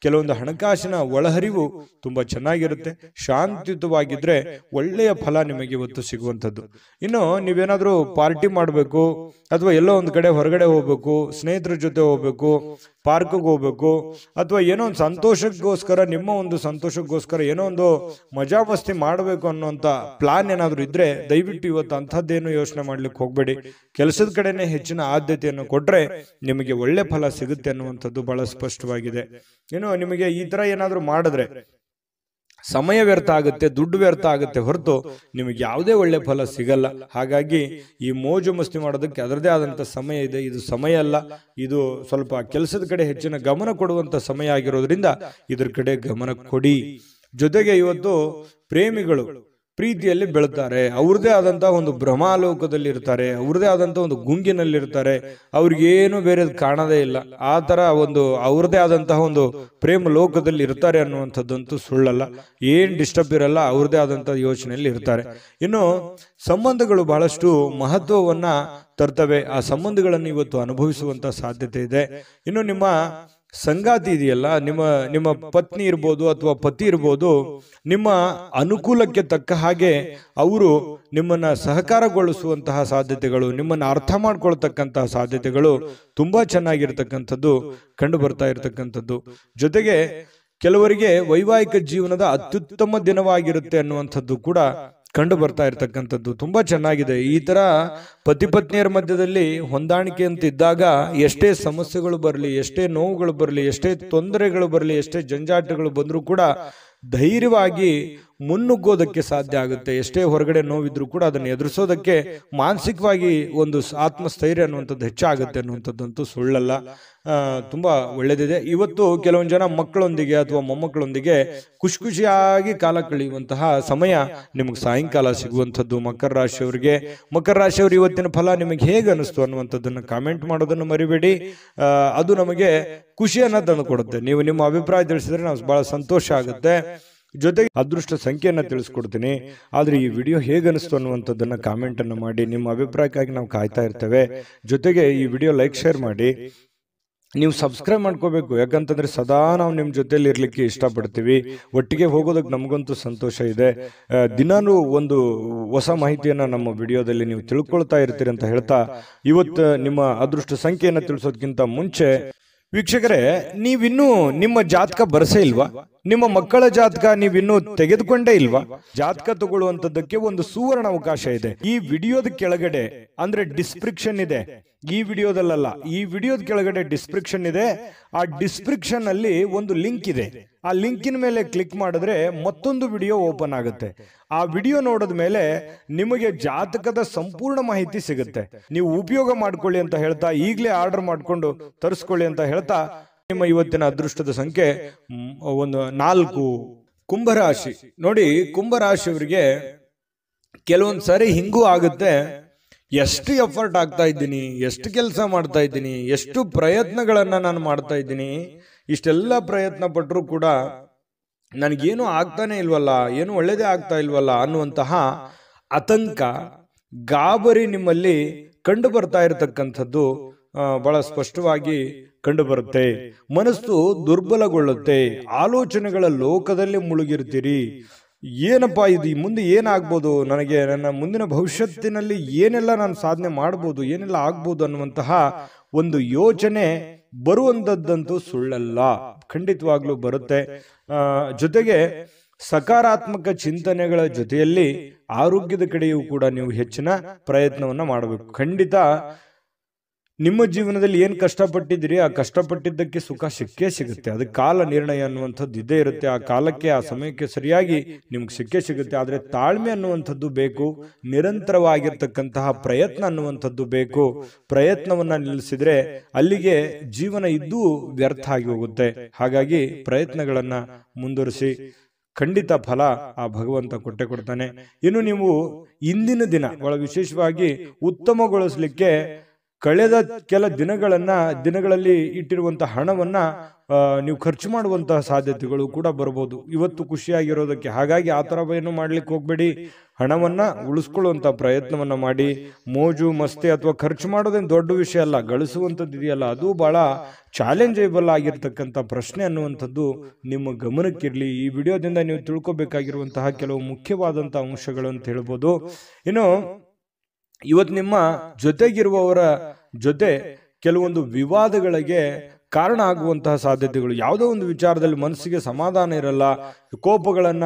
ಕೆಲವೊಂದು ಹಣಕಾಸಿನ ಒಳಹರಿವು ತುಂಬಾ ಚೆನ್ನಾಗಿರುತ್ತೆ. ಶಾಂತಿಯುತವಾಗಿದ್ರೆ ಒಳ್ಳೆಯ ಫಲ ನಿಮಗೆ ಇವತ್ತು ಸಿಗುವಂಥದ್ದು. ಇನ್ನು ನೀವೇನಾದ್ರೂ ಪಾರ್ಟಿ ಮಾಡಬೇಕು ಅಥವಾ ಎಲ್ಲೋ ಒಂದು ಕಡೆ ಹೊರಗಡೆ ಹೋಗ್ಬೇಕು, ಸ್ನೇಹಿತರ ಜೊತೆ ಹೋಗ್ಬೇಕು, ಪಾರ್ಕ್ಗೆ ಹೋಗ್ಬೇಕು, ಅಥವಾ ಏನೋ ಒಂದು ಸಂತೋಷಕ್ಕೋಸ್ಕರ, ನಿಮ್ಮ ಒಂದು ಸಂತೋಷಕ್ಕೋಸ್ಕರ ಏನೋ ಒಂದು ಮಜಾ ಮಸ್ತಿ ಮಾಡಬೇಕು ಅನ್ನೋಂಥ ಪ್ಲಾನ್ ಏನಾದ್ರು ಇದ್ರೆ ದಯವಿಟ್ಟು ಇವತ್ತು ಅಂಥದ್ದೇನು ಯೋಚನೆ ಮಾಡ್ಲಿಕ್ಕೆ ಹೋಗ್ಬೇಡಿ. ಕೆಲಸದ ಕಡೆನೆ ಹೆಚ್ಚಿನ ಆದ್ಯತೆಯನ್ನು ಕೊಟ್ರೆ ನಿಮಗೆ ಒಳ್ಳೆ ಫಲ ಸಿಗುತ್ತೆ ಅನ್ನುವಂಥದ್ದು ಬಹಳ ಸ್ಪಷ್ಟವಾಗಿದೆ. ಇನ್ನು ನಿಮಗೆ ಈ ತರ ಏನಾದ್ರು ಮಾಡಿದ್ರೆ ಸಮಯ ವ್ಯರ್ಥ ಆಗುತ್ತೆ, ದುಡ್ಡು ವ್ಯರ್ಥ ಆಗುತ್ತೆ ಹೊರತು ನಿಮಗೆ ಯಾವುದೇ ಒಳ್ಳೆ ಫಲ ಸಿಗಲ್ಲ. ಹಾಗಾಗಿ ಈ ಮೋಜು ಮಸ್ತಿ ಮಾಡೋದಕ್ಕೆ ಅದರದೇ ಆದಂತ ಸಮಯ ಇದೆ. ಇದು ಸಮಯ ಅಲ್ಲ, ಇದು ಸ್ವಲ್ಪ ಕೆಲಸದ ಕಡೆ ಹೆಚ್ಚಿನ ಗಮನ ಕೊಡುವಂತ ಸಮಯ ಆಗಿರೋದ್ರಿಂದ ಇದ್ರ ಕಡೆ ಗಮನ ಕೊಡಿ. ಜೊತೆಗೆ ಇವತ್ತು ಪ್ರೇಮಿಗಳು ಪ್ರೀತಿಯಲ್ಲಿ ಬೆಳ್ತಾರೆ, ಅವ್ರದೇ ಆದಂತಹ ಒಂದು ಭ್ರಮಾಲೋಕದಲ್ಲಿ ಇರ್ತಾರೆ, ಅವ್ರದೇ ಆದಂತಹ ಒಂದು ಗುಂಗಿನಲ್ಲಿರ್ತಾರೆ, ಅವ್ರಿಗೇನು ಬೇರೆ ಕಾಣದೇ ಇಲ್ಲ. ಆ ತರ ಒಂದು ಅವ್ರದೇ ಆದಂತಹ ಒಂದು ಪ್ರೇಮ ಲೋಕದಲ್ಲಿ ಇರ್ತಾರೆ ಅನ್ನುವಂಥದ್ದಂತೂ ಸುಳ್ಳಲ್ಲ. ಏನ್ ಡಿಸ್ಟರ್ಬ್ ಇರಲ್ಲ, ಅವ್ರದೇ ಆದಂತಹ ಯೋಚನೆಯಲ್ಲಿ ಇರ್ತಾರೆ. ಇನ್ನು ಸಂಬಂಧಗಳು ಬಹಳಷ್ಟು ಮಹತ್ವವನ್ನ ತರ್ತವೆ. ಆ ಸಂಬಂಧಗಳನ್ನು ಇವತ್ತು ಅನುಭವಿಸುವಂತ ಸಾಧ್ಯತೆ ಇದೆ. ಇನ್ನು ನಿಮ್ಮ ಸಂಗಾತಿ ಇದೆಯಲ್ಲ, ನಿಮ್ಮ ಪತ್ನಿ ಇರ್ಬೋದು ಅಥವಾ ಪತಿ ಇರ್ಬೋದು, ನಿಮ್ಮ ಅನುಕೂಲಕ್ಕೆ ತಕ್ಕ ಹಾಗೆ ಅವರು ನಿಮ್ಮನ್ನ ಸಹಕಾರಗೊಳಿಸುವಂತಹ ಸಾಧ್ಯತೆಗಳು, ನಿಮ್ಮನ್ನ ಅರ್ಥ ಮಾಡ್ಕೊಳ್ತಕ್ಕಂತಹ ಸಾಧ್ಯತೆಗಳು ತುಂಬಾ ಚೆನ್ನಾಗಿರ್ತಕ್ಕಂಥದ್ದು ಕಂಡು ಬರ್ತಾ ಇರತಕ್ಕಂಥದ್ದು. ಜೊತೆಗೆ ಕೆಲವರಿಗೆ ವೈವಾಹಿಕ ಜೀವನದ ಅತ್ಯುತ್ತಮ ದಿನವಾಗಿರುತ್ತೆ ಅನ್ನುವಂಥದ್ದು ಕೂಡ ಕಂಡು ಬರ್ತಾ ಇರ್ತಕ್ಕಂಥದ್ದು ತುಂಬಾ ಚೆನ್ನಾಗಿದೆ. ಈ ತರ ಪತಿ ಪತ್ನಿಯರ ಮಧ್ಯದಲ್ಲಿ ಹೊಂದಾಣಿಕೆ ಅಂತ ಇದ್ದಾಗ ಎಷ್ಟೇ ಸಮಸ್ಯೆಗಳು ಬರಲಿ, ಎಷ್ಟೇ ನೋವುಗಳು ಬರಲಿ, ಎಷ್ಟೇ ತೊಂದರೆಗಳು ಬರಲಿ, ಎಷ್ಟೇ ಜಂಜಾಟಗಳು ಬಂದರೂ ಕೂಡ ಧೈರ್ಯವಾಗಿ ಮುನ್ನುಗ್ಗೋದಕ್ಕೆ ಸಾಧ್ಯ ಆಗುತ್ತೆ. ಎಷ್ಟೇ ಹೊರಗಡೆ ನೋವಿದ್ರು ಕೂಡ ಅದನ್ನು ಎದುರಿಸೋದಕ್ಕೆ ಮಾನಸಿಕವಾಗಿ ಒಂದು ಆತ್ಮಸ್ಥೈರ್ಯ ಅನ್ನುವಂಥದ್ದು ಹೆಚ್ಚಾಗುತ್ತೆ ಅನ್ನುವಂಥದ್ದಂತೂ ಸುಳ್ಳಲ್ಲ. ತುಂಬಾ ಒಳ್ಳೆದಿದೆ. ಇವತ್ತು ಕೆಲವೊಂದು ಜನ ಮಕ್ಕಳೊಂದಿಗೆ ಅಥವಾ ಮೊಮ್ಮಕ್ಕಳೊಂದಿಗೆ ಖುಷಿಯಾಗಿ ಕಾಲ ಕಳೆಯುವಂತಹ ಸಮಯ ನಿಮಗೆ ಸಾಯಂಕಾಲ ಸಿಗುವಂಥದ್ದು. ಮಕರ ರಾಶಿಯವರಿಗೆ ಇವತ್ತಿನ ಫಲ ನಿಮಗೆ ಹೇಗೆ ಅನಿಸ್ತು ಅನ್ನುವಂಥದ್ದನ್ನು ಕಾಮೆಂಟ್ ಮಾಡೋದನ್ನು ಮರಿಬೇಡಿ. ಅದು ನಮಗೆ ಖುಷಿಯನ್ನ ತಂದು ಕೊಡುತ್ತೆ. ನೀವು ನಿಮ್ಮ ಅಭಿಪ್ರಾಯ ತಿಳಿಸಿದ್ರೆ ನಾವು ಬಹಳ ಸಂತೋಷ ಆಗುತ್ತೆ. ಜೊತೆಗೆ ಅದೃಷ್ಟ ಸಂಖ್ಯೆಯನ್ನ ತಿಳಿಸ್ಕೊಡ್ತೀನಿ. ಆದ್ರೆ ಈ ವಿಡಿಯೋ ಹೇಗೆ ಅನಿಸ್ತು ಅನ್ನುವಂಥದ್ದನ್ನ ಕಾಮೆಂಟ್ ಅನ್ನು ಮಾಡಿ. ನಿಮ್ಮ ಅಭಿಪ್ರಾಯಕ್ಕಾಗಿ ನಾವು ಕಾಯ್ತಾ ಇರ್ತೇವೆ. ಜೊತೆಗೆ ಈ ವಿಡಿಯೋ ಲೈಕ್ ಶೇರ್ ಮಾಡಿ. ನೀವು ಸಬ್ಸ್ಕ್ರೈಬ್ ಮಾಡ್ಕೋಬೇಕು, ಯಾಕಂತಂದ್ರೆ ಸದಾ ನಾವು ನಿಮ್ಮ ಜೊತೆಲಿ ಇರ್ಲಿಕ್ಕೆ ಇಷ್ಟಪಡ್ತೀವಿ. ಒಟ್ಟಿಗೆ ಹೋಗೋದಕ್ಕೆ ನಮಗಂತೂ ಸಂತೋಷ ಇದೆ. ದಿನಾನು ಒಂದು ಹೊಸ ಮಾಹಿತಿಯನ್ನ ನಮ್ಮ ವಿಡಿಯೋದಲ್ಲಿ ನೀವು ತಿಳ್ಕೊಳ್ತಾ ಇರ್ತೀರಿ ಅಂತ ಹೇಳ್ತಾ, ಇವತ್ತು ನಿಮ್ಮ ಅದೃಷ್ಟ ಸಂಖ್ಯೆಯನ್ನು ತಿಳಿಸೋದಕ್ಕಿಂತ ಮುಂಚೆ ವೀಕ್ಷಕರೇ, ನೀವಿನ್ನೂ ನಿಮ್ಮ ಜಾತಕ ಬರಸೇ ಇಲ್ವಾ? ನಿಮ್ಮ ಮಕ್ಕಳ ಜಾತಕ ನೀವಿನ್ನೂ ತೆಗೆದುಕೊಂಡೇ ಇಲ್ವಾ? ಜಾತಕ ತಗೊಳ್ಳುವಂತದ್ದಕ್ಕೆ ಒಂದು ಸುವರ್ಣ ಅವಕಾಶ ಇದೆ. ಈ ವಿಡಿಯೋದ ಕೆಳಗಡೆ ಅಂದ್ರೆ ಡಿಸ್ಕ್ರಿಪ್ಷನ್ ಇದೆ. ಈ ವಿಡಿಯೋದಲ್ಲ, ಈ ವಿಡಿಯೋದ ಕೆಳಗಡೆ ಡಿಸ್ಕ್ರಿಪ್ಷನ್ ಇದೆ. ಆ ಡಿಸ್ಕ್ರಿಪ್ಷನ್ ಅಲ್ಲಿ ಒಂದು ಲಿಂಕ್ ಇದೆ. ಆ ಲಿಂಕಿನ ಮೇಲೆ ಕ್ಲಿಕ್ ಮಾಡಿದ್ರೆ ಮತ್ತೊಂದು ವಿಡಿಯೋ ಓಪನ್ ಆಗುತ್ತೆ. ಆ ವಿಡಿಯೋ ನೋಡಿದ ಮೇಲೆ ನಿಮಗೆ ಜಾತಕದ ಸಂಪೂರ್ಣ ಮಾಹಿತಿ ಸಿಗುತ್ತೆ. ನೀವು ಉಪಯೋಗ ಮಾಡ್ಕೊಳ್ಳಿ ಅಂತ ಹೇಳ್ತಾ, ಈಗಲೇ ಆರ್ಡರ್ ಮಾಡ್ಕೊಂಡು ತರಿಸ್ಕೊಳ್ಳಿ ಅಂತ ಹೇಳ್ತಾ, ನಿಮ್ಮ ಇವತ್ತಿನ ಅದೃಷ್ಟದ ಸಂಖ್ಯೆ 4. ಕುಂಭರಾಶಿ ನೋಡಿ, ಕುಂಭರಾಶಿಯವರಿಗೆ ಕೆಲವೊಂದು ಸಾರಿ ಹಿಂಗೂ ಆಗುತ್ತೆ. ಎಷ್ಟು ಎಫರ್ಟ್ ಆಗ್ತಾ ಇದ್ದೀನಿ, ಎಷ್ಟು ಕೆಲಸ ಮಾಡ್ತಾ ಇದ್ದೀನಿ, ಎಷ್ಟು ಪ್ರಯತ್ನಗಳನ್ನ ನಾನು ಮಾಡ್ತಾ ಇದ್ದೀನಿ, ಇಷ್ಟೆಲ್ಲ ಪ್ರಯತ್ನ ಪಟ್ಟರೂ ಕೂಡ ನನಗೇನು ಆಗ್ತಾನೆ ಇಲ್ವಲ್ಲ, ಏನು ಒಳ್ಳೇದೇ ಆಗ್ತಾ ಇಲ್ವಲ್ಲ ಅನ್ನುವಂತಹ ಆತಂಕ, ಗಾಬರಿ ನಿಮ್ಮಲ್ಲಿ ಕಂಡು ಬರ್ತಾ ಇರತಕ್ಕಂಥದ್ದು ಬಹಳ ಸ್ಪಷ್ಟವಾಗಿ ಕಂಡು ಬರುತ್ತೆ. ಮನಸ್ಸು ದುರ್ಬಲಗೊಳ್ಳುತ್ತೆ. ಆಲೋಚನೆಗಳ ಲೋಕದಲ್ಲಿ ಮುಳುಗಿರ್ತೀರಿ. ಏನಪ್ಪಾ ಇದು, ಮುಂದೆ ಏನಾಗ್ಬೋದು, ನನಗೆ ನನ್ನ ಮುಂದಿನ ಭವಿಷ್ಯತ್ತಿನಲ್ಲಿ ಏನೆಲ್ಲ ನಾನು ಸಾಧನೆ ಮಾಡ್ಬೋದು, ಏನೆಲ್ಲ ಆಗ್ಬೋದು ಅನ್ನುವಂತಹ ಒಂದು ಯೋಚನೆ ಬರುವಂತದ್ದಂತೂ ಸುಳ್ಳಲ್ಲ, ಖಂಡಿತವಾಗ್ಲೂ ಬರುತ್ತೆ. ಜೊತೆಗೆ ಸಕಾರಾತ್ಮಕ ಚಿಂತನೆಗಳ ಜೊತೆಯಲ್ಲಿ ಆರೋಗ್ಯದ ಕಡೆಯೂ ಕೂಡ ನೀವು ಹೆಚ್ಚಿನ ಪ್ರಯತ್ನವನ್ನ ಮಾಡಬೇಕು. ಖಂಡಿತ ನಿಮ್ಮ ಜೀವನದಲ್ಲಿ ಏನ್ ಕಷ್ಟಪಟ್ಟಿದ್ದೀರಿ, ಆ ಕಷ್ಟಪಟ್ಟಿದ್ದಕ್ಕೆ ಸುಖ ಸಿಕ್ಕೇ ಸಿಗುತ್ತೆ. ಅದಕ್ಕೆ ಕಾಲ ನಿರ್ಣಯ ಅನ್ನುವಂಥದ್ದು ಇದ್ದೇ ಇರುತ್ತೆ. ಆ ಕಾಲಕ್ಕೆ, ಆ ಸಮಯಕ್ಕೆ ಸರಿಯಾಗಿ ನಿಮ್ಗೆ ಸಿಕ್ಕೇ ಸಿಗುತ್ತೆ. ಆದ್ರೆ ತಾಳ್ಮೆ ಅನ್ನುವಂಥದ್ದು ಬೇಕು, ನಿರಂತರವಾಗಿರ್ತಕ್ಕಂತಹ ಪ್ರಯತ್ನ ಅನ್ನುವಂಥದ್ದು ಬೇಕು. ಪ್ರಯತ್ನವನ್ನ ನಿಲ್ಲಿಸಿದ್ರೆ ಅಲ್ಲಿಗೆ ಜೀವನ ಇದ್ದೂ ವ್ಯರ್ಥ ಆಗಿ ಹೋಗುತ್ತೆ. ಹಾಗಾಗಿ ಪ್ರಯತ್ನಗಳನ್ನ ಮುಂದುವರಿಸಿ, ಖಂಡಿತ ಫಲ ಆ ಭಗವಂತ ಕೊಟ್ಟೆ ಕೊಡ್ತಾನೆ. ಇನ್ನು ನೀವು ಇಂದಿನ ದಿನ ಬಹಳ ವಿಶೇಷವಾಗಿ ಉತ್ತಮಗೊಳಿಸ್ಲಿಕ್ಕೆ ಕಳೆದ ಕೆಲ ದಿನಗಳಲ್ಲಿ ಇಟ್ಟಿರುವಂತಹ ಹಣವನ್ನ ನೀವು ಖರ್ಚು ಮಾಡುವಂತಹ ಸಾಧ್ಯತೆಗಳು ಕೂಡ ಬರಬಹುದು ಇವತ್ತು ಖುಷಿಯಾಗಿರೋದಕ್ಕೆ. ಹಾಗಾಗಿ ಆ ತರ ಏನು ಮಾಡ್ಲಿಕ್ಕೆ ಹೋಗ್ಬೇಡಿ. ಹಣವನ್ನ ಉಳಿಸ್ಕೊಳ್ಳುವಂತ ಪ್ರಯತ್ನವನ್ನ ಮಾಡಿ. ಮೋಜು ಮಸ್ತಿ ಅಥವಾ ಖರ್ಚು ಮಾಡೋದೇನು ದೊಡ್ಡ ವಿಷಯ ಅಲ್ಲ, ಗಳಿಸುವಂಥದ್ದು ಇದೆಯಲ್ಲ ಅದು ಬಹಳ ಚಾಲೆಂಜೇಬಲ್ ಆಗಿರ್ತಕ್ಕಂಥ ಪ್ರಶ್ನೆ ಅನ್ನುವಂಥದ್ದು ನಿಮ್ಮ ಗಮನಕ್ಕಿರಲಿ. ಈ ವಿಡಿಯೋದಿಂದ ನೀವು ತಿಳ್ಕೊಬೇಕಾಗಿರುವಂತಹ ಕೆಲವು ಮುಖ್ಯವಾದಂತಹ ಅಂಶಗಳು ಅಂತ ಹೇಳ್ಬೋದು. ಇನ್ನು ಇವತ್ತು ನಿಮ್ಮ ಜೊತೆಗಿರುವವರ ಜೊತೆ ಕೆಲವೊಂದು ವಿವಾದಗಳಿಗೆ ಕಾರಣ ಆಗುವಂತಹ ಸಾಧ್ಯತೆಗಳು, ಯಾವುದೋ ಒಂದು ವಿಚಾರದಲ್ಲಿ ಮನಸ್ಸಿಗೆ ಸಮಾಧಾನ ಇರಲ್ಲ, ಕೋಪಗಳನ್ನ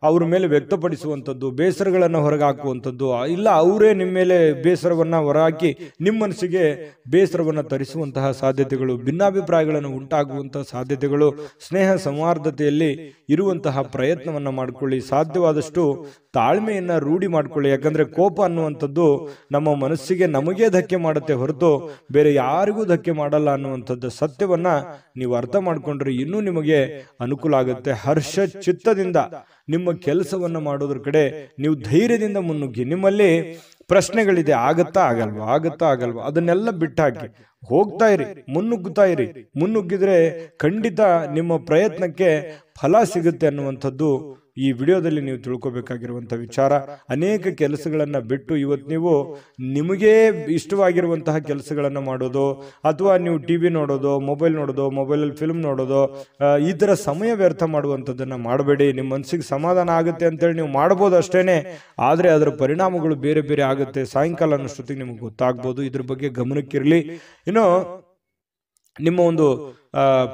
ಅವ್ರ ಮೇಲೆ ವ್ಯಕ್ತಪಡಿಸುವಂಥದ್ದು, ಬೇಸರಗಳನ್ನ ಹೊರಗೆ ಹಾಕುವಂಥದ್ದು, ಇಲ್ಲ ಅವರೇ ನಿಮ್ಮ ಮೇಲೆ ಬೇಸರವನ್ನ ಹೊರಹಾಕಿ ನಿಮ್ಮ ಮನಸ್ಸಿಗೆ ಬೇಸರವನ್ನ ತರಿಸುವಂತಹ ಸಾಧ್ಯತೆಗಳು, ಭಿನ್ನಾಭಿಪ್ರಾಯಗಳನ್ನು ಉಂಟಾಗುವಂತಹ ಸಾಧ್ಯತೆಗಳು. ಸ್ನೇಹ ಸೌಹಾರ್ದತೆಯಲ್ಲಿ ಇರುವಂತಹ ಪ್ರಯತ್ನವನ್ನ ಮಾಡಿಕೊಳ್ಳಿ. ಸಾಧ್ಯವಾದಷ್ಟು ತಾಳ್ಮೆಯನ್ನ ರೂಢಿ ಮಾಡ್ಕೊಳ್ಳಿ. ಯಾಕಂದ್ರೆ ಕೋಪ ಅನ್ನುವಂಥದ್ದು ನಮ್ಮ ಮನಸ್ಸಿಗೆ ನಮಗೇ ಧಕ್ಕೆ ಮಾಡುತ್ತೆ ಹೊರತು ಬೇರೆ ಯಾರಿಗೂ ಧಕ್ಕೆ ಮಾಡಲ್ಲ ಅನ್ನುವಂಥದ್ದು ಸತ್ಯವನ್ನ ನೀವು ಅರ್ಥ ಮಾಡ್ಕೊಂಡ್ರೆ ಇನ್ನೂ ನಿಮಗೆ ಅನುಕೂಲ ಆಗುತ್ತೆ. ಹರ್ಷ ಚಿತ್ತದಿಂದ ನಿಮ್ಮ ಕೆಲಸವನ್ನು ಮಾಡೋದ್ರ ಕಡೆ ನೀವು ಧೈರ್ಯದಿಂದ ಮುನ್ನುಗ್ಗಿ. ನಿಮ್ಮಲ್ಲಿ ಪ್ರಶ್ನೆಗಳಿದೆ, ಆಗತ್ತಾ ಆಗಲ್ವಾ, ಅದನ್ನೆಲ್ಲ ಬಿಟ್ಟಾಕಿ ಹೋಗ್ತಾ ಇರಿ, ಮುನ್ನುಗ್ಗಿದ್ರೆ ಖಂಡಿತ ನಿಮ್ಮ ಪ್ರಯತ್ನಕ್ಕೆ ಫಲ ಸಿಗುತ್ತೆ ಅನ್ನುವಂಥದ್ದು ಈ ವಿಡಿಯೋದಲ್ಲಿ ನೀವು ತಿಳ್ಕೊಬೇಕಾಗಿರುವಂತಹ ವಿಚಾರ. ಅನೇಕ ಕೆಲಸಗಳನ್ನ ಬಿಟ್ಟು ಇವತ್ತು ನೀವು ನಿಮಗೆ ಇಷ್ಟವಾಗಿರುವಂತಹ ಕೆಲಸಗಳನ್ನ ಮಾಡೋದು, ಅಥವಾ ನೀವು ಟಿವಿ ನೋಡೋದು, ಮೊಬೈಲಲ್ಲಿ ಫಿಲ್ಮ್ ನೋಡೋದು, ಈ ತರ ಸಮಯ ವ್ಯರ್ಥ ಮಾಡುವಂಥದ್ದನ್ನ ಮಾಡಬೇಡಿ. ನಿಮ್ಮ ಮನಸ್ಸಿಗೆ ಸಮಾಧಾನ ಆಗುತ್ತೆ ಅಂತೇಳಿ ನೀವು ಮಾಡ್ಬೋದು ಅಷ್ಟೇನೆ, ಆದ್ರೆ ಅದರ ಪರಿಣಾಮಗಳು ಬೇರೆ ಬೇರೆ ಆಗುತ್ತೆ. ಸಾಯಂಕಾಲ ಅನ್ನೋಷ್ಟೊತ್ತಿಗೆ ನಿಮ್ಗೆ ಗೊತ್ತಾಗ್ಬೋದು. ಇದ್ರ ಬಗ್ಗೆ ಗಮನಕ್ಕಿರಲಿ. ಇನ್ನು ನಿಮ್ಮ ಒಂದು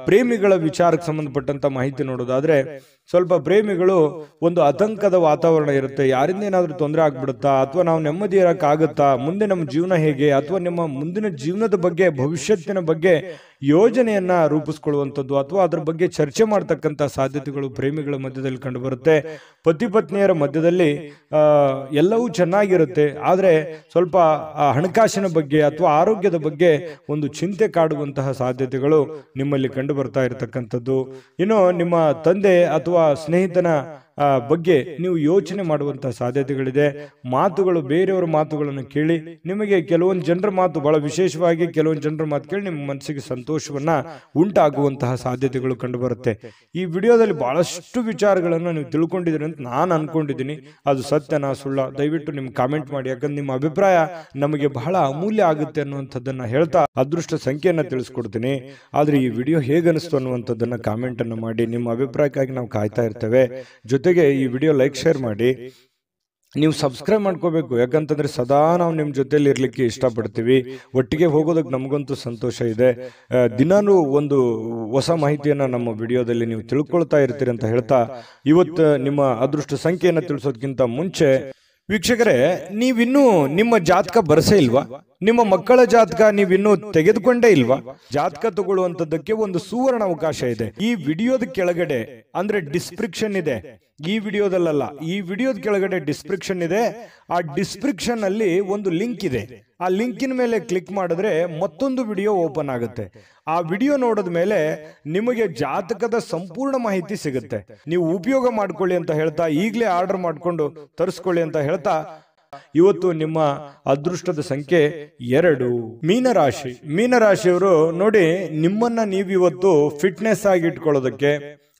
ಪ್ರೇಮಿಗಳ ವಿಚಾರಕ್ಕೆ ಸಂಬಂಧಪಟ್ಟಂತ ಮಾಹಿತಿ ನೋಡೋದಾದ್ರೆ, ಸ್ವಲ್ಪ ಪ್ರೇಮಿಗಳು ಒಂದು ಆತಂಕದ ವಾತಾವರಣ ಇರುತ್ತೆ. ಯಾರಿಂದ ಏನಾದ್ರೂ ತೊಂದರೆ ಆಗ್ಬಿಡುತ್ತಾ, ಅಥವಾ ನಾವು ನೆಮ್ಮದಿ ಇರಕ್ಕಾಗತ್ತಾ, ಮುಂದೆ ನಮ್ಮ ಜೀವನ ಹೇಗೆ, ಅಥವಾ ನಿಮ್ಮ ಮುಂದಿನ ಜೀವನದ ಬಗ್ಗೆ, ಭವಿಷ್ಯತ್ತಿನ ಬಗ್ಗೆ ಯೋಜನೆಯನ್ನ ರೂಪಿಸ್ಕೊಳ್ಳುವಂಥದ್ದು, ಅಥವಾ ಅದ್ರ ಬಗ್ಗೆ ಚರ್ಚೆ ಮಾಡ್ತಕ್ಕಂಥ ಸಾಧ್ಯತೆಗಳು ಪ್ರೇಮಿಗಳ ಮಧ್ಯದಲ್ಲಿ ಕಂಡು ಬರುತ್ತೆ. ಪತಿ ಪತ್ನಿಯರ ಮಧ್ಯದಲ್ಲಿ ಎಲ್ಲವೂ ಚೆನ್ನಾಗಿರುತ್ತೆ, ಆದ್ರೆ ಸ್ವಲ್ಪ ಹಣಕಾಸಿನ ಬಗ್ಗೆ ಅಥವಾ ಆರೋಗ್ಯದ ಬಗ್ಗೆ ಒಂದು ಚಿಂತೆ ಕಾಡುವಂತಹ ಸಾಧ್ಯತೆಗಳು ನಿಮ್ಮಲ್ಲಿ ಕಂಡು ಬರ್ತಾ ಇರತಕ್ಕಂಥದ್ದು. ಇನ್ನು ನಿಮ್ಮ ತಂದೆ ಅಥವಾ ಸ್ನೇಹಿತನ ಬಗ್ಗೆ ನೀವು ಯೋಚನೆ ಮಾಡುವಂತಹ ಸಾಧ್ಯತೆಗಳಿದೆ. ಮಾತುಗಳು, ಬೇರೆಯವರ ಮಾತುಗಳನ್ನು ಕೇಳಿ ನಿಮಗೆ ಕೆಲವೊಂದು ಜನರ ಮಾತು, ಬಹಳ ವಿಶೇಷವಾಗಿ ಕೆಲವೊಂದು ಜನರ ಮಾತು ಕೇಳಿ ನಿಮ್ಮ ಮನಸ್ಸಿಗೆ ಸಂತೋಷವನ್ನ ಉಂಟಾಗುವಂತಹ ಸಾಧ್ಯತೆಗಳು ಕಂಡು ಬರುತ್ತೆ. ಈ ವಿಡಿಯೋದಲ್ಲಿ ಬಹಳಷ್ಟು ವಿಚಾರಗಳನ್ನು ನೀವು ತಿಳ್ಕೊಂಡಿದ್ದೀರಿ ಅಂತ ನಾನು ಅನ್ಕೊಂಡಿದ್ದೀನಿ. ಅದು ಸತ್ಯನಾ ಸುಳ್ಳ, ದಯವಿಟ್ಟು ನಿಮ್ಗೆ ಕಾಮೆಂಟ್ ಮಾಡಿ. ಯಾಕಂದ್ರೆ ನಿಮ್ಮ ಅಭಿಪ್ರಾಯ ನಮಗೆ ಬಹಳ ಅಮೂಲ್ಯ ಆಗುತ್ತೆ ಅನ್ನುವಂಥದ್ದನ್ನ ಹೇಳ್ತಾ ಅದೃಷ್ಟ ಸಂಖ್ಯೆಯನ್ನ ತಿಳಿಸ್ಕೊಡ್ತೀನಿ. ಆದ್ರೆ ಈ ವಿಡಿಯೋ ಹೇಗನಿಸ್ತು ಅನ್ನುವಂಥದ್ದನ್ನ ಕಾಮೆಂಟ್ ಅನ್ನು ಮಾಡಿ. ನಿಮ್ಮ ಅಭಿಪ್ರಾಯಕ್ಕಾಗಿ ನಾವು ಕಾಯ್ತಾ ಇರ್ತೇವೆ. ಜೊತೆಗೆ ಈ ವಿಡಿಯೋ ಲೈಕ್, ಶೇರ್ ಮಾಡಿ. ನೀವು ಸಬ್ಸ್ಕ್ರೈಬ್ ಮಾಡ್ಕೋಬೇಕು, ಯಾಕಂತಂದ್ರೆ ಸದಾ ನಾವು ನಿಮ್ಮ ಜೊತೆಲಿ ಇರ್ಲಿಕ್ಕೆ ಇಷ್ಟಪಡ್ತೀವಿ. ಒಟ್ಟಿಗೆ ಹೋಗೋದಕ್ಕೆ ನಮಗಂತೂ ಸಂತೋಷ ಇದೆ. ದಿನಾನು ಒಂದು ಹೊಸ ಮಾಹಿತಿಯನ್ನ ನಮ್ಮ ವಿಡಿಯೋದಲ್ಲಿ ನೀವು ತಿಳ್ಕೊಳ್ತಾ ಇರ್ತೀರಿ ಅಂತ ಹೇಳ್ತಾ, ಇವತ್ತು ನಿಮ್ಮ ಅದೃಷ್ಟ ಸಂಖ್ಯೆಯನ್ನು ತಿಳಿಸೋದಕ್ಕಿಂತ ಮುಂಚೆ ವೀಕ್ಷಕರೇ, ನೀವಿನ್ನೂ ನಿಮ್ಮ ಜಾತಕ ಬರಸೇ ಇಲ್ವಾ? ನಿಮ್ಮ ಮಕ್ಕಳ ಜಾತಕ ನೀವಿನ್ನೂ ತೆಗೆದುಕೊಂಡೇ ಇಲ್ವಾ? ಜಾತಕ ತಗೊಳ್ಳುವಂತದ್ದಕ್ಕೆ ಒಂದು ಸುವರ್ಣ ಅವಕಾಶ ಇದೆ. ಈ ವಿಡಿಯೋದ ಕೆಳಗಡೆ, ಅಂದ್ರೆ ಡಿಸ್ಕ್ರಿಪ್ಷನ್ ಇದೆ, ಈ ವಿಡಿಯೋದಲ್ಲ, ಈ ವಿಡಿಯೋದ ಕೆಳಗಡೆ ಡಿಸ್ಕ್ರಿಪ್ಷನ್ ಇದೆ. ಆ ಡಿಸ್ಕ್ರಿಪ್ಷನ್ ಅಲ್ಲಿ ಒಂದು ಲಿಂಕ್ ಇದೆ. ಆ ಲಿಂಕಿನ ಮೇಲೆ ಕ್ಲಿಕ್ ಮಾಡಿದ್ರೆ ಮತ್ತೊಂದು ವಿಡಿಯೋ ಓಪನ್ ಆಗುತ್ತೆ. ಆ ವಿಡಿಯೋ ನೋಡಿದ ಮೇಲೆ ನಿಮಗೆ ಜಾತಕದ ಸಂಪೂರ್ಣ ಮಾಹಿತಿ ಸಿಗುತ್ತೆ. ನೀವು ಉಪಯೋಗ ಮಾಡ್ಕೊಳ್ಳಿ ಅಂತ ಹೇಳ್ತಾ, ಈಗಲೇ ಆರ್ಡರ್ ಮಾಡ್ಕೊಂಡು ತರಿಸ್ಕೊಳ್ಳಿ ಅಂತ ಹೇಳ್ತಾ, ಇವತ್ತು ನಿಮ್ಮ ಅದೃಷ್ಟದ ಸಂಖ್ಯೆ 2, ಮೀನರಾಶಿ. ಮೀನರಾಶಿಯವರು ನೋಡಿ, ನಿಮ್ಮನ್ನ ನೀವಿವತ್ತು ಫಿಟ್ನೆಸ್ ಆಗಿ ಇಟ್ಕೊಳ್ಳೋದಕ್ಕೆ,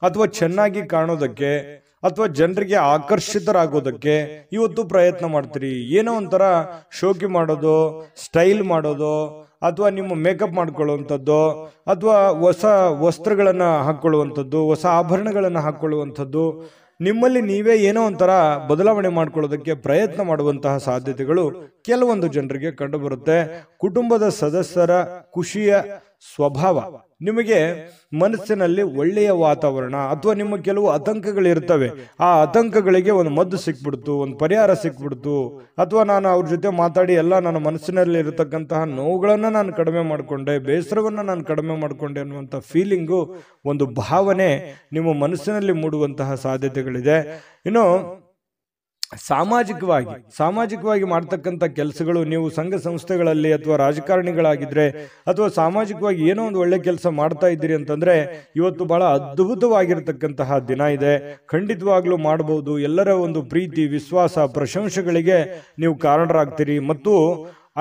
ಅಥವಾ ಚೆನ್ನಾಗಿ ಕಾಣೋದಕ್ಕೆ, ಅಥವಾ ಜನರಿಗೆ ಆಕರ್ಷಿತರಾಗೋದಕ್ಕೆ ಇವತ್ತು ಪ್ರಯತ್ನ ಮಾಡ್ತೀರಿ. ಏನೋ ಒಂಥರ ಶೋಕಿ ಮಾಡೋದು, ಸ್ಟೈಲ್ ಮಾಡೋದು, ಅಥವಾ ನಿಮ್ಮ ಮೇಕಪ್ ಮಾಡ್ಕೊಳ್ಳುವಂಥದ್ದು, ಅಥವಾ ಹೊಸ ವಸ್ತ್ರಗಳನ್ನ ಹಾಕೊಳ್ಳುವಂಥದ್ದು, ಹೊಸ ಆಭರಣಗಳನ್ನ ಹಾಕೊಳ್ಳುವಂಥದ್ದು, ನಿಮ್ಮಲ್ಲಿ ನೀವೇ ಏನೋ ಒಂಥರ ಬದಲಾವಣೆ ಮಾಡ್ಕೊಳ್ಳೋದಕ್ಕೆ ಪ್ರಯತ್ನ ಮಾಡುವಂತಹ ಸಾಧ್ಯತೆಗಳು ಕೆಲವೊಂದು ಜನರಿಗೆ ಕಂಡು ಬರುತ್ತೆ. ಕುಟುಂಬದ ಸದಸ್ಯರ ಖುಷಿಯ ಸ್ವಭಾವ, ನಿಮಗೆ ಮನಸ್ಸಿನಲ್ಲಿ ಒಳ್ಳೆಯ ವಾತಾವರಣ, ಅಥವಾ ನಿಮ್ಮ ಕೆಲವು ಆತಂಕಗಳಿರ್ತವೆ, ಆ ಆತಂಕಗಳಿಗೆ ಒಂದು ಮದ್ದು ಸಿಕ್ಬಿಡ್ತು, ಒಂದು ಪರಿಹಾರ ಸಿಕ್ಬಿಡ್ತು, ಅಥವಾ ನಾನು ಅವ್ರ ಜೊತೆ ಮಾತಾಡಿ ಎಲ್ಲ ನನ್ನ ಮನಸ್ಸಿನಲ್ಲಿ ಇರತಕ್ಕಂತಹ ನೋವುಗಳನ್ನ ನಾನು ಕಡಿಮೆ ಮಾಡಿಕೊಂಡೆ, ಬೇಸರವನ್ನ ನಾನು ಕಡಿಮೆ ಮಾಡಿಕೊಂಡೆ ಅನ್ನುವಂಥ ಫೀಲಿಂಗು, ಒಂದು ಭಾವನೆ ನಿಮ್ಮ ಮನಸ್ಸಿನಲ್ಲಿ ಮೂಡುವಂತಹ ಸಾಧ್ಯತೆಗಳಿದೆ. ಇನ್ನು ಸಾಮಾಜಿಕವಾಗಿ ಮಾಡ್ತಕ್ಕಂಥ ಕೆಲಸಗಳು, ನೀವು ಸಂಘ ಸಂಸ್ಥೆಗಳಲ್ಲಿ ಅಥವಾ ರಾಜಕಾರಣಿಗಳಾಗಿದ್ರೆ, ಅಥವಾ ಸಾಮಾಜಿಕವಾಗಿ ಏನೋ ಒಂದು ಒಳ್ಳೆ ಕೆಲಸ ಮಾಡ್ತಾ ಇದ್ದೀರಿ ಅಂತಂದ್ರೆ, ಇವತ್ತು ಬಹಳ ಅದ್ಭುತವಾಗಿರ್ತಕ್ಕಂತಹ ದಿನ ಇದೆ. ಖಂಡಿತವಾಗ್ಲೂ ಮಾಡಬಹುದು. ಎಲ್ಲರ ಒಂದು ಪ್ರೀತಿ, ವಿಶ್ವಾಸ, ಪ್ರಶಂಸೆಗಳಿಗೆ ನೀವು ಕಾರಣರಾಗ್ತೀರಿ, ಮತ್ತು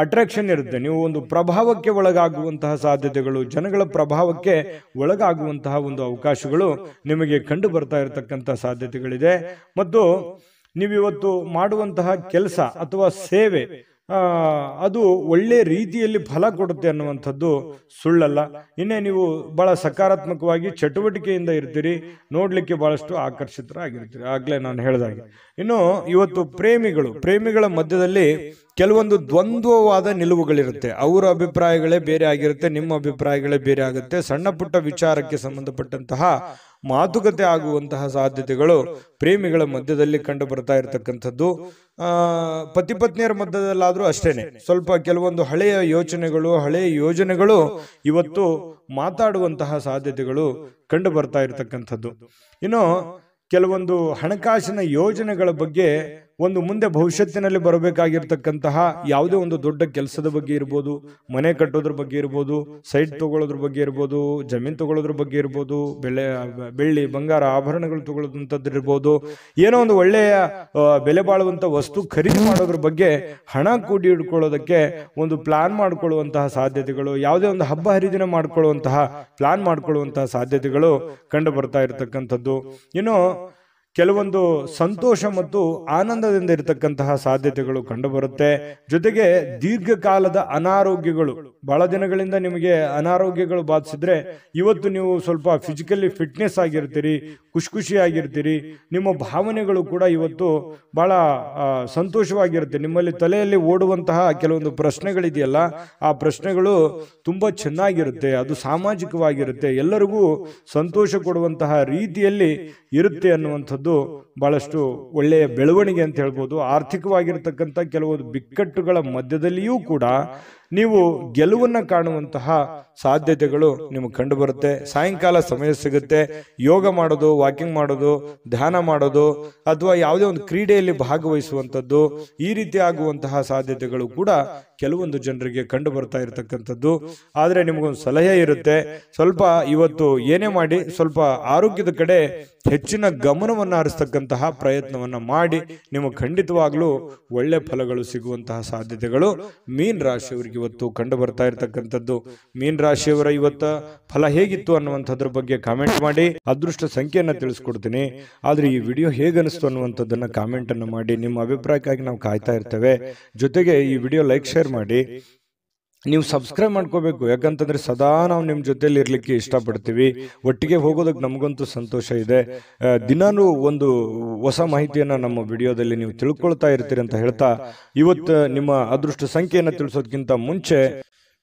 ಅಟ್ರಾಕ್ಷನ್ ಇರುತ್ತೆ. ನೀವು ಒಂದು ಪ್ರಭಾವಕ್ಕೆ ಒಳಗಾಗುವಂತಹ ಸಾಧ್ಯತೆಗಳು, ಜನಗಳ ಪ್ರಭಾವಕ್ಕೆ ಒಳಗಾಗುವಂತಹ ಒಂದು ಅವಕಾಶಗಳು ನಿಮಗೆ ಕಂಡು ಬರ್ತಾ ಇರತಕ್ಕಂತಹ ಸಾಧ್ಯತೆಗಳಿದೆ. ಮತ್ತು ನೀವಿವತ್ತು ಮಾಡುವಂತಹ ಕೆಲಸ ಅಥವಾ ಸೇವೆ ಅದು ಒಳ್ಳೆ ರೀತಿಯಲ್ಲಿ ಫಲ ಕೊಡುತ್ತೆ ಅನ್ನುವಂಥದ್ದು ಸುಳ್ಳಲ್ಲ. ಇನ್ನೇ ನೀವು ಬಹಳ ಸಕಾರಾತ್ಮಕವಾಗಿ ಚಟುವಟಿಕೆಯಿಂದ ಇರ್ತೀರಿ, ನೋಡ್ಲಿಕ್ಕೆ ಬಹಳಷ್ಟು ಆಕರ್ಷಿತರಾಗಿರ್ತೀರಿ, ಆಗ್ಲೇ ನಾನು ಹೇಳಿದಾಗೆ. ಇನ್ನು ಇವತ್ತು ಪ್ರೇಮಿಗಳ ಮಧ್ಯದಲ್ಲಿ ಕೆಲವೊಂದು ದ್ವಂದ್ವವಾದ ನಿಲುವುಗಳಿರುತ್ತೆ. ಅವರ ಅಭಿಪ್ರಾಯಗಳೇ ಬೇರೆ ಆಗಿರುತ್ತೆ, ನಿಮ್ಮ ಅಭಿಪ್ರಾಯಗಳೇ ಬೇರೆ ಆಗುತ್ತೆ. ಸಣ್ಣ ಪುಟ್ಟ ವಿಚಾರಕ್ಕೆ ಸಂಬಂಧಪಟ್ಟಂತಹ ಮಾತುಕತೆ ಆಗುವಂತಹ ಸಾಧ್ಯತೆಗಳು ಪ್ರೇಮಿಗಳ ಮಧ್ಯದಲ್ಲಿ ಕಂಡು ಬರ್ತಾ ಇರತಕ್ಕಂಥದ್ದು. ಪತಿ ಪತ್ನಿಯರ ಮಧ್ಯದಲ್ಲಾದ್ರೂ ಅಷ್ಟೇನೆ, ಸ್ವಲ್ಪ ಕೆಲವೊಂದು ಹಳೆಯ ಯೋಜನೆಗಳು ಇವತ್ತು ಮಾತಾಡುವಂತಹ ಸಾಧ್ಯತೆಗಳು ಕಂಡು ಬರ್ತಾ ಇರತಕ್ಕಂಥದ್ದು. ಇನ್ನು ಕೆಲವೊಂದು ಹಣಕಾಸಿನ ಯೋಜನೆಗಳ ಬಗ್ಗೆ ಒಂದು ಮುಂದೆ ಭವಿಷ್ಯತ್ತಿನಲ್ಲಿ ಬರಬೇಕಾಗಿರ್ತಕ್ಕಂತಹ ಯಾವುದೇ ಒಂದು ದೊಡ್ಡ ಕೆಲಸದ ಬಗ್ಗೆ ಇರ್ಬೋದು, ಮನೆ ಕಟ್ಟೋದ್ರ ಬಗ್ಗೆ ಇರ್ಬೋದು, ಸೈಟ್ ತಗೊಳ್ಳೋದ್ರ ಬಗ್ಗೆ ಇರ್ಬೋದು, ಜಮೀನು ತಗೊಳ್ಳೋದ್ರ ಬಗ್ಗೆ ಇರ್ಬೋದು, ಬೆಳ್ಳಿ ಬಂಗಾರ ಆಭರಣಗಳು ತಗೊಳ್ಳೋದಂಥದ್ದು ಇರ್ಬೋದು, ಏನೋ ಒಂದು ಒಳ್ಳೆಯ ಬೆಲೆ ಬಾಳುವಂತ ವಸ್ತು ಖರೀದಿ ಮಾಡೋದ್ರ ಬಗ್ಗೆ ಹಣ ಕೂಡಿ ಇಟ್ಕೊಳ್ಳೋದಕ್ಕೆ ಒಂದು ಪ್ಲಾನ್ ಮಾಡ್ಕೊಳ್ಳುವಂತಹ ಸಾಧ್ಯತೆಗಳು, ಯಾವುದೇ ಒಂದು ಹಬ್ಬ ಹರಿದಿನ ಮಾಡ್ಕೊಳ್ಳುವಂತಹ ಪ್ಲಾನ್ ಮಾಡ್ಕೊಳ್ಳುವಂತಹ ಸಾಧ್ಯತೆಗಳು ಕಂಡು ಬರ್ತಾ ಇರತಕ್ಕಂಥದ್ದು. ಇನ್ನು ಕೆಲವೊಂದು ಸಂತೋಷ ಮತ್ತು ಆನಂದದಿಂದ ಇರತಕ್ಕಂತಹ ಸಾಧ್ಯತೆಗಳು ಕಂಡುಬರುತ್ತೆ. ಜೊತೆಗೆ ದೀರ್ಘಕಾಲದ ಅನಾರೋಗ್ಯಗಳು, ಬಹಳ ದಿನಗಳಿಂದ ನಿಮಗೆ ಅನಾರೋಗ್ಯಗಳು ಬಾಧಿಸಿದ್ರೆ ಇವತ್ತು ನೀವು ಸ್ವಲ್ಪ ಫಿಸಿಕಲಿ ಫಿಟ್ನೆಸ್ ಆಗಿರ್ತೀರಿ, ಖುಷಿಯಾಗಿರ್ತೀರಿ. ನಿಮ್ಮ ಭಾವನೆಗಳು ಕೂಡ ಇವತ್ತು ಬಹಳ ಸಂತೋಷವಾಗಿರುತ್ತೆ. ನಿಮ್ಮಲ್ಲಿ ತಲೆಯಲ್ಲಿ ಓಡುವಂತಹ ಕೆಲವೊಂದು ಪ್ರಶ್ನೆಗಳಿದೆಯಲ್ಲ, ಆ ಪ್ರಶ್ನೆಗಳು ತುಂಬಾ ಚೆನ್ನಾಗಿರುತ್ತೆ, ಅದು ಸಾಮಾಜಿಕವಾಗಿರುತ್ತೆ, ಎಲ್ಲರಿಗೂ ಸಂತೋಷ ಕೊಡುವಂತಹ ರೀತಿಯಲ್ಲಿ ಇರುತ್ತೆ ಅನ್ನುವಂಥದ್ದು ಬಹಳಷ್ಟು ಒಳ್ಳೆಯ ಬೆಳವಣಿಗೆ ಅಂತ ಹೇಳ್ಬೋದು. ಆರ್ಥಿಕವಾಗಿರ್ತಕ್ಕಂಥ ಕೆಲವೊಂದು ಬಿಕ್ಕಟ್ಟುಗಳ ಮಧ್ಯದಲ್ಲಿಯೂ ಕೂಡ ನೀವು ಗೆಲುವನ್ನ ಕಾಣುವಂತಹ ಸಾಧ್ಯತೆಗಳು ನಿಮಗೆ ಕಂಡು ಬರುತ್ತೆ. ಸಾಯಂಕಾಲ ಸಮಯ ಸಿಗುತ್ತೆ, ಯೋಗ ಮಾಡೋದು, ವಾಕಿಂಗ್ ಮಾಡೋದು, ಧ್ಯಾನ ಮಾಡೋದು, ಅಥವಾ ಯಾವುದೇ ಒಂದು ಕ್ರೀಡೆಯಲ್ಲಿ ಭಾಗವಹಿಸುವಂಥದ್ದು, ಈ ರೀತಿ ಆಗುವಂತಹ ಸಾಧ್ಯತೆಗಳು ಕೂಡ ಕೆಲವೊಂದು ಜನರಿಗೆ ಕಂಡು ಬರ್ತಾ ಇರತಕ್ಕಂಥದ್ದು. ಆದರೆ ನಿಮಗೊಂದು ಸಲಹೆ ಇರುತ್ತೆ, ಸ್ವಲ್ಪ ಇವತ್ತು ಏನೇ ಮಾಡಿ ಸ್ವಲ್ಪ ಆರೋಗ್ಯದ ಕಡೆ ಹೆಚ್ಚಿನ ಗಮನವನ್ನು ಹರಿಸ್ತಕ್ಕಂತಹ ಪ್ರಯತ್ನವನ್ನ ಮಾಡಿ ನಿಮಗೆ ಖಂಡಿತವಾಗ್ಲೂ ಒಳ್ಳೆ ಫಲಗಳು ಸಿಗುವಂತಹ ಸಾಧ್ಯತೆಗಳು ಮೀನ್ ರಾಶಿಯವರಿಗೆ ಇವತ್ತು ಕಂಡು ಬರ್ತಾ ಇರತಕ್ಕಂಥದ್ದು. ಮೀನ್ ರಾಶಿಯವರ ಇವತ್ತ ಫಲ ಹೇಗಿತ್ತು ಅನ್ನುವಂಥದ್ರ ಬಗ್ಗೆ ಕಾಮೆಂಟ್ ಮಾಡಿ. ಅದೃಷ್ಟ ಸಂಖ್ಯೆಯನ್ನ ತಿಳಿಸ್ಕೊಡ್ತೀನಿ, ಆದ್ರೆ ಈ ವಿಡಿಯೋ ಹೇಗನಿಸ್ತು ಅನ್ನುವಂಥದ್ದನ್ನ ಕಾಮೆಂಟ್ ಅನ್ನು ಮಾಡಿ. ನಿಮ್ಮ ಅಭಿಪ್ರಾಯಕ್ಕಾಗಿ ನಾವು ಕಾಯ್ತಾ ಇರ್ತೇವೆ. ಜೊತೆಗೆ ಈ ವಿಡಿಯೋ ಲೈಕ್ ಶೇರ್ ಮಾಡಿ. ನೀವು ಸಬ್ಸ್ಕ್ರೈಬ್ ಮಾಡ್ಕೋಬೇಕು, ಯಾಕಂತಂದ್ರೆ ಸದಾ ನಾವು ನಿಮ್ಮ ಜೊತೆಲಿ ಇರ್ಲಿಕ್ಕೆ ಇಷ್ಟಪಡ್ತೀವಿ. ಒಟ್ಟಿಗೆ ಹೋಗೋದಕ್ಕೆ ನಮಗಂತೂ ಸಂತೋಷ ಇದೆ. ದಿನಾನು ಒಂದು ಹೊಸ ಮಾಹಿತಿಯನ್ನ ನಮ್ಮ ವಿಡಿಯೋದಲ್ಲಿ ನೀವು ತಿಳ್ಕೊಳ್ತಾ ಇರ್ತೀರಿ ಅಂತ ಹೇಳ್ತಾ, ಇವತ್ತು ನಿಮ್ಮ ಅದೃಷ್ಟ ಸಂಖ್ಯೆಯನ್ನು ತಿಳಿಸೋದಕ್ಕಿಂತ ಮುಂಚೆ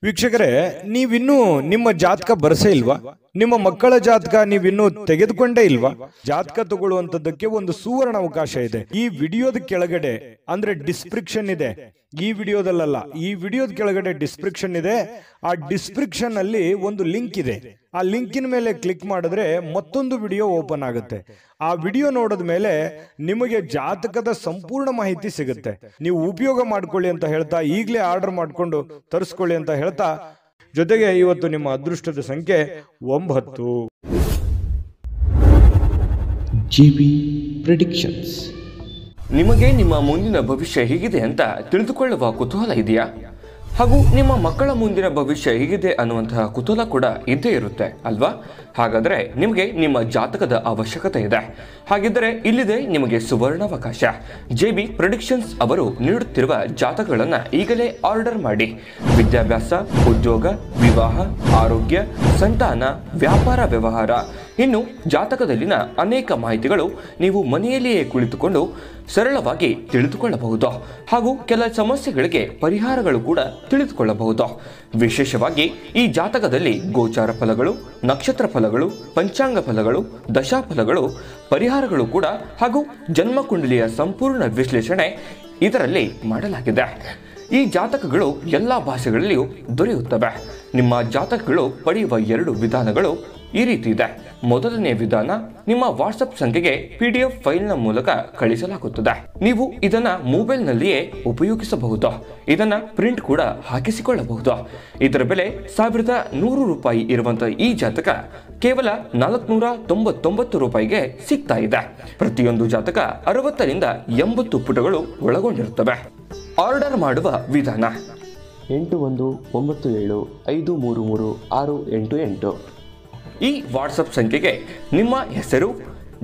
ವೀಕ್ಷಕರೇ, ನೀವಿನ್ನೂ ನಿಮ್ಮ ಜಾತಕ ಬರಸೇ ಇಲ್ವಾ? ನಿಮ್ಮ ಮಕ್ಕಳ ಜಾತಕ ನೀವಿನ್ನೂ ತೆಗೆದುಕೊಂಡೇ ಇಲ್ವಾ? ಜಾತಕ ತಗೊಳ್ಳುವಂತದ್ದಕ್ಕೆ ಒಂದು ಸುವರ್ಣ ಅವಕಾಶ ಇದೆ. ಈ ವಿಡಿಯೋದ ಕೆಳಗಡೆ ಅಂದ್ರೆ ಡಿಸ್ಕ್ರಿಪ್ಷನ್ ಇದೆ, ಈ ವಿಡಿಯೋದಲ್ಲ, ಈ ವಿಡಿಯೋದ ಕೆಳಗಡೆ ಡಿಸ್ಕ್ರಿಪ್ಷನ್ ಇದೆ. ಆ ಡಿಸ್ಕ್ರಿಪ್ಷನ್ ಅಲ್ಲಿ ಒಂದು ಲಿಂಕ್ ಇದೆ. ಆ ಲಿಂಕಿನ ಮೇಲೆ ಕ್ಲಿಕ್ ಮಾಡಿದ್ರೆ ಮತ್ತೊಂದು ವಿಡಿಯೋ ಓಪನ್ ಆಗುತ್ತೆ. ಆ ವಿಡಿಯೋ ನೋಡಿದ ಮೇಲೆ ನಿಮಗೆ ಜಾತಕದ ಸಂಪೂರ್ಣ ಮಾಹಿತಿ ಸಿಗುತ್ತೆ. ನೀವು ಉಪಯೋಗ ಮಾಡ್ಕೊಳ್ಳಿ ಅಂತ ಹೇಳ್ತಾ, ಈಗಲೇ ಆರ್ಡರ್ ಮಾಡ್ಕೊಂಡು ತರಿಸ್ಕೊಳ್ಳಿ ಅಂತ ಹೇಳ್ತಾ, ಜೊತೆಗೆ ಇವತ್ತು ನಿಮ್ಮ ಅದೃಷ್ಟದ ಸಂಖ್ಯೆ 9. GB predictions. ನಿಮಗೆ ನಿಮ್ಮ ಮುಂದಿನ ಭವಿಷ್ಯ ಹೇಗಿದೆ ಅಂತ ತಿಳಿದುಕೊಳ್ಳುವ ಕುತೂಹಲ ಇದೆಯಾ? ಹಾಗೂ ನಿಮ್ಮ ಮಕ್ಕಳ ಮುಂದಿನ ಭವಿಷ್ಯ ಹೇಗಿದೆ ಅನ್ನುವಂತಹ ಕುತೂಹಲ ಕೂಡ ಇದ್ದೇ ಇರುತ್ತೆ ಅಲ್ವಾ? ಹಾಗಾದರೆ ನಿಮಗೆ ನಿಮ್ಮ ಜಾತಕದ ಅವಶ್ಯಕತೆ ಇದೆ. ಹಾಗಿದ್ದರೆ ಇಲ್ಲಿದೆ ನಿಮಗೆ ಸುವರ್ಣಾವಕಾಶ. JB ಪ್ರೆಡಿಕ್ಷನ್ಸ್ ಅವರು ನೀಡುತ್ತಿರುವ ಜಾತಕಗಳನ್ನು ಈಗಲೇ ಆರ್ಡರ್ ಮಾಡಿ. ವಿದ್ಯಾಭ್ಯಾಸ, ಉದ್ಯೋಗ, ವಿವಾಹ, ಆರೋಗ್ಯ, ಸಂತಾನ, ವ್ಯಾಪಾರ ವ್ಯವಹಾರ, ಇನ್ನು ಜಾತಕದಲ್ಲಿನ ಅನೇಕ ಮಾಹಿತಿಗಳು ನೀವು ಮನೆಯಲ್ಲಿಯೇ ಕುಳಿತುಕೊಂಡು ಸರಳವಾಗಿ ತಿಳಿದುಕೊಳ್ಳಬಹುದು. ಹಾಗೂ ಕೆಲ ಸಮಸ್ಯೆಗಳಿಗೆ ಪರಿಹಾರಗಳು ಕೂಡ ತಿಳಿದುಕೊಳ್ಳಬಹುದು. ವಿಶೇಷವಾಗಿ ಈ ಜಾತಕದಲ್ಲಿ ಗೋಚಾರ ಫಲಗಳು, ನಕ್ಷತ್ರ ಫಲಗಳು, ಪಂಚಾಂಗ ಫಲಗಳು, ದಶಾಫಲಗಳು, ಪರಿಹಾರಗಳು ಕೂಡ ಹಾಗೂ ಜನ್ಮಕುಂಡಲಿಯ ಸಂಪೂರ್ಣ ವಿಶ್ಲೇಷಣೆ ಇದರಲ್ಲಿ ಮಾಡಲಾಗಿದೆ. ಈ ಜಾತಕಗಳು ಎಲ್ಲ ಭಾಷೆಗಳಲ್ಲಿಯೂ ದೊರೆಯುತ್ತವೆ. ನಿಮ್ಮ ಜಾತಕಗಳು ಪಡೆಯುವ 2 ವಿಧಾನಗಳು ಈ ರೀತಿ ಇದೆ. ಮೊದಲನೇ ವಿಧಾನ, ನಿಮ್ಮ ವಾಟ್ಸಪ್ ಸಂಖ್ಯೆಗೆ PDF ಫೈಲ್ನ ಮೂಲಕ ಕಳಿಸಲಾಗುತ್ತದೆ. ನೀವು ಇದನ್ನ ಮೊಬೈಲ್ನಲ್ಲಿಯೇ ಉಪಯೋಗಿಸಬಹುದು. ಇದನ್ನ ಪ್ರಿಂಟ್ ಕೂಡ ಹಾಕಿಸಿಕೊಳ್ಳಬಹುದು. ಇದರ ಬೆಲೆ 1100 ರೂಪಾಯಿ ಇರುವಂತಹ ಈ ಜಾತಕ ಕೇವಲ 499 ರೂಪಾಯಿಗೆ ಸಿಗ್ತಾ ಇದೆ. ಪ್ರತಿಯೊಂದು ಜಾತಕ 60 ರಿಂದ 80 ಪುಟಗಳು ಒಳಗೊಂಡಿರುತ್ತವೆ. ಆರ್ಡರ್ ಮಾಡುವ ವಿಧಾನ: 8197533688. ಈ ವಾಟ್ಸಪ್ ಸಂಖ್ಯೆಗೆ ನಿಮ್ಮ ಹೆಸರು,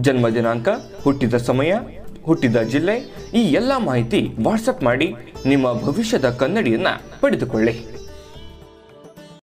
ಜನ್ಮ ದಿನಾಂಕ, ಹುಟ್ಟಿದ ಸಮಯ, ಹುಟ್ಟಿದ ಜಿಲ್ಲೆ, ಈ ಎಲ್ಲ ಮಾಹಿತಿ ವಾಟ್ಸಪ್ ಮಾಡಿ ನಿಮ್ಮ ಭವಿಷ್ಯದ ಕನ್ನಡಿಯನ್ನ ಪಡೆದುಕೊಳ್ಳಿ.